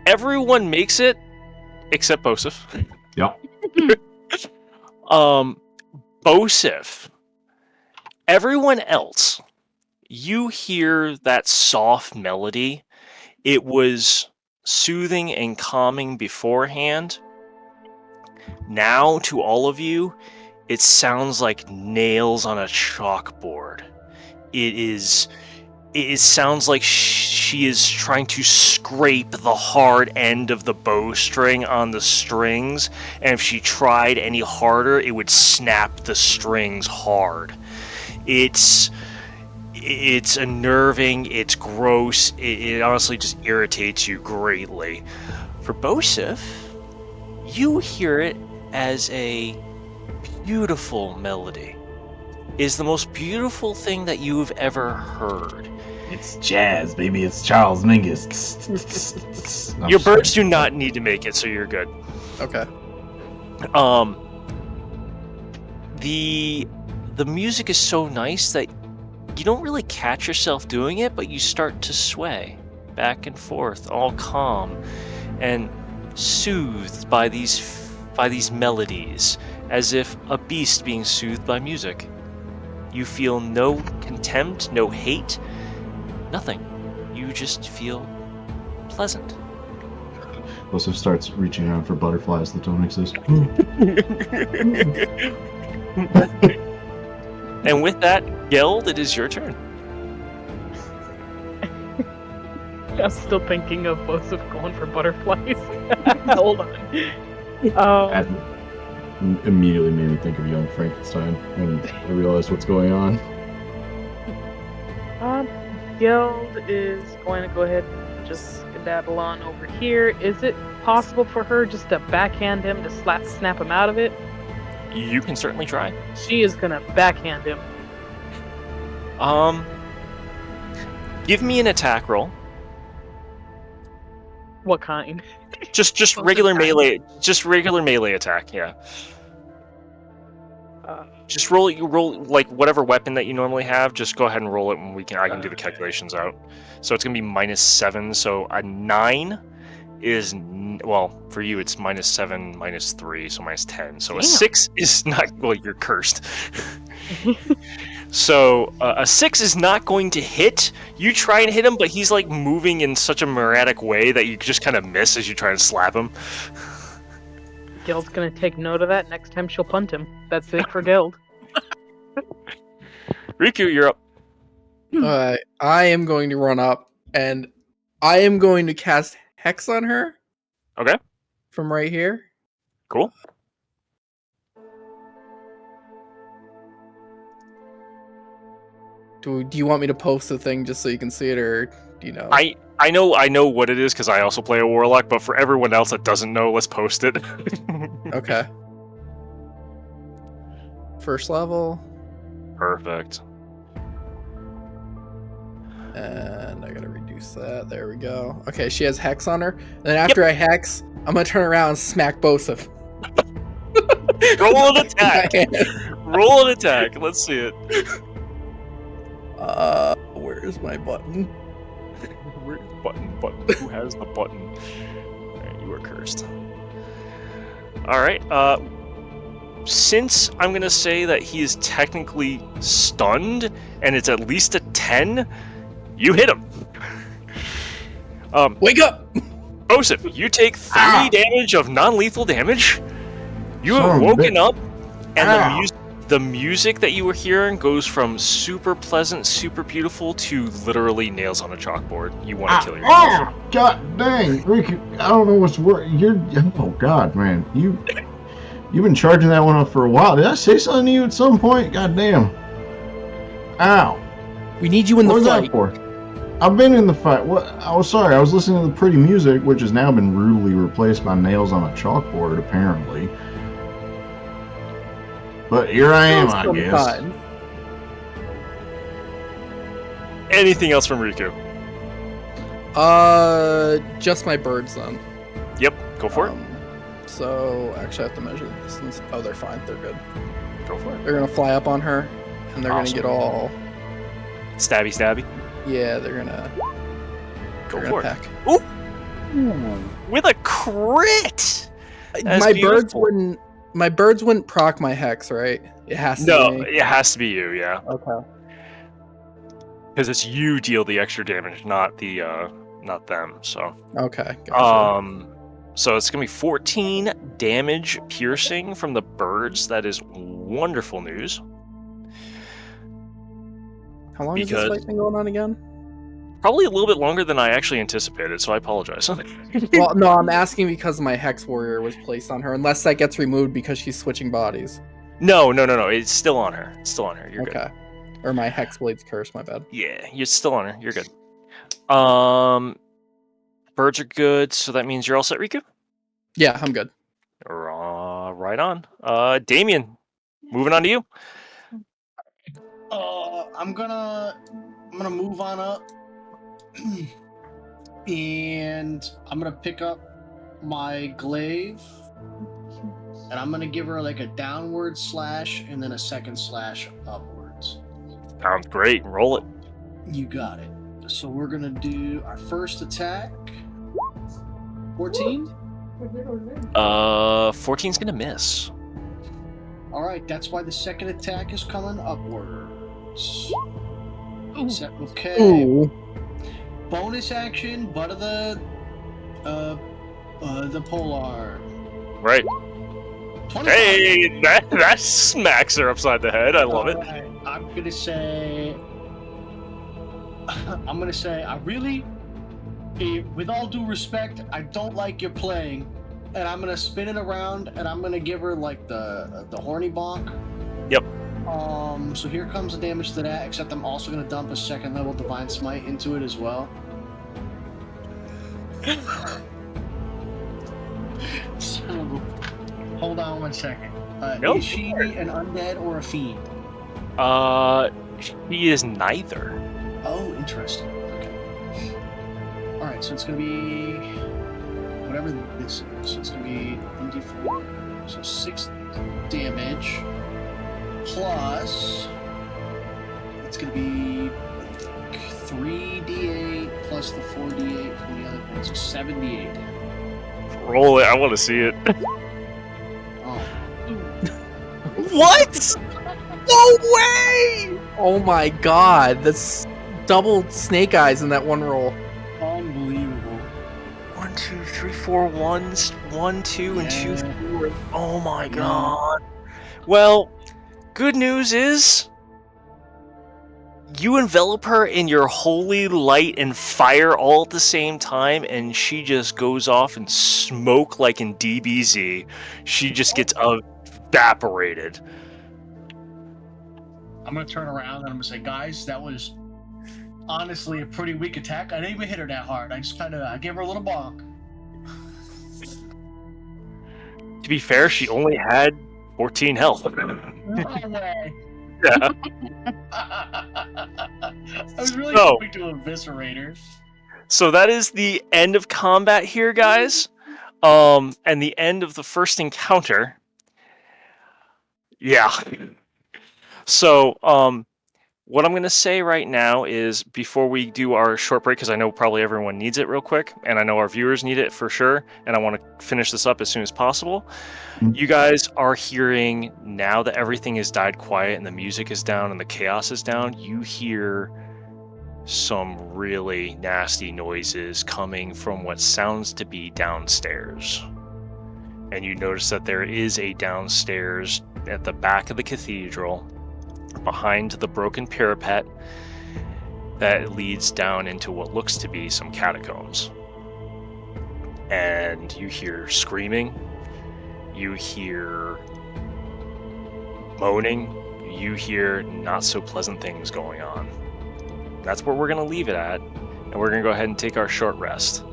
everyone makes it except Bosif. Yep. Bosif. Everyone else, you hear that soft melody. It was soothing and calming beforehand. Now, to all of you, it sounds like nails on a chalkboard. It is it sounds like she is trying to scrape the hard end of the bowstring on the strings, and if she tried any harder, it would snap the strings hard. It's unnerving, it's gross, it honestly just irritates you greatly. For Bosif, you hear it as a beautiful melody. It is the most beautiful thing that you've ever heard. It's jazz, baby. It's Charles Mingus. Your birds do not need to make it, so you're good. Okay. The music is so nice that you don't really catch yourself doing it, but you start to sway back and forth, all calm and soothed by these melodies, as if a beast being soothed by music. You feel no contempt, no hate, nothing. You just feel pleasant. Joseph starts reaching out for butterflies, the tonic says. And with that, Geld, it is your turn. I'm still thinking of Joseph going for butterflies. Hold on. Immediately made me think of Young Frankenstein when I realized what's going on. Geld is going to go ahead and just skedaddle on over here. Is it possible for her just to backhand him to snap him out of it? You can certainly try. She is gonna backhand him. Give me an attack roll. What kind? Just regular melee. Just regular melee attack. Yeah. Just roll like whatever weapon that you normally have. Just go ahead and roll it, and I can do the calculations out. So it's gonna be -7. So a 9 is for you it's -7, -3, so -10. So Damn. A 6 is not. Well, you're cursed. So a 6 is not going to hit. You try and hit him, but he's like moving in such a erratic way that you just kind of miss as you try and slap him. Geld's gonna take note of that. Next time she'll punt him. That's it for Geld. Rikku, you're up. Alright, I am going to run up and I am going to cast Hex on her. Okay. From right here. Cool. Do you want me to post the thing just so you can see it, or do you know? I know what it is because I also play a warlock, but for everyone else that doesn't know, let's post it. Okay. First level. Perfect. And I gotta reduce that. There we go. Okay, she has Hex on her. And then after I Hex, I'm gonna turn around and smack Bosif. Roll an attack. Roll an attack. Let's see it. Where's my button? Where's button? Who has the button? Alright, you are cursed. Alright, since I'm gonna say that he is technically stunned, and it's at least a 10, you hit him. Wake up! Joseph, you take 3 damage of non-lethal damage. You have woken up, and the music that you were hearing goes from super pleasant, super beautiful to literally nails on a chalkboard. You want to kill yourself. Oh, God dang, Ricky, I don't know what's worse. Oh God, man, you've been charging that one up for a while. Did I say something to you at some point? God damn. Ow. We need you in the What was fight. that for? I've been in the fight. What? I was sorry. I was listening to the pretty music, which has now been rudely replaced by nails on a chalkboard, apparently. But here I am, I guess. Anything else from Rikku? Just my birds then. Yep, go for it. So actually I have to measure the distance. Oh, they're fine. They're good. Go for it. They're gonna fly up on her, and they're gonna get all. Stabby. Yeah, they're gonna. Go they're for gonna it. peck. Ooh! With a crit. That's My beautiful. birds wouldn't. My birds wouldn't proc my Hex, right? It has to. No, be me. it has to be you. Yeah. Okay. Because it's you deal the extra damage, not them. So. Okay. Gotcha. So it's gonna be 14 damage piercing from the birds. That is wonderful news. How long has this fight been going on again? Probably a little bit longer than I actually anticipated, so I apologize. Well, no, I'm asking because my Hex Warrior was placed on her, unless that gets removed because she's switching bodies. No. It's still on her. It's still on her. You're good. Okay. Or my Hexblade's curse, my bad. Yeah, you're still on her. You're good. Birds are good, so that means you're all set, Rikku? Yeah, I'm good. Right on. Damien, moving on to you. I'm gonna move on up, and I'm gonna pick up my glaive, and I'm gonna give her like a downward slash and then a second slash upwards. Sounds great. Roll it. You got it. So we're gonna do our first attack. 14. 14's gonna miss. All right, that's why the second attack is coming upwards. Ooh. Okay. Ooh. Bonus action, butt of the polar. Right. 25. Hey, that smacks her upside the head. I love it. Alright, I'm gonna say, I really, with all due respect, I don't like your playing, and I'm gonna spin it around, and I'm gonna give her like the horny bonk. Yep. So here comes the damage to that, except I'm also gonna dump a second level Divine Smite into it as well. So, hold on one second. Nope. Is she an undead or a fiend? She is neither. Oh, interesting. Okay. Alright, so it's gonna be whatever this is. So it's gonna be D4. So 6 damage plus it's gonna be 3d8 plus the 4d8 from the other thing. So 78 damage. Roll it. I want to see it. Oh. What? No way! Oh my god, that's double snake eyes in that one roll. Unbelievable. 1, 2, 3, 4 ones. 1, 2, and 2, Yeah. 4. Oh my god. Well, good news is you envelop her in your holy light and fire all at the same time, and she just goes off in smoke like in DBZ. She just gets evaporated. I'm gonna turn around and I'm gonna say, guys, that was honestly a pretty weak attack. I didn't even hit her that hard. I gave her a little bonk. To be fair, she only had 14 health. No way. Yeah. I was really So- hoping to eviscerate her. So that is the end of combat here, guys. And the end of the first encounter. Yeah. So, what I'm going to say right now is before we do our short break, because I know probably everyone needs it real quick, and I know our viewers need it for sure, and I want to finish this up as soon as possible. You guys are hearing, now that everything has died quiet and the music is down and the chaos is down, you hear some really nasty noises coming from what sounds to be downstairs. And you notice that there is a downstairs at the back of the cathedral, behind the broken parapet that leads down into what looks to be some catacombs. And you hear screaming, you hear moaning, you hear not so pleasant things going on. That's where we're going to leave it at, and we're going to go ahead and take our short rest.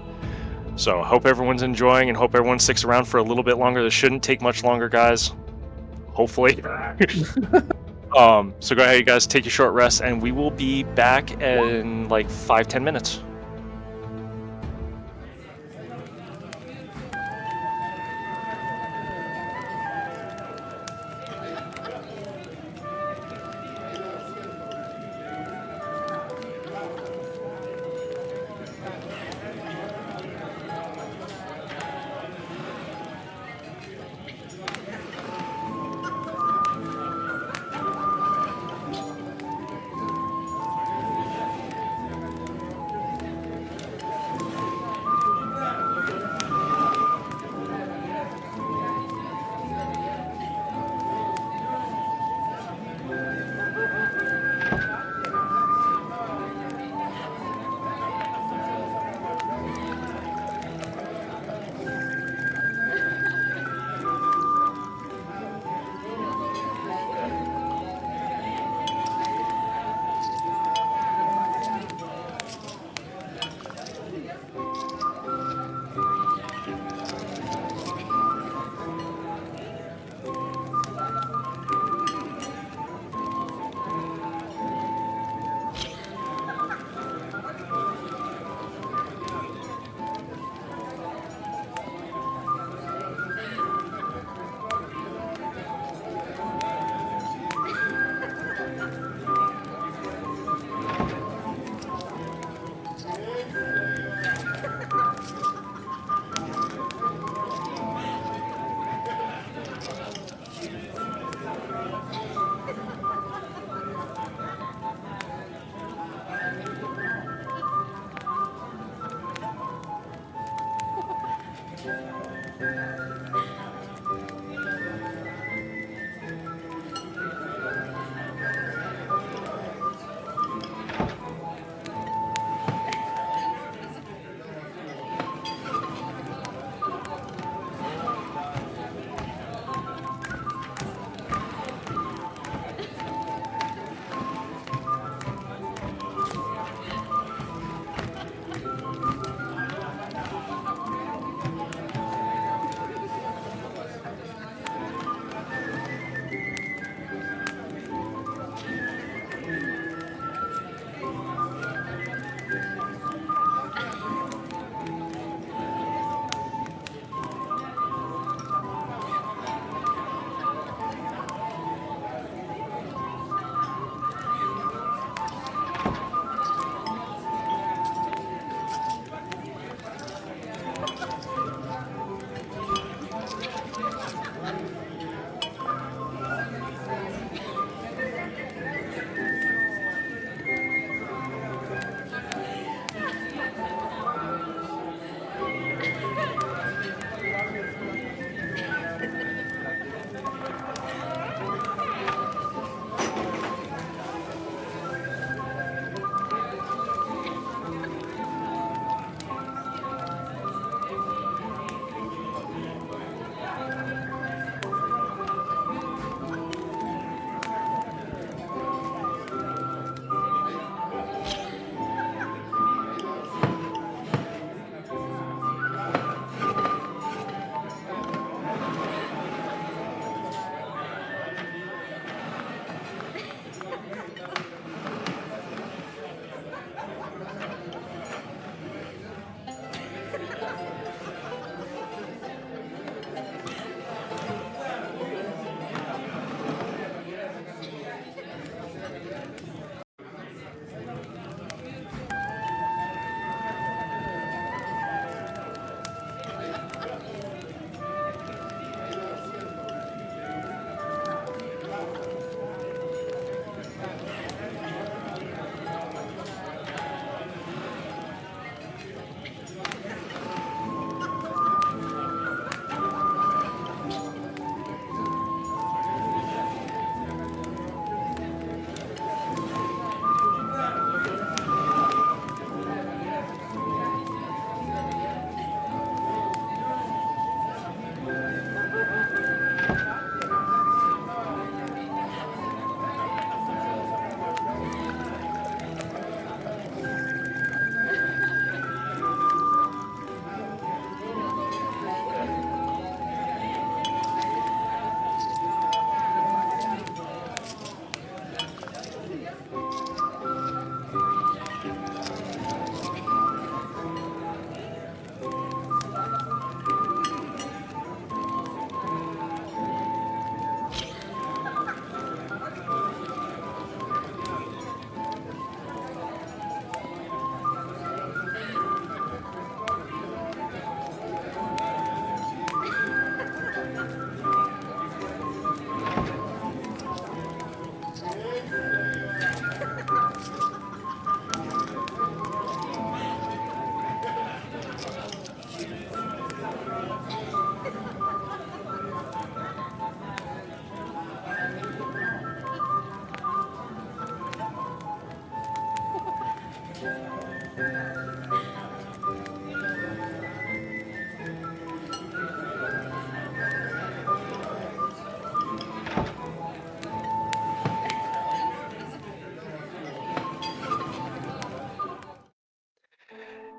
So I hope everyone's enjoying and hope everyone sticks around for a little bit longer. This shouldn't take much longer, guys. Hopefully. So go ahead, you guys, take your short rest, and we will be back in like 5-10 minutes.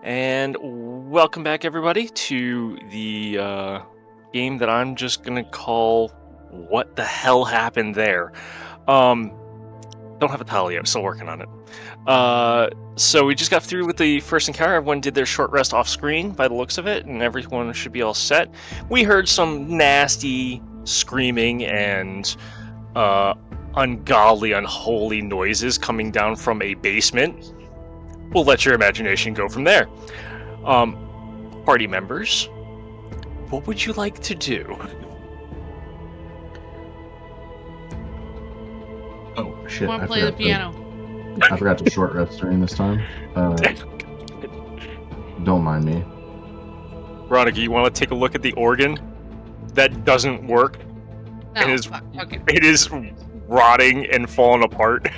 And welcome back, everybody, to the game that I'm just gonna call "What the Hell Happened There." Don't have a title yet. I'm still working on it. So we just got through with the first encounter. Everyone did their short rest off screen, by the looks of it, and everyone should be all set. We heard some nasty screaming and ungodly, unholy noises coming down from a basement. We'll let your imagination go from there. Party members, what would you like to do? Oh shit! Want I to play the forgot piano? I forgot to short rest during this time. Don't mind me. Baronica, you want to take a look at the organ? That doesn't work. No, It is- fuck. Okay. It is rotting and falling apart.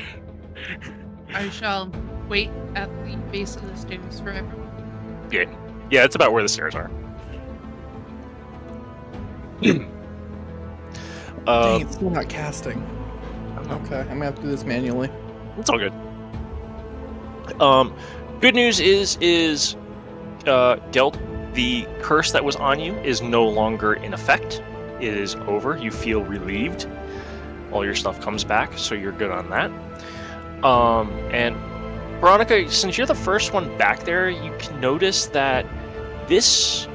I shall wait at the base of the stairs for everyone. Yeah, it's about where the stairs are. Dang, it's still not casting. Okay, I'm gonna have to do this manually. It's all good. Good news is Geld, the curse that was on you is no longer in effect. It is over. You feel relieved. All your stuff comes back, so you're good on that. And Baronica, since you're the first one back there, you can notice that this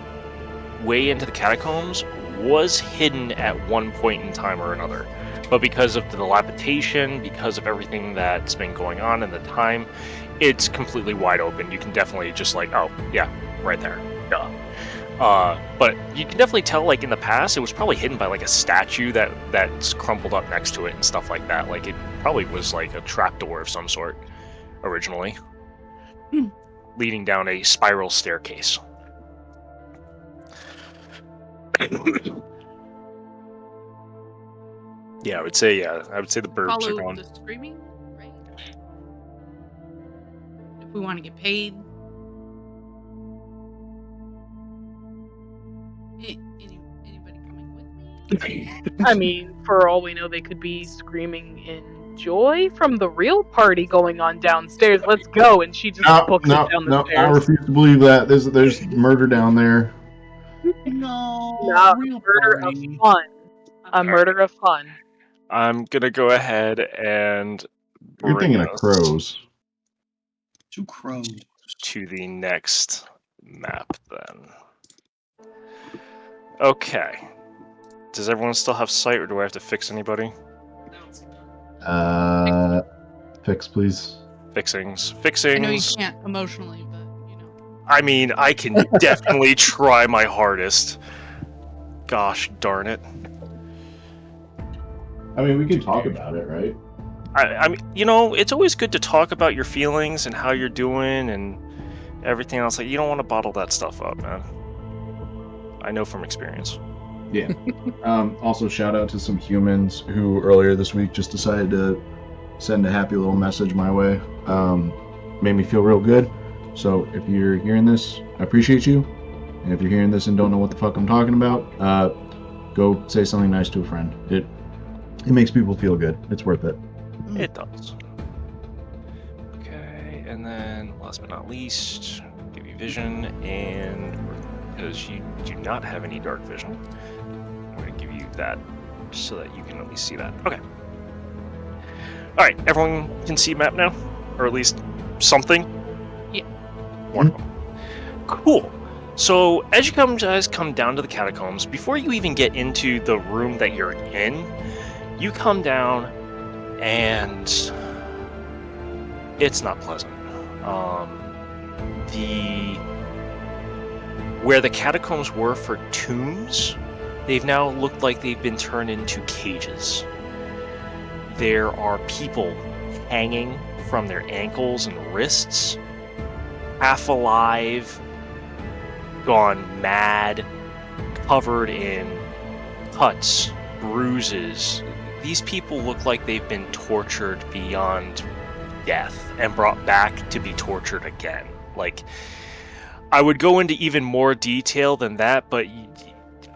way into the catacombs was hidden at one point in time or another. But because of the dilapidation, because of everything that's been going on in the time, it's completely wide open. You can definitely just like, oh, yeah, right there. Duh. But you can definitely tell, like, in the past, it was probably hidden by, like, a statue that's crumpled up next to it and stuff like that. Like, it probably was, like, a trapdoor of some sort, originally. Leading down a spiral staircase. Yeah, I would say the burbs are Follow gone. the screaming, right? If we want to get paid. Anybody coming with me? I mean, for all we know, they could be screaming in joy from the real party going on downstairs. Let's go, and she just books it down the I stairs. refuse to believe that. There's murder down there. No, Not real murder party. of fun. A murder of fun. I'm gonna go ahead and You're bring thinking of us crows. 2 crows. to the next map then. Okay. Does everyone still have sight, or do I have to fix anybody? Fix, please. Fixings. I know you Fixings. can't emotionally, but you know. I mean, I can definitely try my hardest. Gosh darn it. I mean, we can talk about it, right? I mean, you know, it's always good to talk about your feelings and how you're doing and everything else. Like, you don't want to bottle that stuff up, man. I know from experience. Yeah. Also, shout out to some humans who earlier this week just decided to send a happy little message my way. Made me feel real good. So if you're hearing this, I appreciate you. And if you're hearing this and don't know what the fuck I'm talking about, go say something nice to a friend. It makes people feel good. It's worth it. It does. Okay, and then last but not least, give you vision, and because you do not have any dark vision, I'm going to give you that so that you can at least see that. Okay. All right, everyone can see map now, or at least something. Yeah. Wonderful. Cool. So as you guys come down to the catacombs, before you even get into the room that you're in, you come down. And it's not pleasant. Where the catacombs were for tombs, they've now looked like they've been turned into cages. There are people hanging from their ankles and wrists, half alive, gone mad, covered in cuts, bruises. These people look like they've been tortured beyond death and brought back to be tortured again. Like, I would go into even more detail than that, but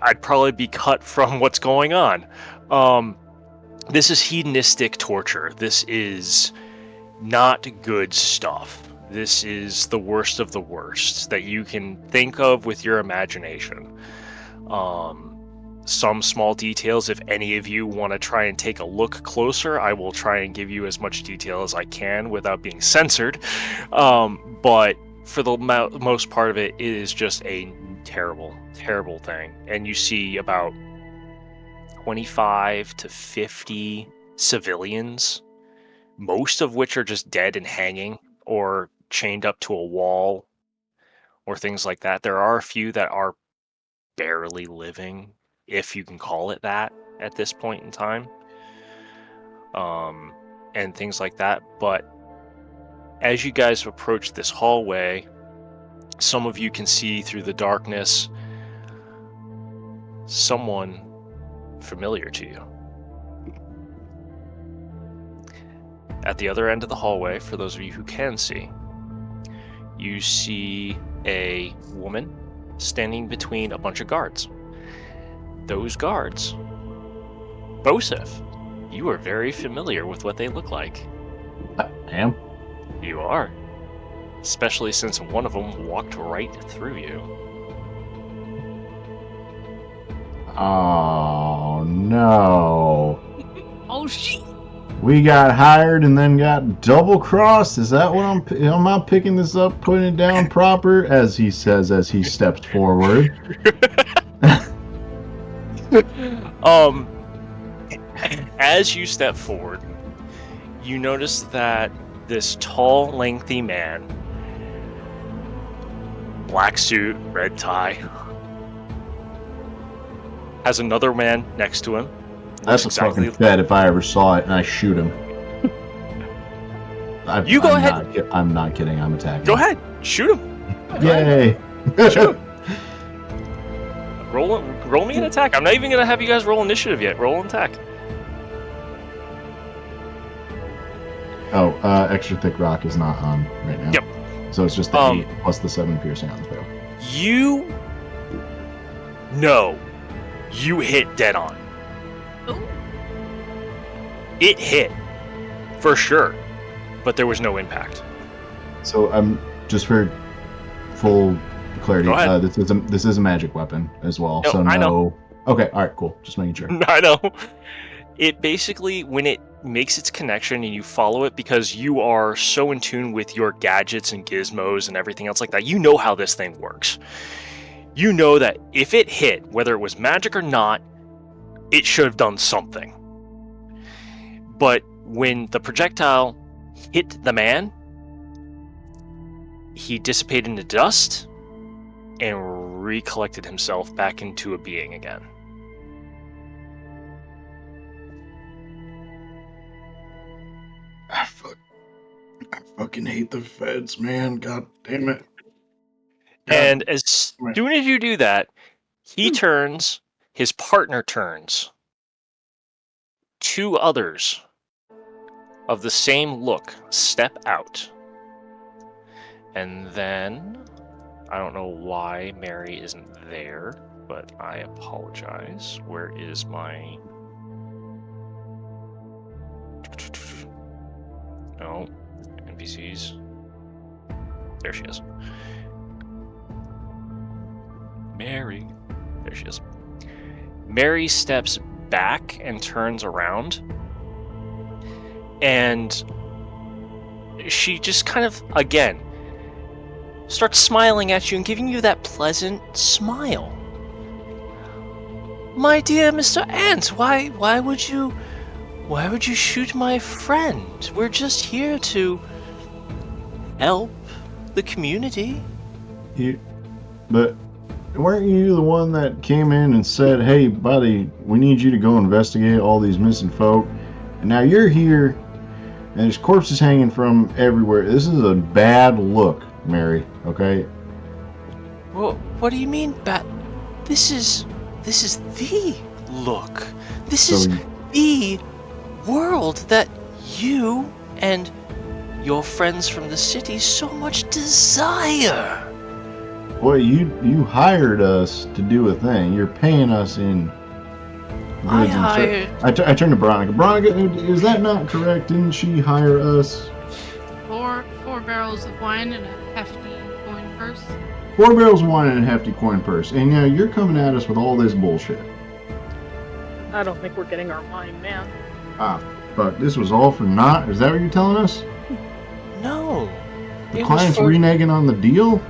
I'd probably be cut from what's going on. This is hedonistic torture. This is not good stuff. This is the worst of the worst that you can think of with your imagination. Some small details, if any of you want to try and take a look closer, I will try and give you as much detail as I can without being censored. But for the most part of it, it is just a terrible, terrible thing. And you see about 25 to 50 civilians, most of which are just dead and hanging or chained up to a wall or things like that. There are a few that are barely living, if you can call it that at this point in time, and things like that. But as you guys approach this hallway, some of you can see through the darkness someone familiar to you. At the other end of the hallway, for those of you who can see, you see a woman standing between a bunch of guards. Those guards, Bosef, you are very familiar with what they look like. I am. You are. Especially since one of them walked right through you. Oh, no. Oh shit! We got hired and then got double-crossed? Is that what am I picking this up, putting it down proper? As he says as he steps forward. As you step forward, you notice that this tall, lengthy man, black suit, red tie, has another man next to him. That's a fucking Fed if I ever saw it, and I shoot him. You go ahead. I'm not kidding. I'm attacking. Go ahead. Shoot him. Yay. Shoot him. Roll me an attack. I'm not even going to have you guys roll initiative yet. Roll an attack. Oh, extra thick rock is not on right now. Yep. So it's just the 8 plus the 7 piercing on the fail. You know you hit dead on. Ooh. It hit, for sure, but there was no impact. So I'm just for full clarity. Go ahead. This is a magic weapon as well. No, so no. I know. Okay. All right. Cool. Just making sure. I know. It basically, when it makes its connection and you follow it because you are so in tune with your gadgets and gizmos and everything else like that. You know how this thing works. You know that if it hit, whether it was magic or not, it should have done something. But when the projectile hit the man, he dissipated into dust and recollected himself back into a being again. I fucking hate the feds, man. God damn it. And as soon as you do that, he turns, his partner turns. 2 others of the same look step out. And then, I don't know why Mary isn't there, but I apologize. Where is my... No, NPCs. There she is. Mary. There she is. Mary steps back and turns around. And she just kind of, again, starts smiling at you and giving you that pleasant smile. My dear Mr. Ant, why would you shoot my friend? We're just here to help the community. But weren't you the one that came in and said, hey, buddy, we need you to go investigate all these missing folk? And now you're here, and there's corpses hanging from everywhere. This is a bad look, Mary, okay? Well, what do you mean, This is the look. This is the world that you and your friends from the city so much desire. Well, you hired us to do a thing. You're paying us in goods I turned to Baronica. Baronica, is that not correct? Didn't she hire us? 4 barrels of wine and a hefty coin purse. 4 barrels of wine and a hefty coin purse. And now you're coming at us with all this bullshit. I don't think we're getting our wine, man. Ah, fuck. This was all for naught? Is that what you're telling us? No. The client's reneging on the deal?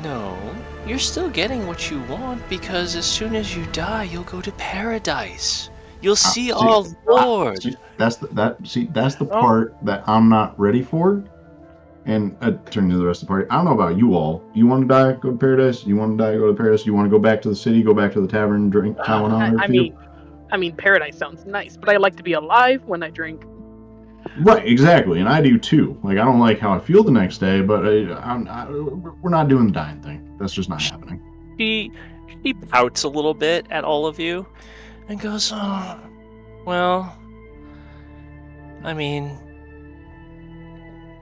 No. You're still getting what you want because as soon as you die, you'll go to paradise. You'll see our Lord. That's the part that I'm not ready for. And I turn to the rest of the party. I don't know about you all. You want to die, go to paradise? You want to die, go to paradise? You want to go back to the city, go back to the tavern, drink I mean, paradise sounds nice, but I like to be alive when I drink. Right, exactly, and I do too. Like, I don't like how I feel the next day, but we're not doing the dying thing. That's just not happening. She pouts a little bit at all of you and goes, oh, well, I mean,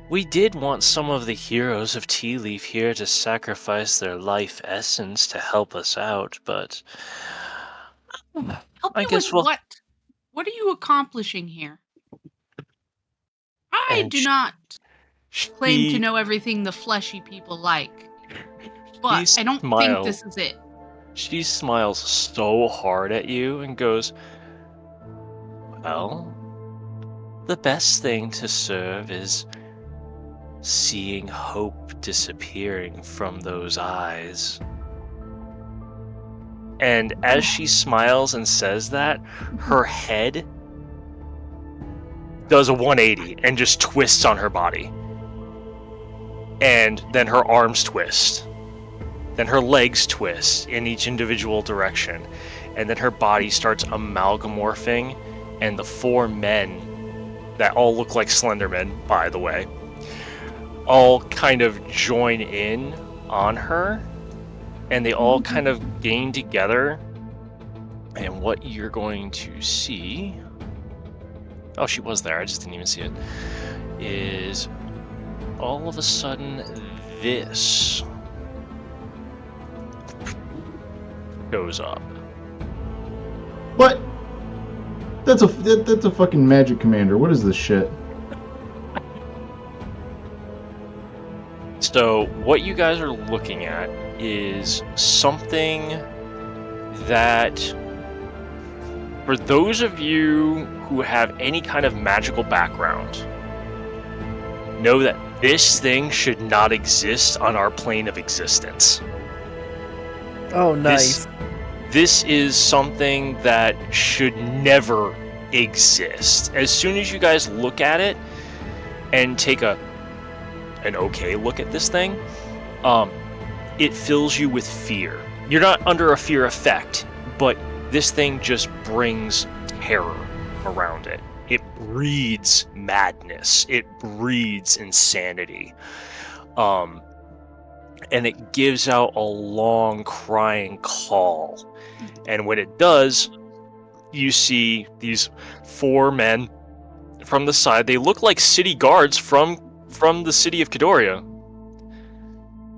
we did want some of the heroes of Tealeaf here to sacrifice their life essence to help us out, but Help you with what? What are you accomplishing here? I do not claim to know everything the fleshy people like, but I don't think this is it. She smiles so hard at you and goes, well, the best thing to serve is seeing hope disappearing from those eyes. And as she smiles and says that, her head does a 180 and just twists on her body. And then her arms twist. Then her legs twist in each individual direction. And then her body starts amalgamorphing, and the 4 men that all look like Slendermen, by the way, all kind of join in on her, and they all kind of gain together. And what you're going to see, oh, she was there, I just didn't even see it, is all of a sudden this goes up. What? That's a fucking magic commander. What is this shit? So what you guys are looking at is something that, for those of you who have any kind of magical background know that this thing should not exist on our plane of existence. Oh, nice. This is something that should never exist. As soon as you guys look at it and take an okay look at this thing, it fills you with fear. You're not under a fear effect, but this thing just brings terror around it. It breeds madness. It breeds insanity. And it gives out a long crying call. And when it does, you see these 4 men from the side. They look like city guards from the city of Kidoria.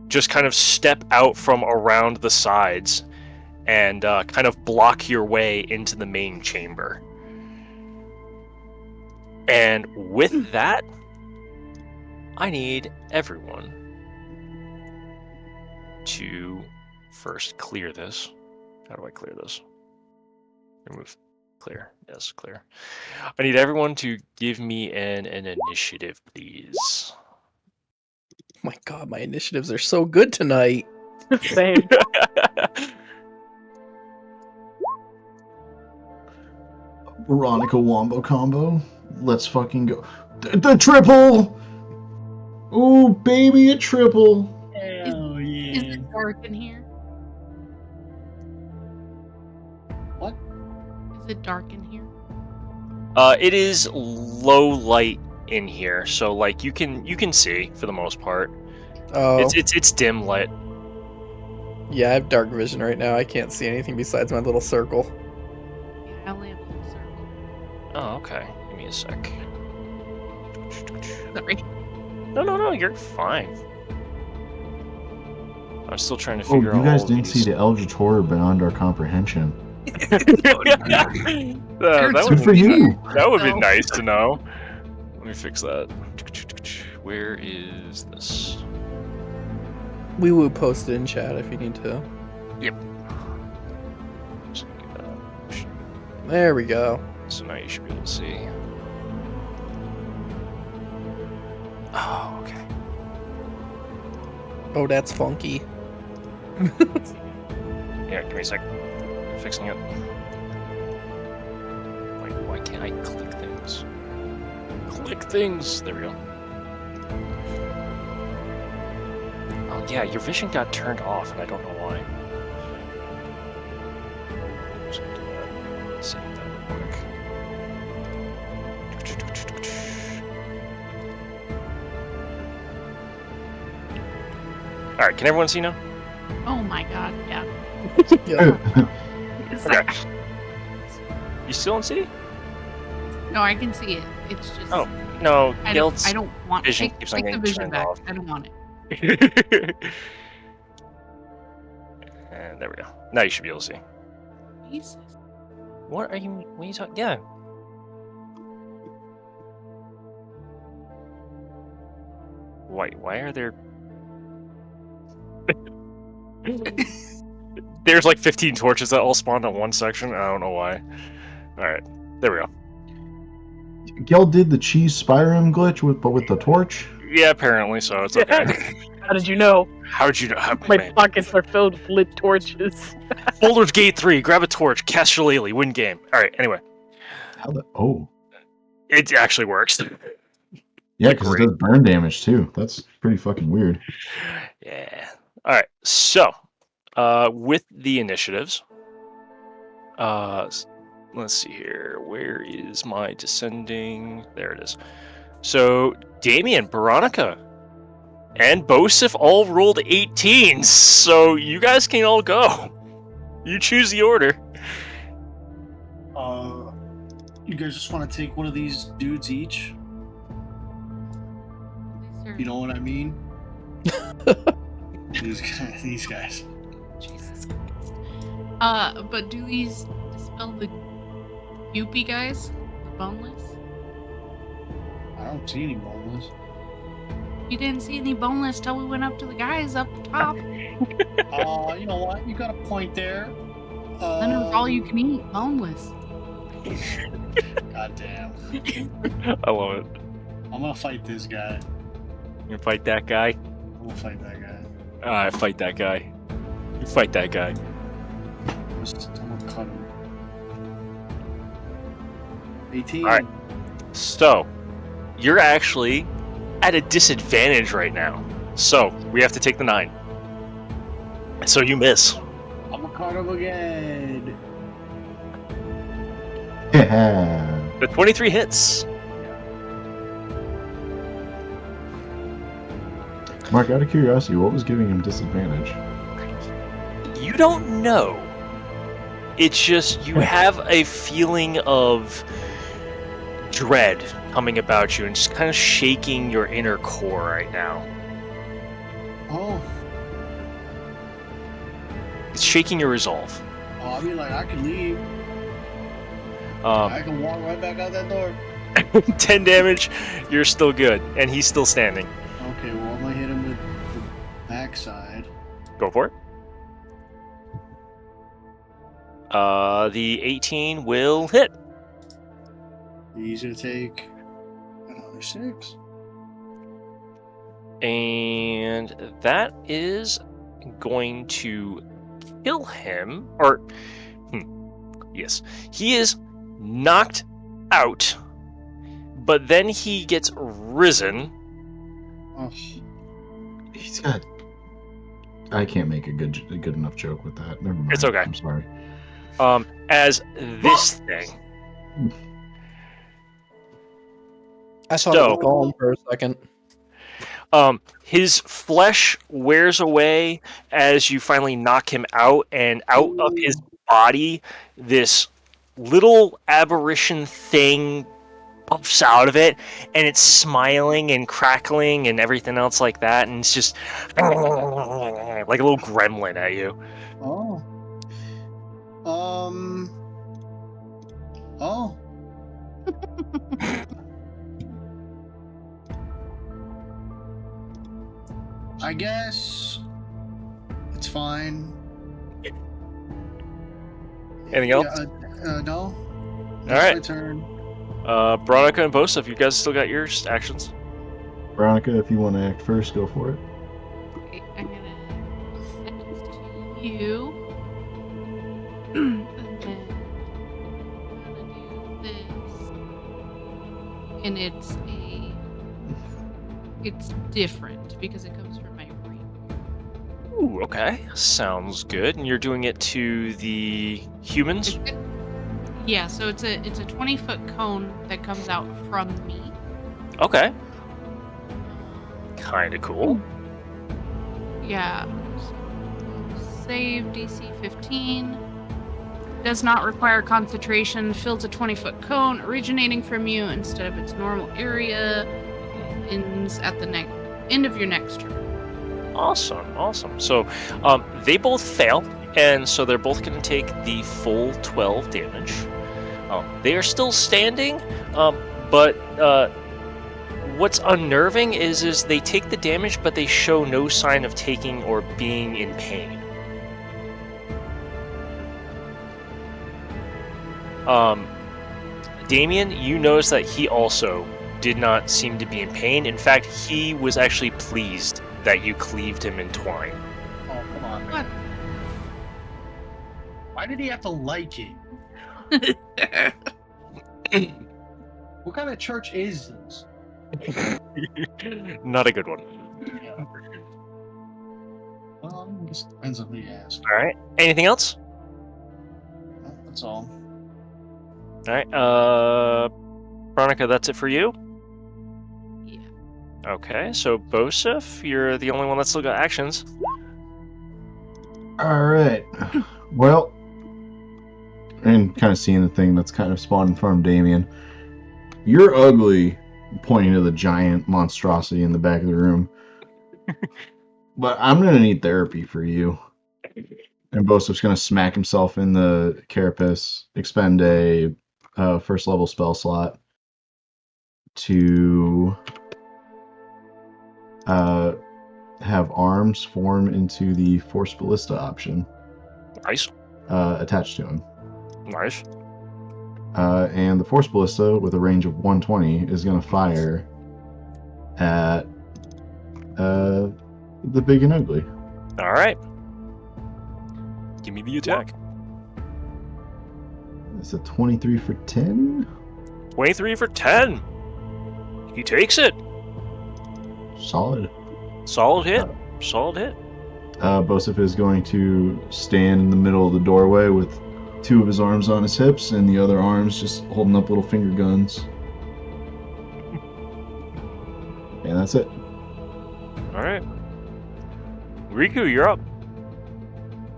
Just kind of step out from around the sides and kind of block your way into the main chamber. And with that, I need everyone to first clear this. How do I clear this? Remove. Clear. Yes, clear. I need everyone to give me an initiative, please. Oh my god, my initiatives are so good tonight. Same. Baronica Wombo combo. Let's fucking go. The triple! Ooh, baby, a triple. Hell Is yeah. it dark in here? What? Is it dark in here? It is low light in here, so like you can see for the most part. Oh, It's dim light. yeah, I have dark vision right now. I can't see anything besides my little circle. Yeah, I only have a little circle. Oh, okay. Give me a sec. Sorry. No, you're fine. I'm still trying to Oh, figure out. you guys all didn't these... see the Eldritch Horror beyond our comprehension. that Good for you. That would be So- nice to know. Let me fix that. Where is this? We will post it in chat if you need to. Just gonna get that. There we go. So now you should be able to see. Oh, okay. Oh, that's funky. Yeah, give me a sec. I'm fixing it. Like, why can't I click things? Click things! There we go. Oh, yeah, your vision got turned off, and I don't know why. Just gonna do that. Set that real quick. Alright, can everyone see now? Oh my god, yeah. Yeah. Okay. You still don't see? No, I can see it. It's just Oh, no, I Guild's don't want vision take, keeps on take the getting vision turned back. off. I don't want it. And there we go. Now you should be able to see. Jesus. What are you talking? Yeah. Why are there... There's like 15 torches that all spawned on one section. I don't know why. Alright, there we go. Gil did the cheese Spyrim glitch but with the torch. Yeah, apparently, so it's okay. How did you know? How'd you know? My Man. pockets are filled with lit torches. Boulder's Gate 3, grab a torch, cast Shillelagh, win game. Alright, anyway. How the? Oh, It actually works. yeah, because it Great. does burn damage too. That's pretty fucking weird. Yeah. Alright, so, with the initiatives, let's see here. Where is my descending? There it is. So, Damien, Baronica, and Bosif all rolled 18s, so you guys can all go. You choose the order. You guys just want to take one of these dudes each? These are, You know what I mean? These guys. Jesus Christ. But do these dispel the goopy guys? The boneless? I don't see any boneless. You didn't see any boneless till we went up to the guys up top. You know what? You got a point there. Then it was all you can eat, boneless. God damn. I love it. I'm gonna fight this guy. You fight that guy. I'm gonna fight that guy. I fight that guy. You fight that guy. I'm gonna cut him. 18. All right. So, you're actually at a disadvantage right now. So, we have to take the 9. So you miss. I'm gonna cut him again. The 23 hits. Mark, out of curiosity, what was giving him disadvantage? You don't know. It's just you have a feeling of dread coming about you and just kind of shaking your inner core right now. Oh. It's shaking your resolve. Oh, I mean, like, I can leave. I can walk right back out that door. 10 damage, you're still good, and he's still standing. Okay, well, I'm gonna hit him with the backside. Go for it. The 18 will hit. He's gonna take another 6. And that is going to kill him. Or, yes. He is knocked out, but then he gets risen. Oh, He's got. I can't make a good enough joke with that. Never mind. It's okay. I'm sorry. As this thing. I saw So- the golem for a second. His flesh wears away as you finally knock him out, and out of his body, this little aberration thing puffs out of it, and it's smiling and crackling and everything else like that, and it's just like a little gremlin at you. oh. Oh. I guess it's fine. Anything else? No. All That's right. my turn. Baronica and Bosa, you guys still got your actions. Veronica, if you want to act first, go for it. Okay, I'm gonna send it to you. And then I'm gonna do this. And it's different because it comes from my ring. Ooh, okay. Sounds good. And you're doing it to the humans? Yeah, so it's a 20-foot cone that comes out from me. Okay. Kinda cool. Yeah. So, save DC 15. Does not require concentration. Fills a 20-foot cone originating from you instead of its normal area. Ends at the end of your next turn. Awesome. So, they both fail, and so they're both going to take the full 12 damage. They are still standing, but what's unnerving is they take the damage, but they show no sign of taking or being in pain. Damien, you notice that he also did not seem to be in pain. In fact, he was actually pleased that you cleaved him in twine. Oh, come on, man. What? Why did he have to like it? What kind of church is this? Not a good one. Yeah. Well, it just depends on who you ask. All right. Anything else? That's all. All right. Veronica, that's it for you? Yeah. Okay, so Bosif, you're the only one that's still got actions. All right. Well, and kind of seeing the thing that's kind of spawned in front of Damien. You're ugly, pointing to the giant monstrosity in the back of the room. But I'm going to need therapy for you. And Bosif's going to smack himself in the carapace, expend a first level spell slot to have arms form into the Force Ballista option Nice. attached to him. Nice. And the Force Ballista, with a range of 120, is going to fire at the big and ugly. All right. Give me the attack. It's a 23 for 10. 23 for 10. He takes it. Solid. Solid hit. Solid hit. Bosif is going to stand in the middle of the doorway with 2 of his arms on his hips and the other arms just holding up little finger guns. And that's it. All right. Rikku, you're up.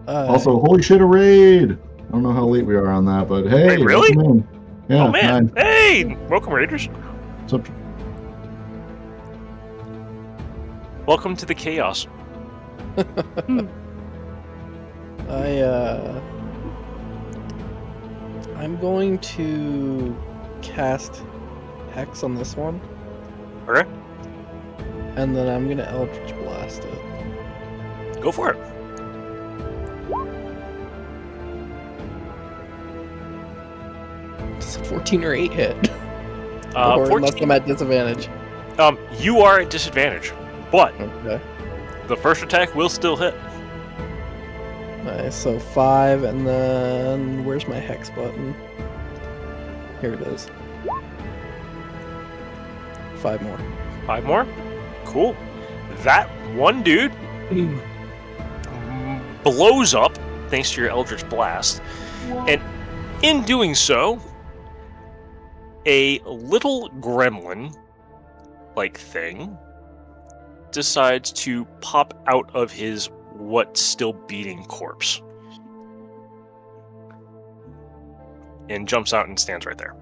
Also, holy shit, a raid! I don't know how late we are on that, but hey, Wait, really? welcome in. Yeah, Oh, man. hi. Hey, welcome, Raiders. What's up? Welcome to the chaos. I'm going to cast Hex on this one, Okay. and then I'm gonna Eldritch Blast it. Go for it. Does a 14 or 8 hit? Or unless 14. I'm at disadvantage. You are at disadvantage, but Okay. the first attack will still hit. Nice, so 5, and then where's my Hex button? Here it is. 5 more. 5 more. Cool. That one dude blows up thanks to your Eldritch Blast, and in doing so, a little gremlin-like thing decides to pop out of his what's still beating corpse and jumps out and stands right there.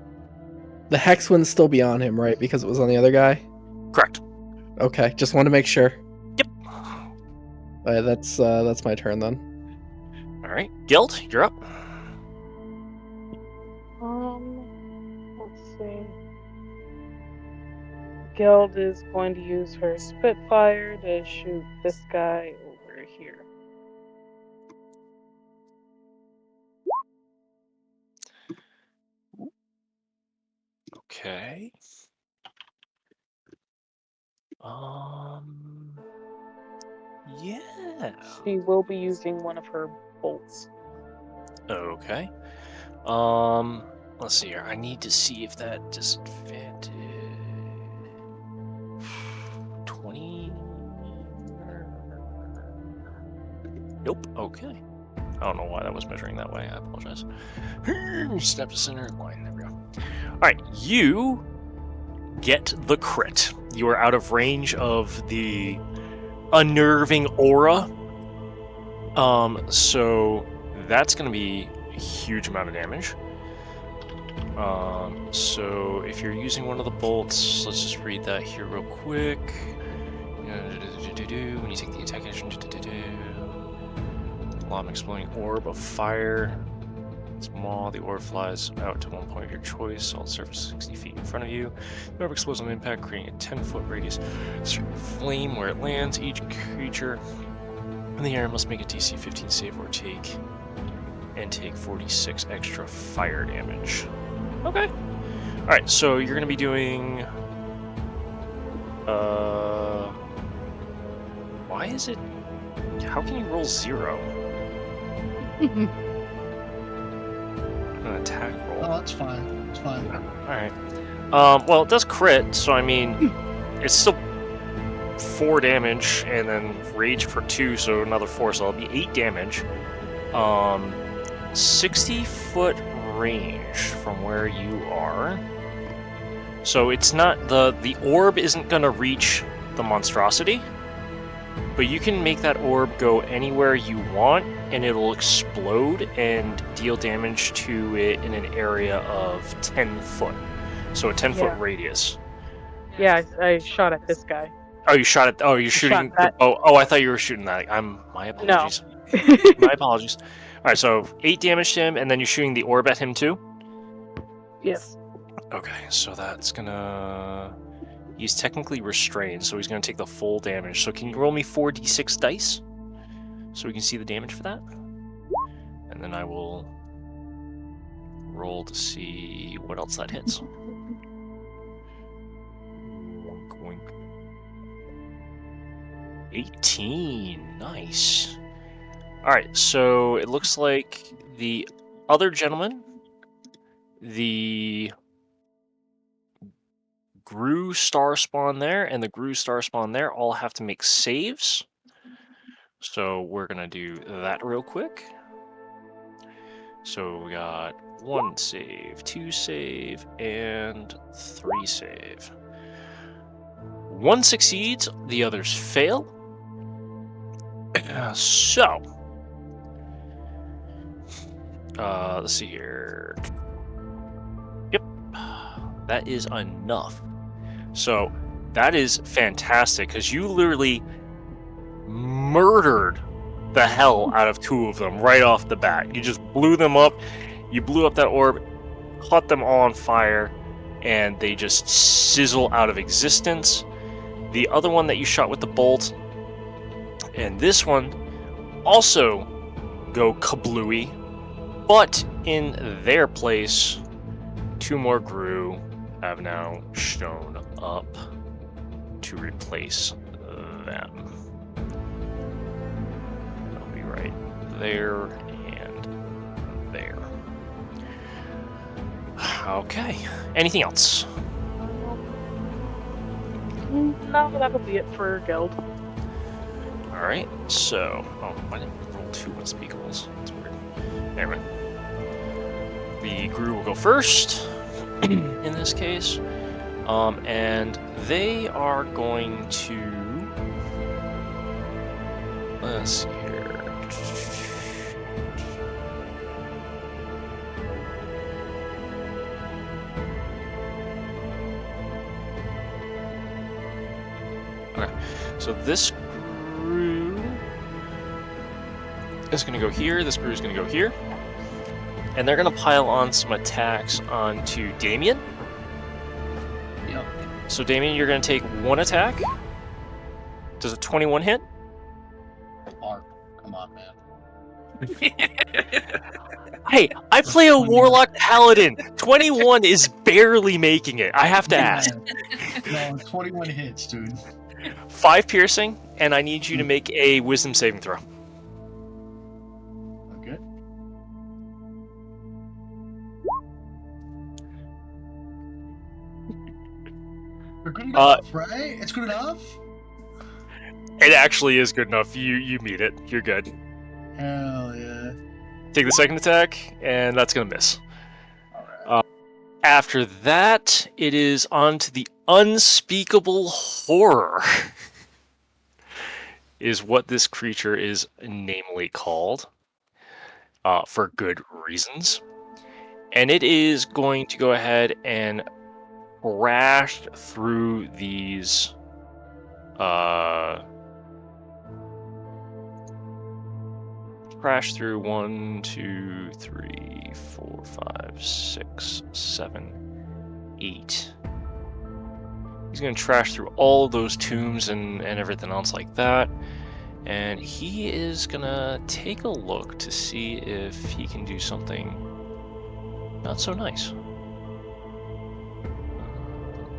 The Hex wouldn't still be on him, right? Because it was on the other guy? Correct. Okay, just wanted to make sure. Yep. Alright, that's my turn then. All right, Guild, you're up. Let's see. Guild is going to use her Spitfire to shoot this guy over here. Okay. Yeah. She will be using one of her bolts. Okay. Let's see here. I need to see if that disadvantage 20. Nope. Okay. I don't know why that was measuring that way. I apologize. Snap to center line. There we go. All right, you get the crit. You are out of range of the unnerving aura. So that's going to be a huge amount of damage. So if you're using one of the bolts, let's just read that here real quick. When you take the attack action, long exploding orb of fire. It's maw. The orb flies out to one point of your choice. Solid surface 60 feet in front of you. The orb explodes on impact, creating a 10-foot radius flame where it lands. Each creature in the air must make a DC 15 save or take 46 extra fire damage. Okay. All right. So you're going to be doing. Why is it? How can you roll 0? An attack roll. Oh, that's fine. It's fine. Alright. Well, it does crit, so I mean, it's still 4 damage, and then rage for 2, so another 4, so it'll be 8 damage. 60-foot range from where you are. So it's not, the orb isn't going to reach the monstrosity, but you can make that orb go anywhere you want, and it'll explode and deal damage to it in an area of 10 foot. So a 10-foot radius. Yeah, I shot at this guy. Oh, you shot at... Oh, you're shooting... Oh, I thought you were shooting that. My apologies. No. My apologies. Alright, so 8 damage to him, and then you're shooting the orb at him too? Yes. Okay, so that's gonna... He's technically restrained, so he's gonna take the full damage. So can you roll me 4d6 dice? So we can see the damage for that? And then I will roll to see what else that hits. Wink, wink. 18. Nice. All right, so it looks like the other gentleman, the Gru star spawn there and the Gru star spawn there all have to make saves. So we're going to do that real quick. So we got 1 save, 2 save, and 3 save. 1 succeeds, the others fail. So, let's see here. Yep, that is enough. So that is fantastic because you literally murdered the hell out of 2 of them right off the bat. You just blew them up. You blew up that orb, caught them all on fire, and they just sizzle out of existence. The other one that you shot with the bolt and this one also go kablooey, but in their place, 2 more Gru have now shown up to replace them. I'll be right there and there. Okay. Anything else? No, that'll be it for Guild. Alright, so... Oh, I didn't roll 2 unspeakables. That's weird. Anyway. The Gru will go first, in this case. And they are going to... Let's see here. Okay, so this Gru is going to go here, this Gru is going to go here. And they're going to pile on some attacks onto Damien. Yep. So Damien, you're going to take 1 attack. Does a 21 hit? Mark, come on, man. Hey, I play a Warlock Paladin. 21 is barely making it. I have to ask. No, 21 hits, dude. 5 piercing, and I need you to make a Wisdom saving throw. Okay. They're good enough, right? It's good enough? It actually is good enough. You meet it. You're good. Hell yeah. Take the second attack, and that's going to miss. Alright. After that, it is on to the unspeakable horror. Is what this creature is namely called. For good reasons. And it is going to go ahead and crash through these... crash through 1, 2, 3, 4, 5, 6, 7, 8. He's going to trash through all of those tombs and everything else like that. And he is going to take a look to see if he can do something not so nice.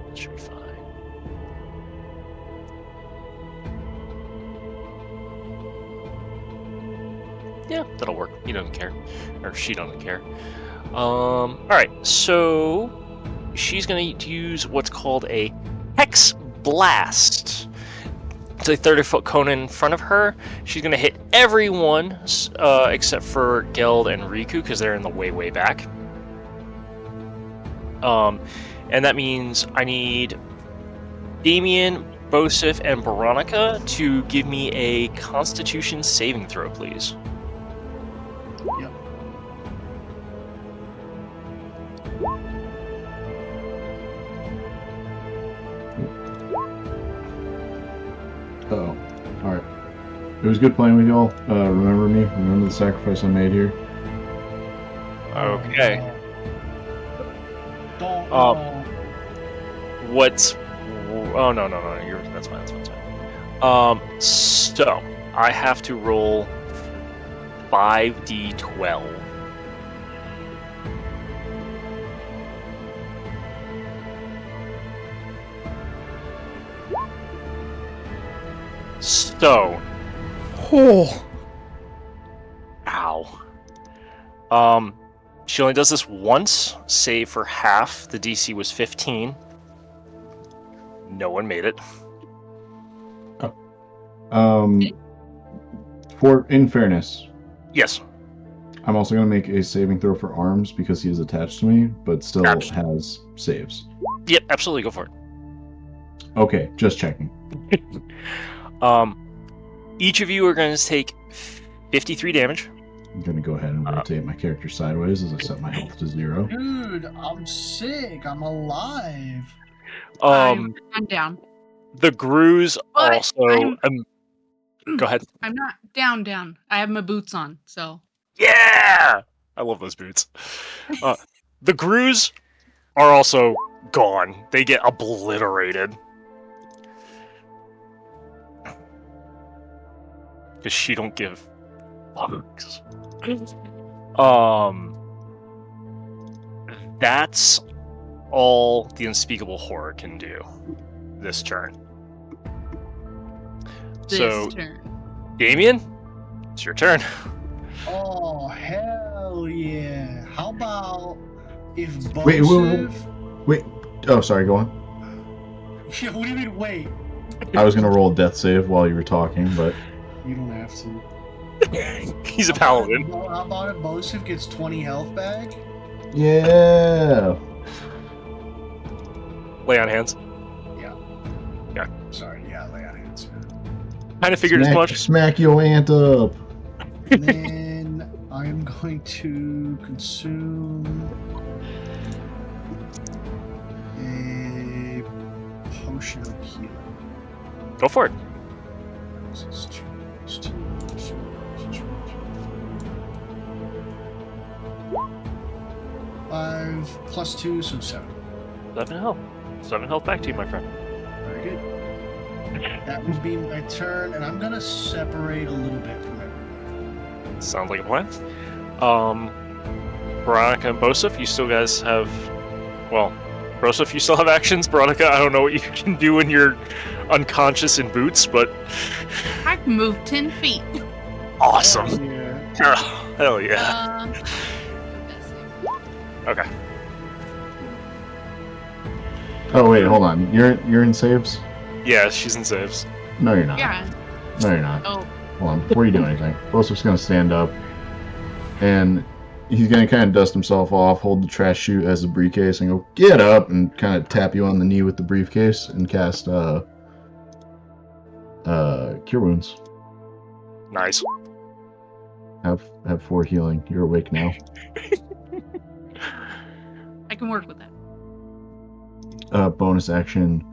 That should be fine. Yeah, that'll work. He doesn't care. Or she doesn't care. Alright, so she's going to use what's called a Hex Blast. It's a 30-foot cone in front of her. She's going to hit everyone except for Geld and Rikku because they're in the way back. And that means I need Damien, Bosif, and Baronica to give me a Constitution saving throw, please. Yep. Oh, alright. It was good playing with y'all. Remember me? Remember the sacrifice I made here? Okay. Don't. What's... Oh, no. That's fine. So, I have to roll 5d12. So, Oh. ow. She only does this once, save for half. The DC was 15. No one made it. In fairness, Yes. I'm also going to make a saving throw for arms because he is attached to me, but still has saves. Yep, absolutely, go for it. Okay, just checking. Each of you are going to take 53 damage. I'm going to go ahead and rotate my character sideways as I set my health to 0. Dude, I'm sick. I'm alive. I'm down. The Grues But also... go ahead. I'm not down. I have my boots on, so. Yeah! I love those boots. The Grues are also gone. They get obliterated. Because she don't give fucks. That's all the Unspeakable Horror can do this turn. This turn. Damien, it's your turn. Oh, hell yeah. How about if Wait. Bosif... Oh, sorry, go on. Yeah, what do you mean, wait? I was going to roll a death save while you were talking, but... You don't have to. He's a paladin. How about if Bosif gets 20 health back? Yeah! Lay on hands. Sorry, yeah, lay on hands. Kind of figured as much. Smack your ant up! And then I'm going to consume a potion of healing. Go for it. This is 2, 5 plus 2, so 7. 7 health. 7 health back to you, my friend. Very good. That would be my turn, and I'm gonna separate a little bit from everyone. Sounds like a plan. Baronica and Bosif, you still guys have... Well, Bosif, you still have actions. Baronica, I don't know what you can do when you're unconscious in boots, but... I can move 10 feet. Awesome. Yeah. Hell yeah. Okay. Oh, wait, hold on. You're in saves? Yeah, she's in saves. No, you're not. Yeah. No, you're not. Oh. Hold on, before you do anything, Bosif's going to stand up, and he's going to kind of dust himself off, hold the trash chute as a briefcase, and go, get up, and kind of tap you on the knee with the briefcase, and cast Cure Wounds. Nice. Have 4 healing. You're awake now. I can work with that. Bonus action,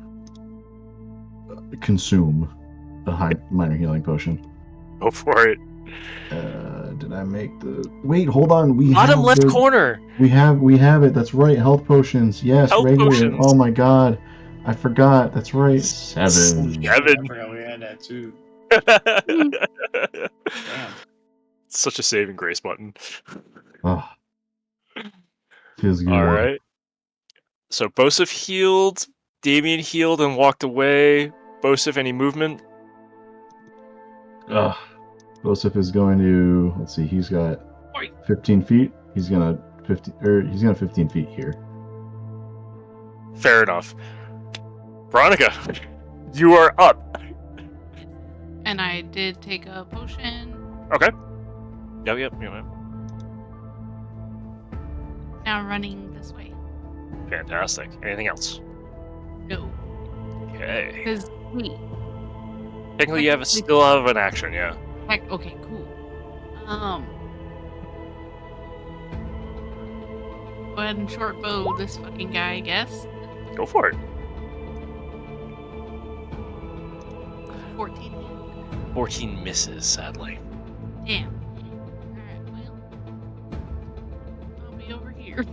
consume a minor healing potion. Go for it. Did I make the... Wait, hold on. We Bottom have left the... corner. We have it. That's right. Health potions. Yes, Health right potions. here. Oh my god. I forgot. That's right. 7. 7. I forgot we had that too. Damn. Such a saving grace button. Oh. Feels good. All right. So Bosif healed, Damien healed and walked away. Bosif, any movement? Bosif is going to... Let's see. He's got 15 feet. He's gonna 15 feet here. Fair enough. Veronica, you are up. And I did take a potion. Okay. Yep. Now running this way. Fantastic. Anything else? No. Okay. Because, wait. Technically, you still have an action, yeah. Okay, cool. Go ahead and short bow this fucking guy, I guess. Go for it. 14. 14 misses, sadly. Damn. Alright, well. I'll be over here.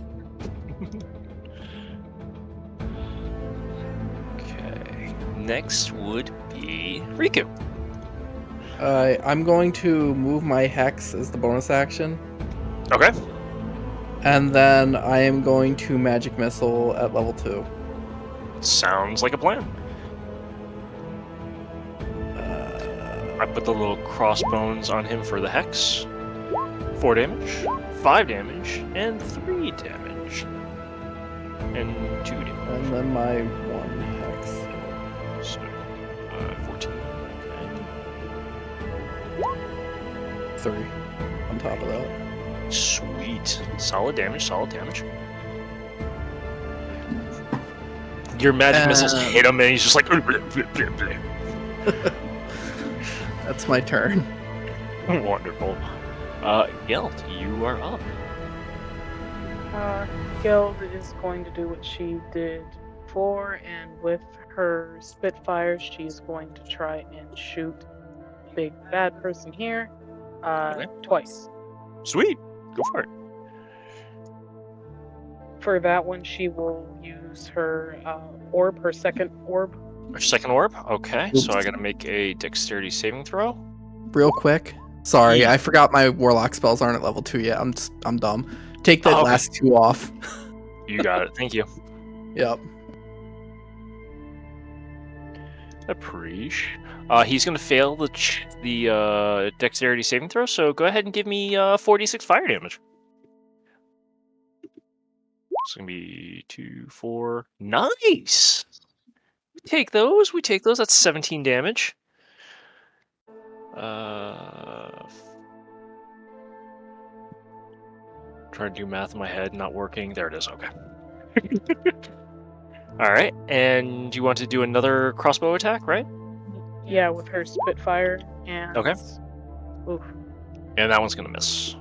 Okay. Next would be Rikku. I'm going to move my Hex as the bonus action. Okay. And then I am going to Magic Missile at level 2. Sounds like a plan. I put the little crossbones on him for the hex. 4 damage, 5 damage, and 3 damage. And 2 damage. And then my 1 hex. So, 14. Okay. 3 on top of that. Sweet. Solid damage, solid damage. Your magic missiles hit him and he's just like... That's my turn. Wonderful. Gelt, you are up. Geld is going to do what she did before, and with her Spitfire, she's going to try and shoot the big bad person here twice. Sweet. Go for it. For that one, she will use her orb, her second orb. Her second orb? Okay, so I gotta make a dexterity saving throw. Real quick. Sorry, I forgot my warlock spells aren't at level 2 yet. I'm dumb. Take the last 2 off. You got it. Thank you. Yep. Appreciate. He's gonna fail the dexterity saving throw. So go ahead and give me 4d6 fire damage. It's gonna be 2, 4. Nice. We take those. That's 17 damage. Trying to do math in my head, not working. There it is. Okay. All right, and you want to do another crossbow attack, right? Yeah, with her Spitfire and. Okay. Oof. And that one's gonna miss.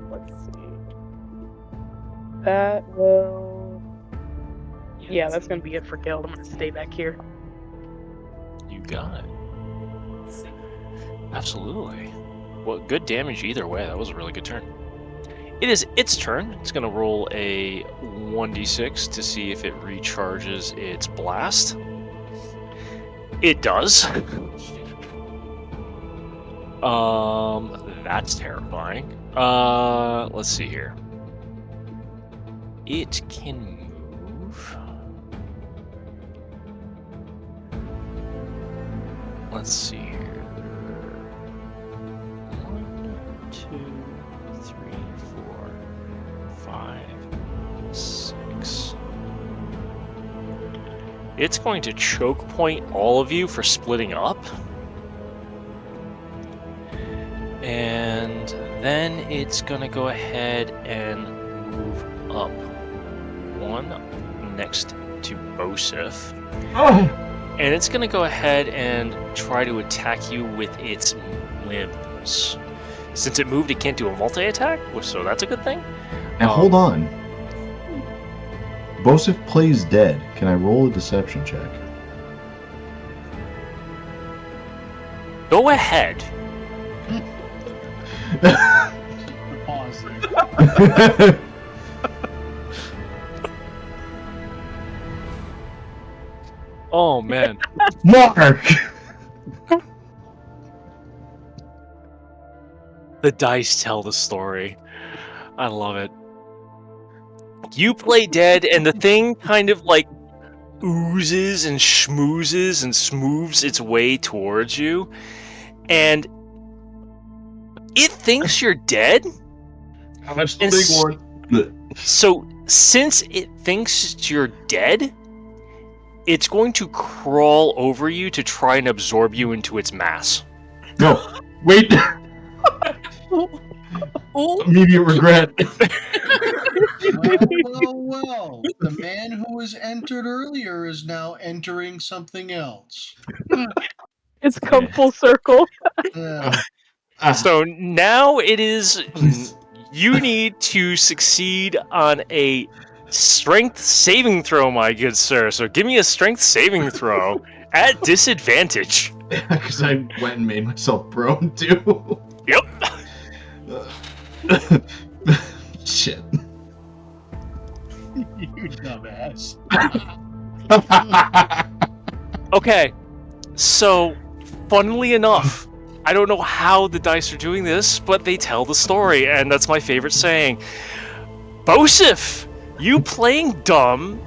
Let's see. That will. Yeah, that's gonna be it for Geld. I'm gonna stay back here. You got it. Absolutely. Well, good damage either way. That was a really good turn. It is its turn. It's going to roll a 1d6 to see if it recharges its blast. It does. That's terrifying. Let's see here. It can move. Let's see here. 1, 2, 3, 4, 5, 6. It's going to choke point all of you for splitting up. And then it's going to go ahead and move up 1 next to Bosif. Oh! And it's going to go ahead and try to attack you with its limbs. Since it moved, it can't do a multi-attack, so that's a good thing. Now hold on. Bosif plays dead. Can I roll a deception check? Go ahead. Pause. Oh, man. Mark! The dice tell the story. I love it. You play dead, and the thing kind of like oozes and schmoozes and smooths its way towards you, and it thinks you're dead. That's the big one. So, since it thinks you're dead, it's going to crawl over you to try and absorb you into its mass. No, wait. Immediate regret. Well. The man who was entered earlier is now entering something else. It's come full circle. So now it is. You need to succeed on a strength saving throw, my good sir. So give me a strength saving throw at disadvantage. Because I went and made myself prone too. Yep. Shit. You dumbass. Okay, so funnily enough, I don't know how the dice are doing this, but they tell the story, and that's my favorite saying. Bosif, you playing dumb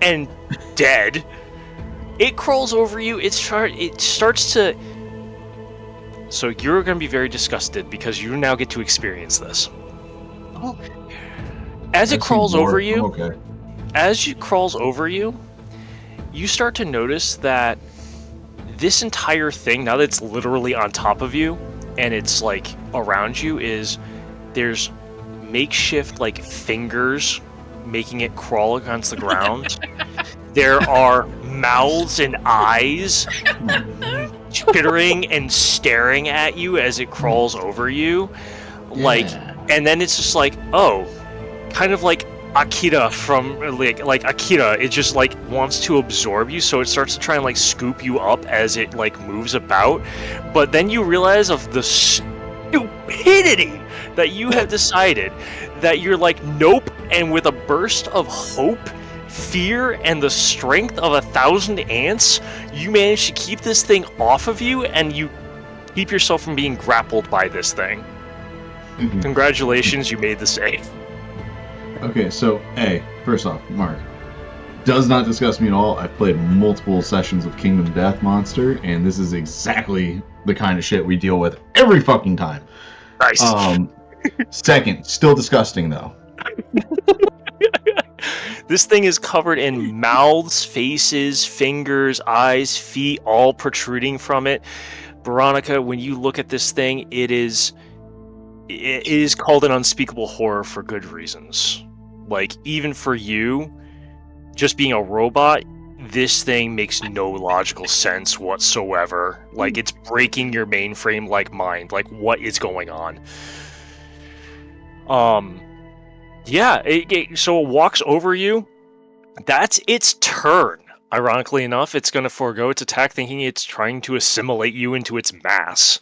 and dead. It crawls over you. It starts to So you're going to be very disgusted because you now get to experience this. Oh, As it I've seen crawls over more. you, I'm okay. as it crawls over you, you start to notice that this entire thing, now that it's literally on top of you and it's like around you, there's makeshift like fingers making it crawl against the ground. There are mouths and eyes chittering and staring at you as it crawls over you. Like, and then it's just like, oh, kind of like Akira from like Akira, it just like wants to absorb you, so it starts to try and like scoop you up as it like moves about. But then you realize of the stupidity that you have decided that you're like, nope, and with a burst of hope, fear, and the strength of 1,000 ants, you manage to keep this thing off of you, and you keep yourself from being grappled by this thing. Congratulations, you made the save. Okay, so, hey, first off, Mark, does not disgust me at all. I've played multiple sessions of Kingdom Death Monster, and this is exactly the kind of shit we deal with every fucking time. Nice. Second, still disgusting, though. This thing is covered in mouths, faces, fingers, eyes, feet, all protruding from it. Baronica, when you look at this thing, it is called an unspeakable horror for good reasons. Like, even for you, just being a robot, this thing makes no logical sense whatsoever. Like, it's breaking your mainframe like mind. Like, what is going on? Yeah, so it walks over you. That's its turn. Ironically enough, it's going to forego its attack, thinking it's trying to assimilate you into its mass.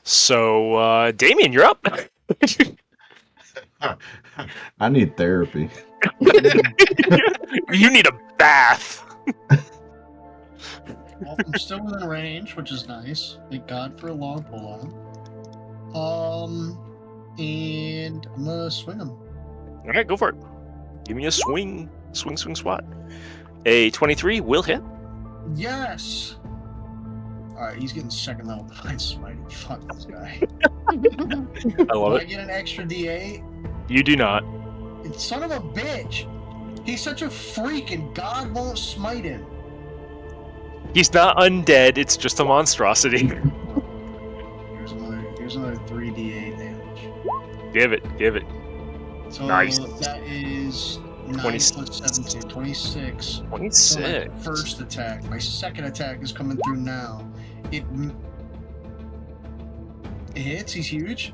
So, Damien, you're up. I need therapy. You need a bath. well, I'm still within range, which is nice. Thank God for a long pull-on. And I'm gonna swing him. All right, go for it. Give me a swing. Swing, swat. A 23 will hit. Yes! Alright, he's getting second level Divine Smiting. Fuck this guy. I love Do I it. get an extra D8? You do not. Son of a bitch! He's such a freak and God won't smite him. He's not undead, it's just a monstrosity. Here's another 3d8 damage. Give it. So Nice. that is 9 26. plus 17, 26. 26. So my first attack. My second attack is coming through now. It hits, he's huge.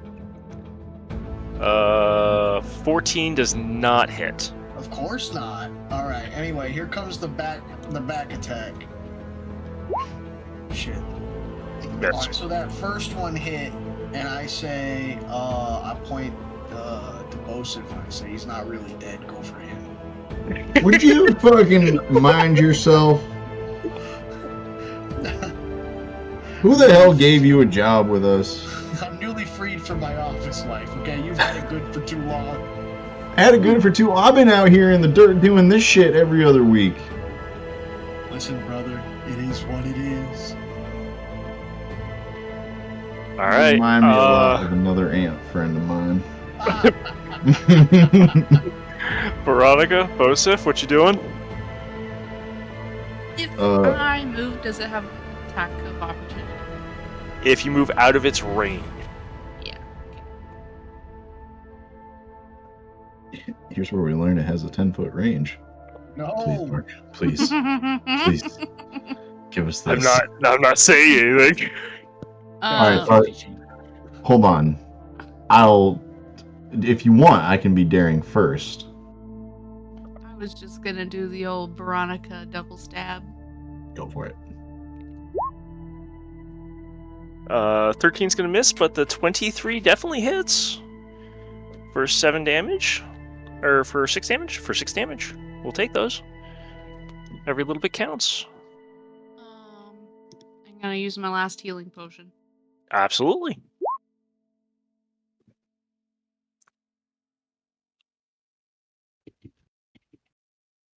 14 does not hit. Of course not. Alright, anyway, here comes the back attack. Shit. Yes. Alright, so that first one hit, and I say, I point to Bosif and I say, he's not really dead, go for him. Would you fucking mind yourself? Who the hell gave you a job with us? I'm newly freed from my office life, okay? You've had it good for too long. I had it good for two. I've been out here in the dirt doing this shit every other week. Listen, brother, it is what it is. All right. Remind me a lot of another ant friend of mine. Veronica, Bosif, what you doing? If I move, does it have attack of opportunity? If you move out of its range. Yeah. Here's where we learn it has a 10-foot range. No. Please, Mark. Please. Please. Give us this. I'm not saying anything. All right. Hold on. If you want, I can be daring first. I was just gonna do the old Baronica double stab. Go for it. 13's gonna miss, but the 23 definitely hits. For 7 damage. Or for 6 damage? For 6 damage. We'll take those. Every little bit counts. I'm gonna use my last healing potion. Absolutely.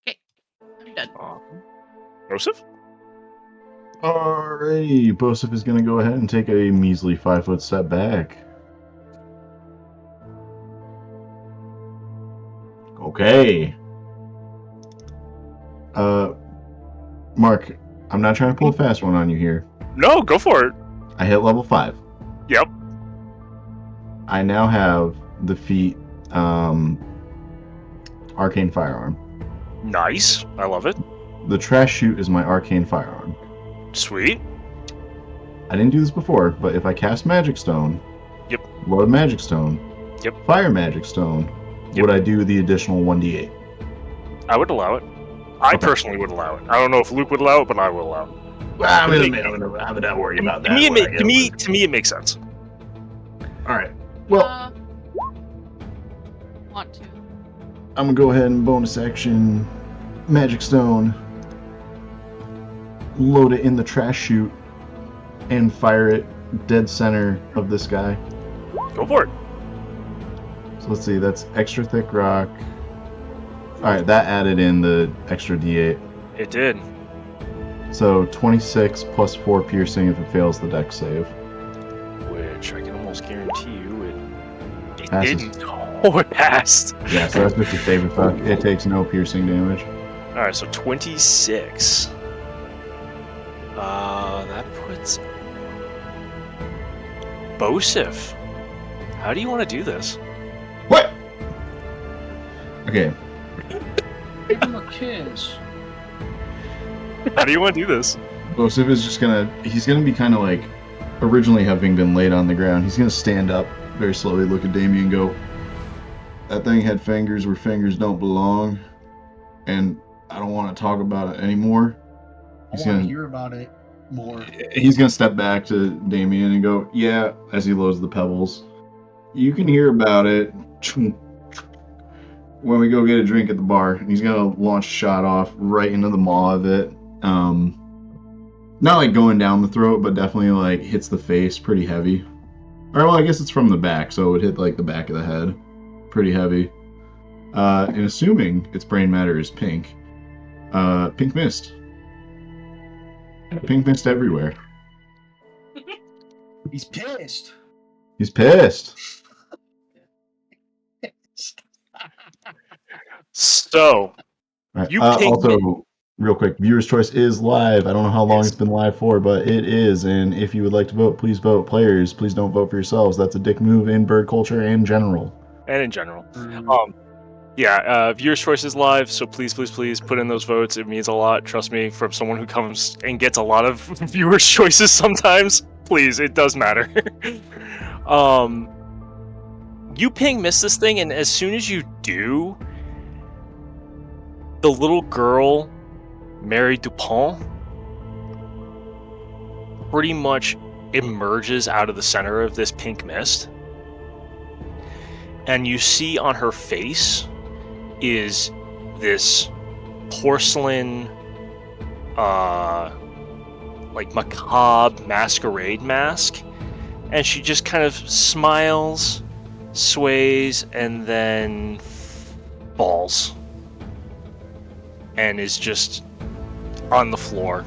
Okay, I'm done. Joseph? Alrighty, Bosif is going to go ahead and take a measly 5-foot step back. Okay. Mark, I'm not trying to pull a fast one on you here. No, go for it. I hit level 5. Yep. I now have the feat Arcane Firearm. Nice. I love it. The Trash Chute is my Arcane Firearm. Sweet. I didn't do this before, but if I cast Magic Stone, Yep. load Magic Stone, Yep. fire Magic Stone, Yep. would I do the additional 1d8? I would allow it. I Okay. personally would allow it. I don't know if Luke would allow it, but I will allow it. Well, I'm not worried about that. To me, it makes sense. Alright. Well, Want to? I'm gonna go ahead and bonus action Magic Stone, load it in the Trash Chute, and fire it dead center of this guy. Go for it. So let's see, that's extra thick rock. Alright, that added in the extra d8. It did. So 26 plus 4 piercing if it fails the dex save. Which I can almost guarantee you it Passes. didn't. Oh, it passed. Yeah, so that's just a favorite fuck. It takes no piercing damage. Alright, so 26. That puts Bosif. How do you want to do this? What? Okay, Give him a kiss. How do you want to do this? Bosif is just he's gonna be kind of like, originally having been laid on the ground, he's gonna stand up very slowly, look at Damien and go, that thing had fingers where fingers don't belong, and I don't want to talk about it anymore. I want to hear about it more. He's gonna step back to Damien and go, yeah, as he loads the pebbles. You can hear about it when we go get a drink at the bar. And he's gonna launch a shot off right into the maw of it. Not like going down the throat, but definitely like hits the face pretty heavy. Or well, I guess it's from the back, so it would hit like the back of the head. Pretty heavy. And assuming its brain matter is pink, pink mist. Pink mist everywhere. He's pissed. He's pissed. So, Right. You ping also, real quick, viewer's choice is live. I don't know how long it's been live for, but it is. And if you would like to vote, please vote. Players, please don't vote for yourselves. That's a dick move in bird culture in general. and in general. Viewers' choice is live, so please put in those votes. It means a lot. Trust me, from someone who comes and gets a lot of viewers' choices sometimes. Please, it does matter. You ping miss this thing, and as soon as you do, the little girl, Mary Dupont, pretty much emerges out of the center of this pink mist. And you see on her face is this porcelain, like macabre masquerade mask. And she just kind of smiles, sways, and then falls. And is just on the floor,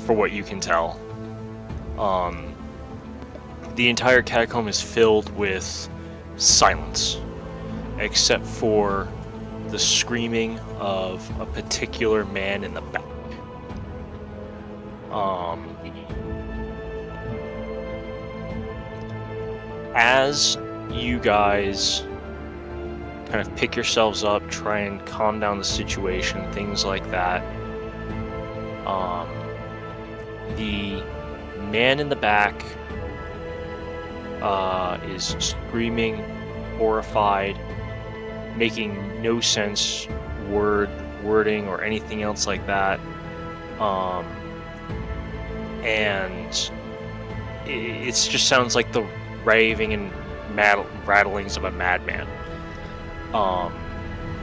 for what you can tell. The entire catacomb is filled with silence, except for the screaming of a particular man in the back. As you guys kind of pick yourselves up, try and calm down the situation, things like that, the man in the back is screaming, horrified, making no sense, wording or anything else like that, and it just sounds like the raving and rattlings of a madman,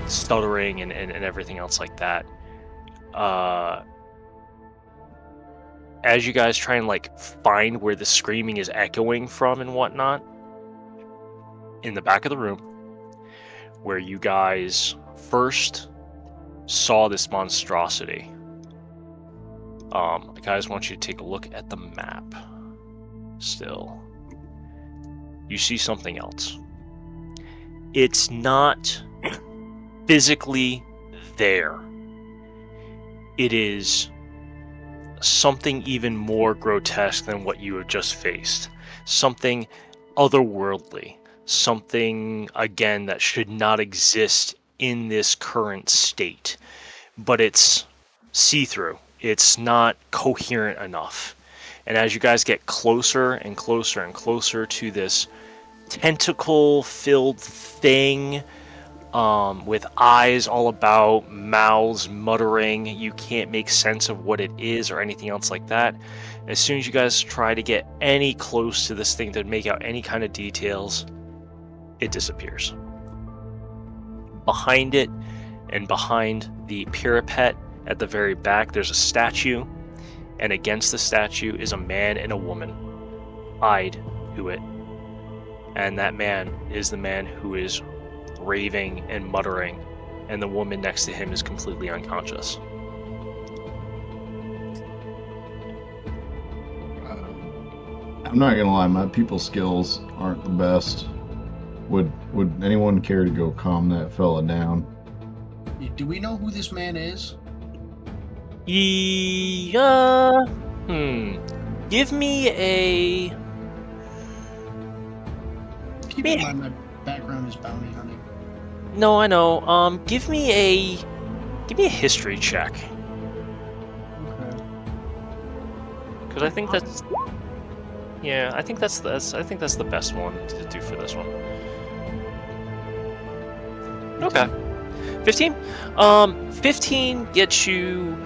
stuttering and everything else like that. As you guys try and like find where the screaming is echoing from and whatnot, in the back of the room, where you guys first saw this monstrosity, Guys, I want you to take a look at the map. Still, you see something else. It's not physically there. It is something even more grotesque than what you have just faced. Something otherworldly. Something, again, that should not exist in this current state. But it's see-through. It's not coherent enough. And as you guys get closer and closer and closer to this tentacle-filled thing, with eyes all about, mouths muttering, you can't make sense of what it is or anything else like that. As soon as you guys try to get any close to this thing to make out any kind of details, it disappears. Behind it, and behind the parapet at the very back, there's a statue, and against the statue is a man and a woman, eyed to it. And that man is the man who is raving and muttering, and the woman next to him is completely unconscious. I'm not gonna lie, my people skills aren't the best. Would anyone care to go calm that fella down? Do we know who this man is? Yeah. Give me a. Keep in mind my background is bounty hunting. No, I know. Give me a history check. Okay. Because I think that's. Yeah, I think that's the best one to do for this one. Okay. 15? 15 gets you...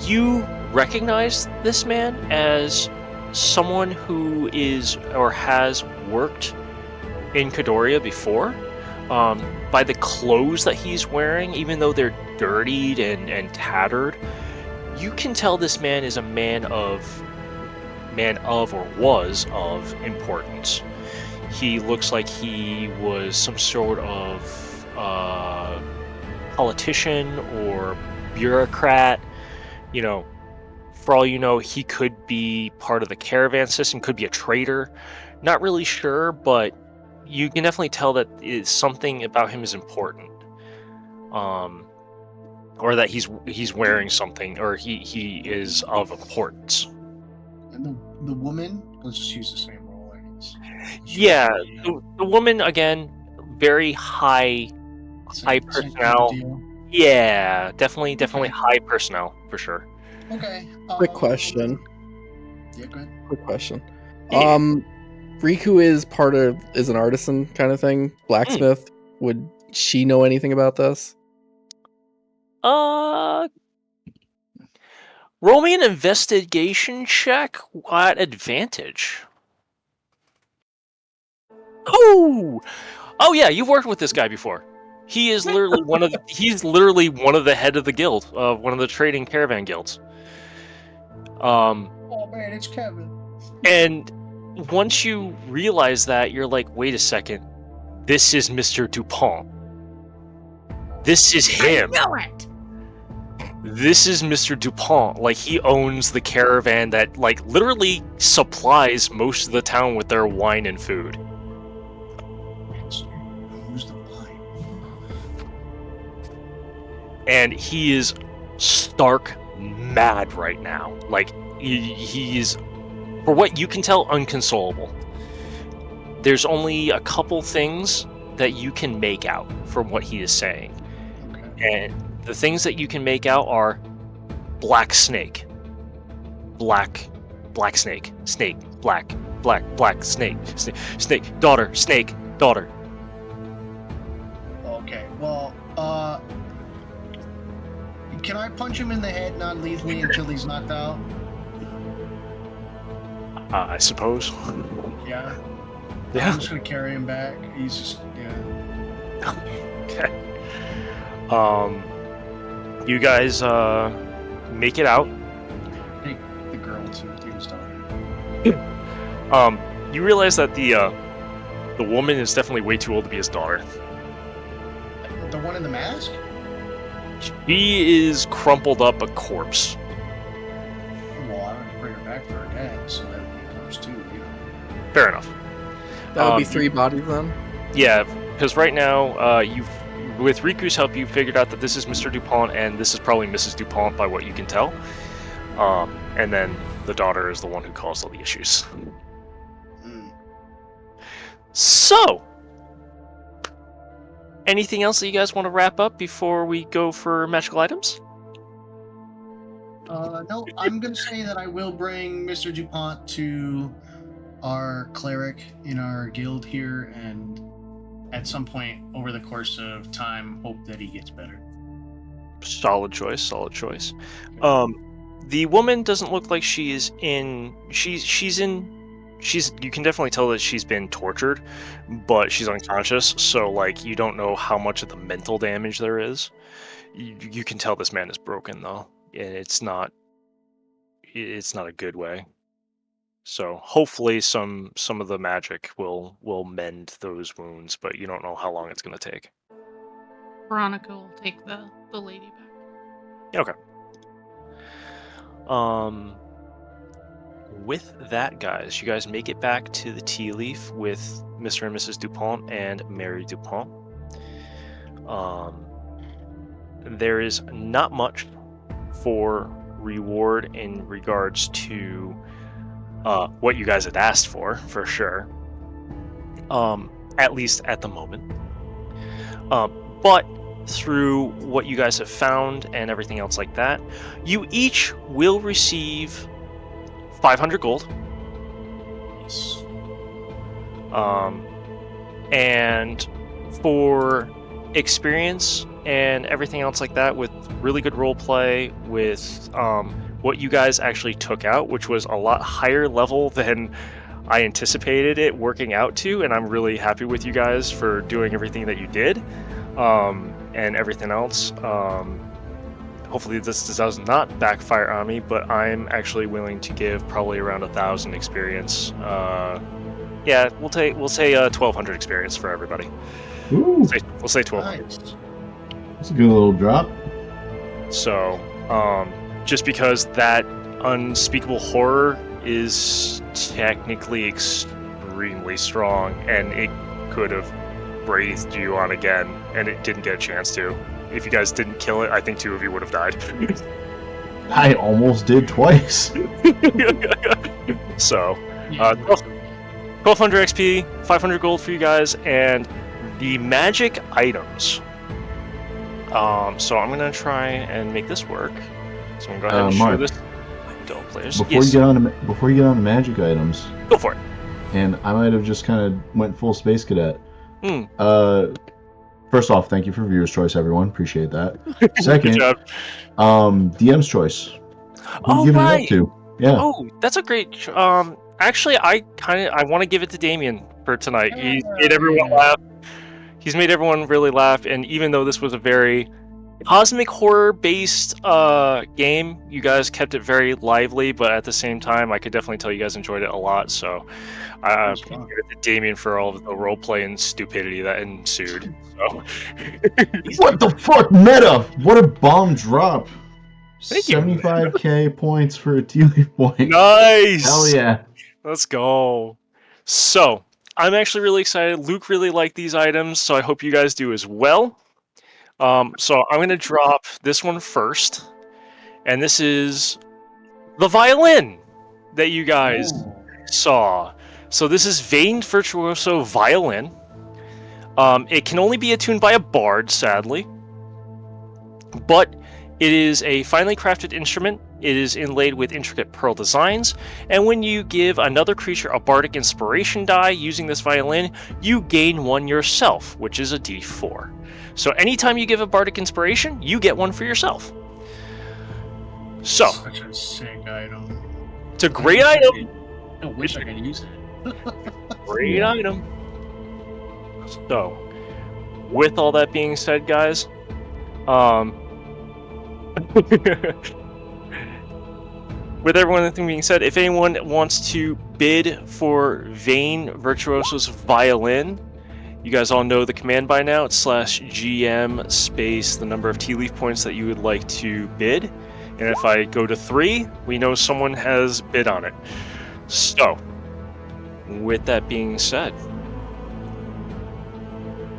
You recognize this man as someone who is or has worked in Kadoria before. By the clothes that he's wearing, even though they're dirtied and tattered, you can tell this man is a man of or was of importance. He looks like he was some sort of politician or bureaucrat. You know, for all you know, he could be part of the caravan system, could be a trader. Not really sure, but you can definitely tell that something about him is important. Or that he's wearing something, or he is of importance. And the woman, let's just use the same role, I guess. Yeah, the woman, again, very high personnel. Yeah, definitely Okay. high personnel for sure. Okay. Quick question. Yeah, go ahead. Quick question. Yeah. Rikku is an artisan kind of thing, blacksmith. Would she know anything about this? Roll me an investigation check at advantage. Oh yeah, you've worked with this guy before. He is literally he's literally one of the head of the guild, of one of the trading caravan guilds. Oh man, it's Kevin. And once you realize that, you're like, wait a second, this is Mr. Dupont. This is him. I knew it. This is Mr. Dupont. Like, he owns the caravan that, like, literally supplies most of the town with their wine and food. Who's the wine? And he is stark mad right now. Like, he's, for what you can tell, unconsolable. There's only a couple things that you can make out from what he is saying. Okay. And the things that you can make out are black snake, black snake, snake, black snake, snake, daughter, snake, daughter. Okay. Well, can I punch him in the head non-lethally until he's knocked out? I suppose. Yeah. Yeah. I'm just gonna carry him back. He's just Okay. You guys make it out. Take the girl to his daughter. You realize that the woman is definitely way too old to be his daughter. The one in the mask? She is crumpled up a corpse. Fair enough. That would be 3 bodies then. Yeah, because right now, with Riku's help, you figured out that this is Mr. DuPont and this is probably Mrs. DuPont by what you can tell. And then the daughter is the one who caused all the issues. So, anything else that you guys want to wrap up before we go for magical items? No, I'm going to say that I will bring Mr. DuPont to our cleric in our guild here, and at some point over the course of time, hope that he gets better. Solid choice, solid choice. The woman doesn't look like she is in... She's you can definitely tell that she's been tortured, but she's unconscious, so, like, you don't know how much of the mental damage there is. You can tell this man is broken, though, and it's not a good way. So hopefully some of the magic will mend those wounds, but you don't know how long it's going to take. Baronica will take the lady back. Okay. With that, guys, you guys make it back to the Tealeaf with Mr. and Mrs. DuPont and Mary DuPont. There is not much for reward in regards to what you guys had asked for sure. At least at the moment. But through what you guys have found and everything else like that, you each will receive 500 gold. Nice. And for experience and everything else like that, with really good role play, with what you guys actually took out, which was a lot higher level than I anticipated it working out to, and I'm really happy with you guys for doing everything that you did, and everything else. Hopefully this does not backfire on me, but I'm actually willing to give probably around 1,000 experience. Yeah, we'll say 1,200 experience for everybody. Ooh, We'll say 1,200. Nice. that's a good little drop. So, just because that unspeakable horror is technically extremely strong, and it could have breathed you on again, and it didn't get a chance to. If you guys didn't kill it, I think 2 of you would have died. I almost did twice. So, 1,200 XP, 500 gold for you guys, and the magic items. So I'm gonna try and make this work. So I'm gonna go ahead and show Mark, this. Don't players. Before Yes. you get on to magic items, Go for it. and I might have just kind of went full space cadet. Hmm. First off, thank you for viewer's choice, everyone. Appreciate that. Good Second, job. DM's choice. Who Oh, you giving it right. up to? Yeah. Oh, that's a great. Actually, I want to give it to Damien for tonight. He's made everyone laugh. He's made everyone really laugh, and even though this was a very cosmic horror-based game, you guys kept it very lively. But at the same time, I could definitely tell you guys enjoyed it a lot. So, I give it to Damien for all of the roleplay and stupidity that ensued. So, What the fuck, meta? What a bomb drop! Thank you. 75k points for a Tealeaf point. nice. Hell yeah! Let's go. So, I'm actually really excited. Luke really liked these items, so I hope you guys do as well. So I'm going to drop this one first. And this is the violin that you guys saw. So this is Veined Virtuoso Violin. It can only be attuned by a bard, sadly. But it is a finely crafted instrument. It is inlaid with intricate pearl designs, and when you give another creature a bardic inspiration die using this violin, you gain one yourself, which is a d4. So anytime you give a bardic inspiration, you get one for yourself. So, Such a sick item. it's a great item. I wish I could use it. Great item. So, with all that being said, guys, with everything being said, if anyone wants to bid for Veined Virtuoso's Violin, you guys all know the command by now. It's /GM space the number of Tealeaf points that you would like to bid. And if I go to 3, we know someone has bid on it. So, With that being said,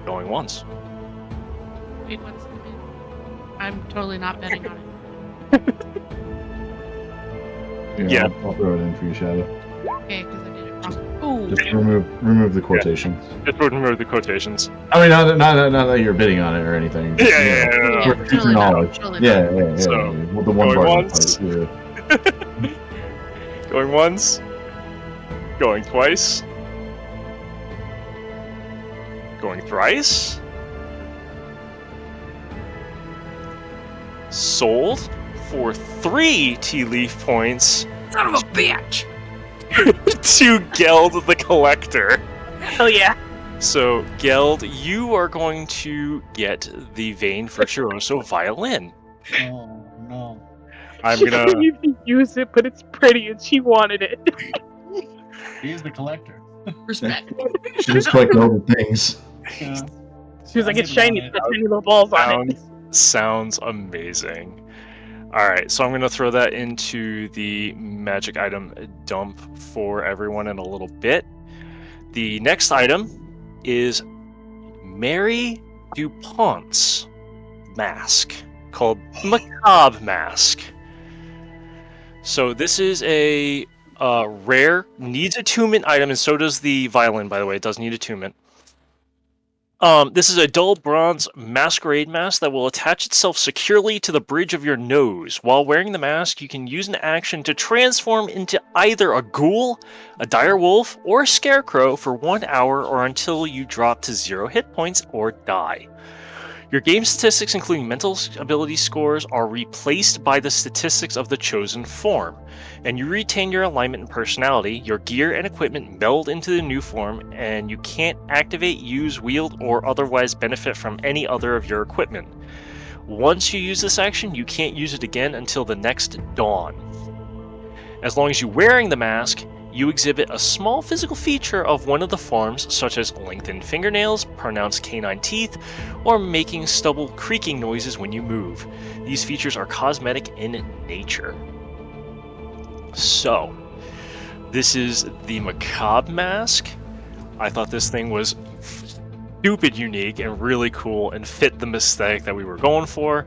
going once. Wait, what's the min? I'm totally not betting on it. Yeah. I'll throw it in for you, Shadow. Okay, because I did it wrong. Ooh. Just remove the quotations. Just remember the quotations. I mean, not that you're bidding on it or anything. Yeah, just, you know, yeah, Yeah, for totally not, knowledge. totally Yeah. So, Well, the one going bargain once. part, yeah. Going once. Going twice. Going thrice. Sold for 3 Tealeaf points Son of a bitch! to Geld the Collector. Hell yeah. So, Geld, you are going to get the Vein Virtuoso Violin. Oh no. I'm She gonna. couldn't even use it, but it's pretty and she wanted it. He is the collector. Respect. She just collect all the things. Yeah. She was like, it's I didn't shiny, want it's got tiny little balls on it. Sounds amazing. Alright, so I'm going to throw that into the magic item dump for everyone in a little bit. The next item is Mary DuPont's mask called Macabre Mask. So this is a rare, needs attunement item, and so does the violin, by the way. It does need attunement. This is a dull bronze masquerade mask that will attach itself securely to the bridge of your nose. While wearing the mask, you can use an action to transform into either a ghoul, a dire wolf, or a scarecrow for 1 hour or until you drop to 0 hit points or die. Your game statistics, including mental ability scores, are replaced by the statistics of the chosen form, and you retain your alignment and personality. Your gear and equipment meld into the new form, and you can't activate, use, wield, or otherwise benefit from any other of your equipment. Once you use this action, you can't use it again until the next dawn. As long as you're wearing the mask, you exhibit a small physical feature of one of the forms, such as lengthened fingernails, pronounced canine teeth, or making stubble creaking noises when you move. These features are cosmetic in nature. So, this is the Macabre Mask. I thought this thing was stupid unique and really cool and fit the aesthetic that we were going for.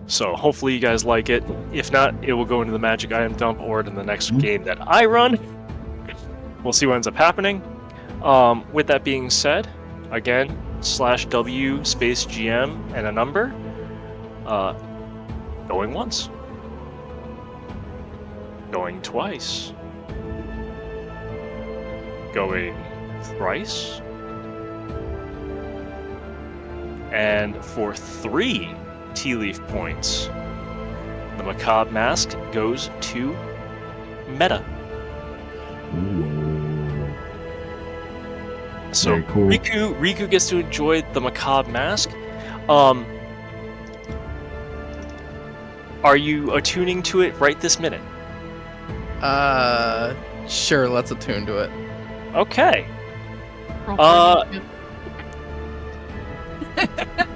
So hopefully you guys like it. If not, it will go into the magic item dump or in the next game that I run. We'll see what ends up happening. With that being said, again, /W space GM and a number. Going once. Going twice. Going thrice. And for 3 Tealeaf points, the Macabre Mask goes to Meta. Ooh. So Very cool. Rikku gets to enjoy the Macabre Mask. Are you attuning to it right this minute? Sure, let's attune to it. Okay. Roll for you.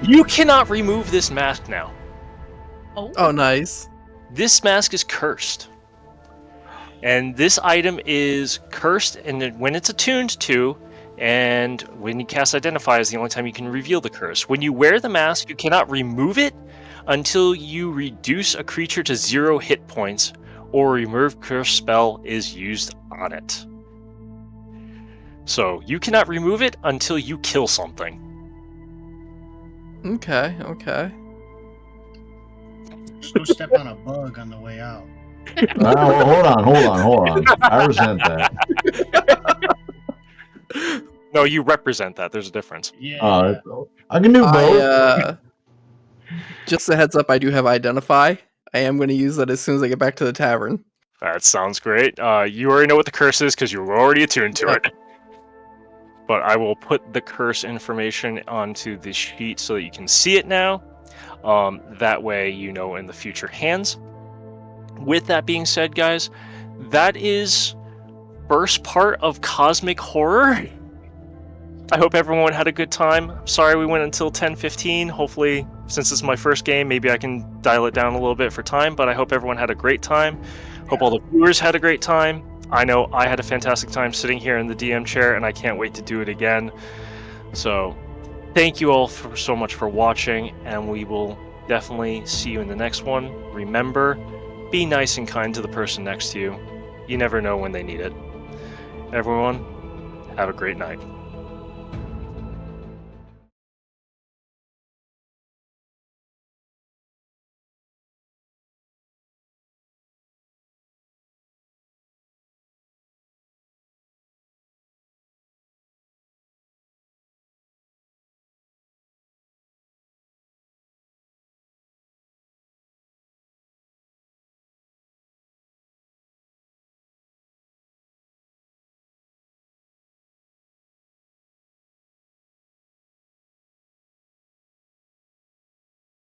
You cannot remove this mask now. Oh, nice. This mask is cursed. And this item is cursed, and when it's attuned to, and when you cast Identify is the only time you can reveal the curse. When you wear the mask, you cannot remove it until you reduce a creature to 0 hit points, or a remove curse spell is used on it. So, you cannot remove it until you kill something. Okay. Just go step on a bug on the way out. Hold on. I resent that. No, you represent that. There's a difference. Yeah. I can do both. Just a heads up, I do have Identify. I am going to use that as soon as I get back to the tavern. That sounds great. You already know what the curse is because you were already attuned to it. But I will put the curse information onto the sheet so that you can see it now. That way you know in the future hands. With that being said, guys, that is first part of Cosmic Horror. I hope everyone had a good time. Sorry we went until 10:15. Hopefully, since it's my first game, maybe I can dial it down a little bit for time, but I hope everyone had a great time. Hope all the viewers had a great time. I know I had a fantastic time sitting here in the DM chair, and I can't wait to do it again. So, thank you all so much for watching, and we will definitely see you in the next one. Remember, be nice and kind to the person next to you. You never know when they need it. Everyone, have a great night.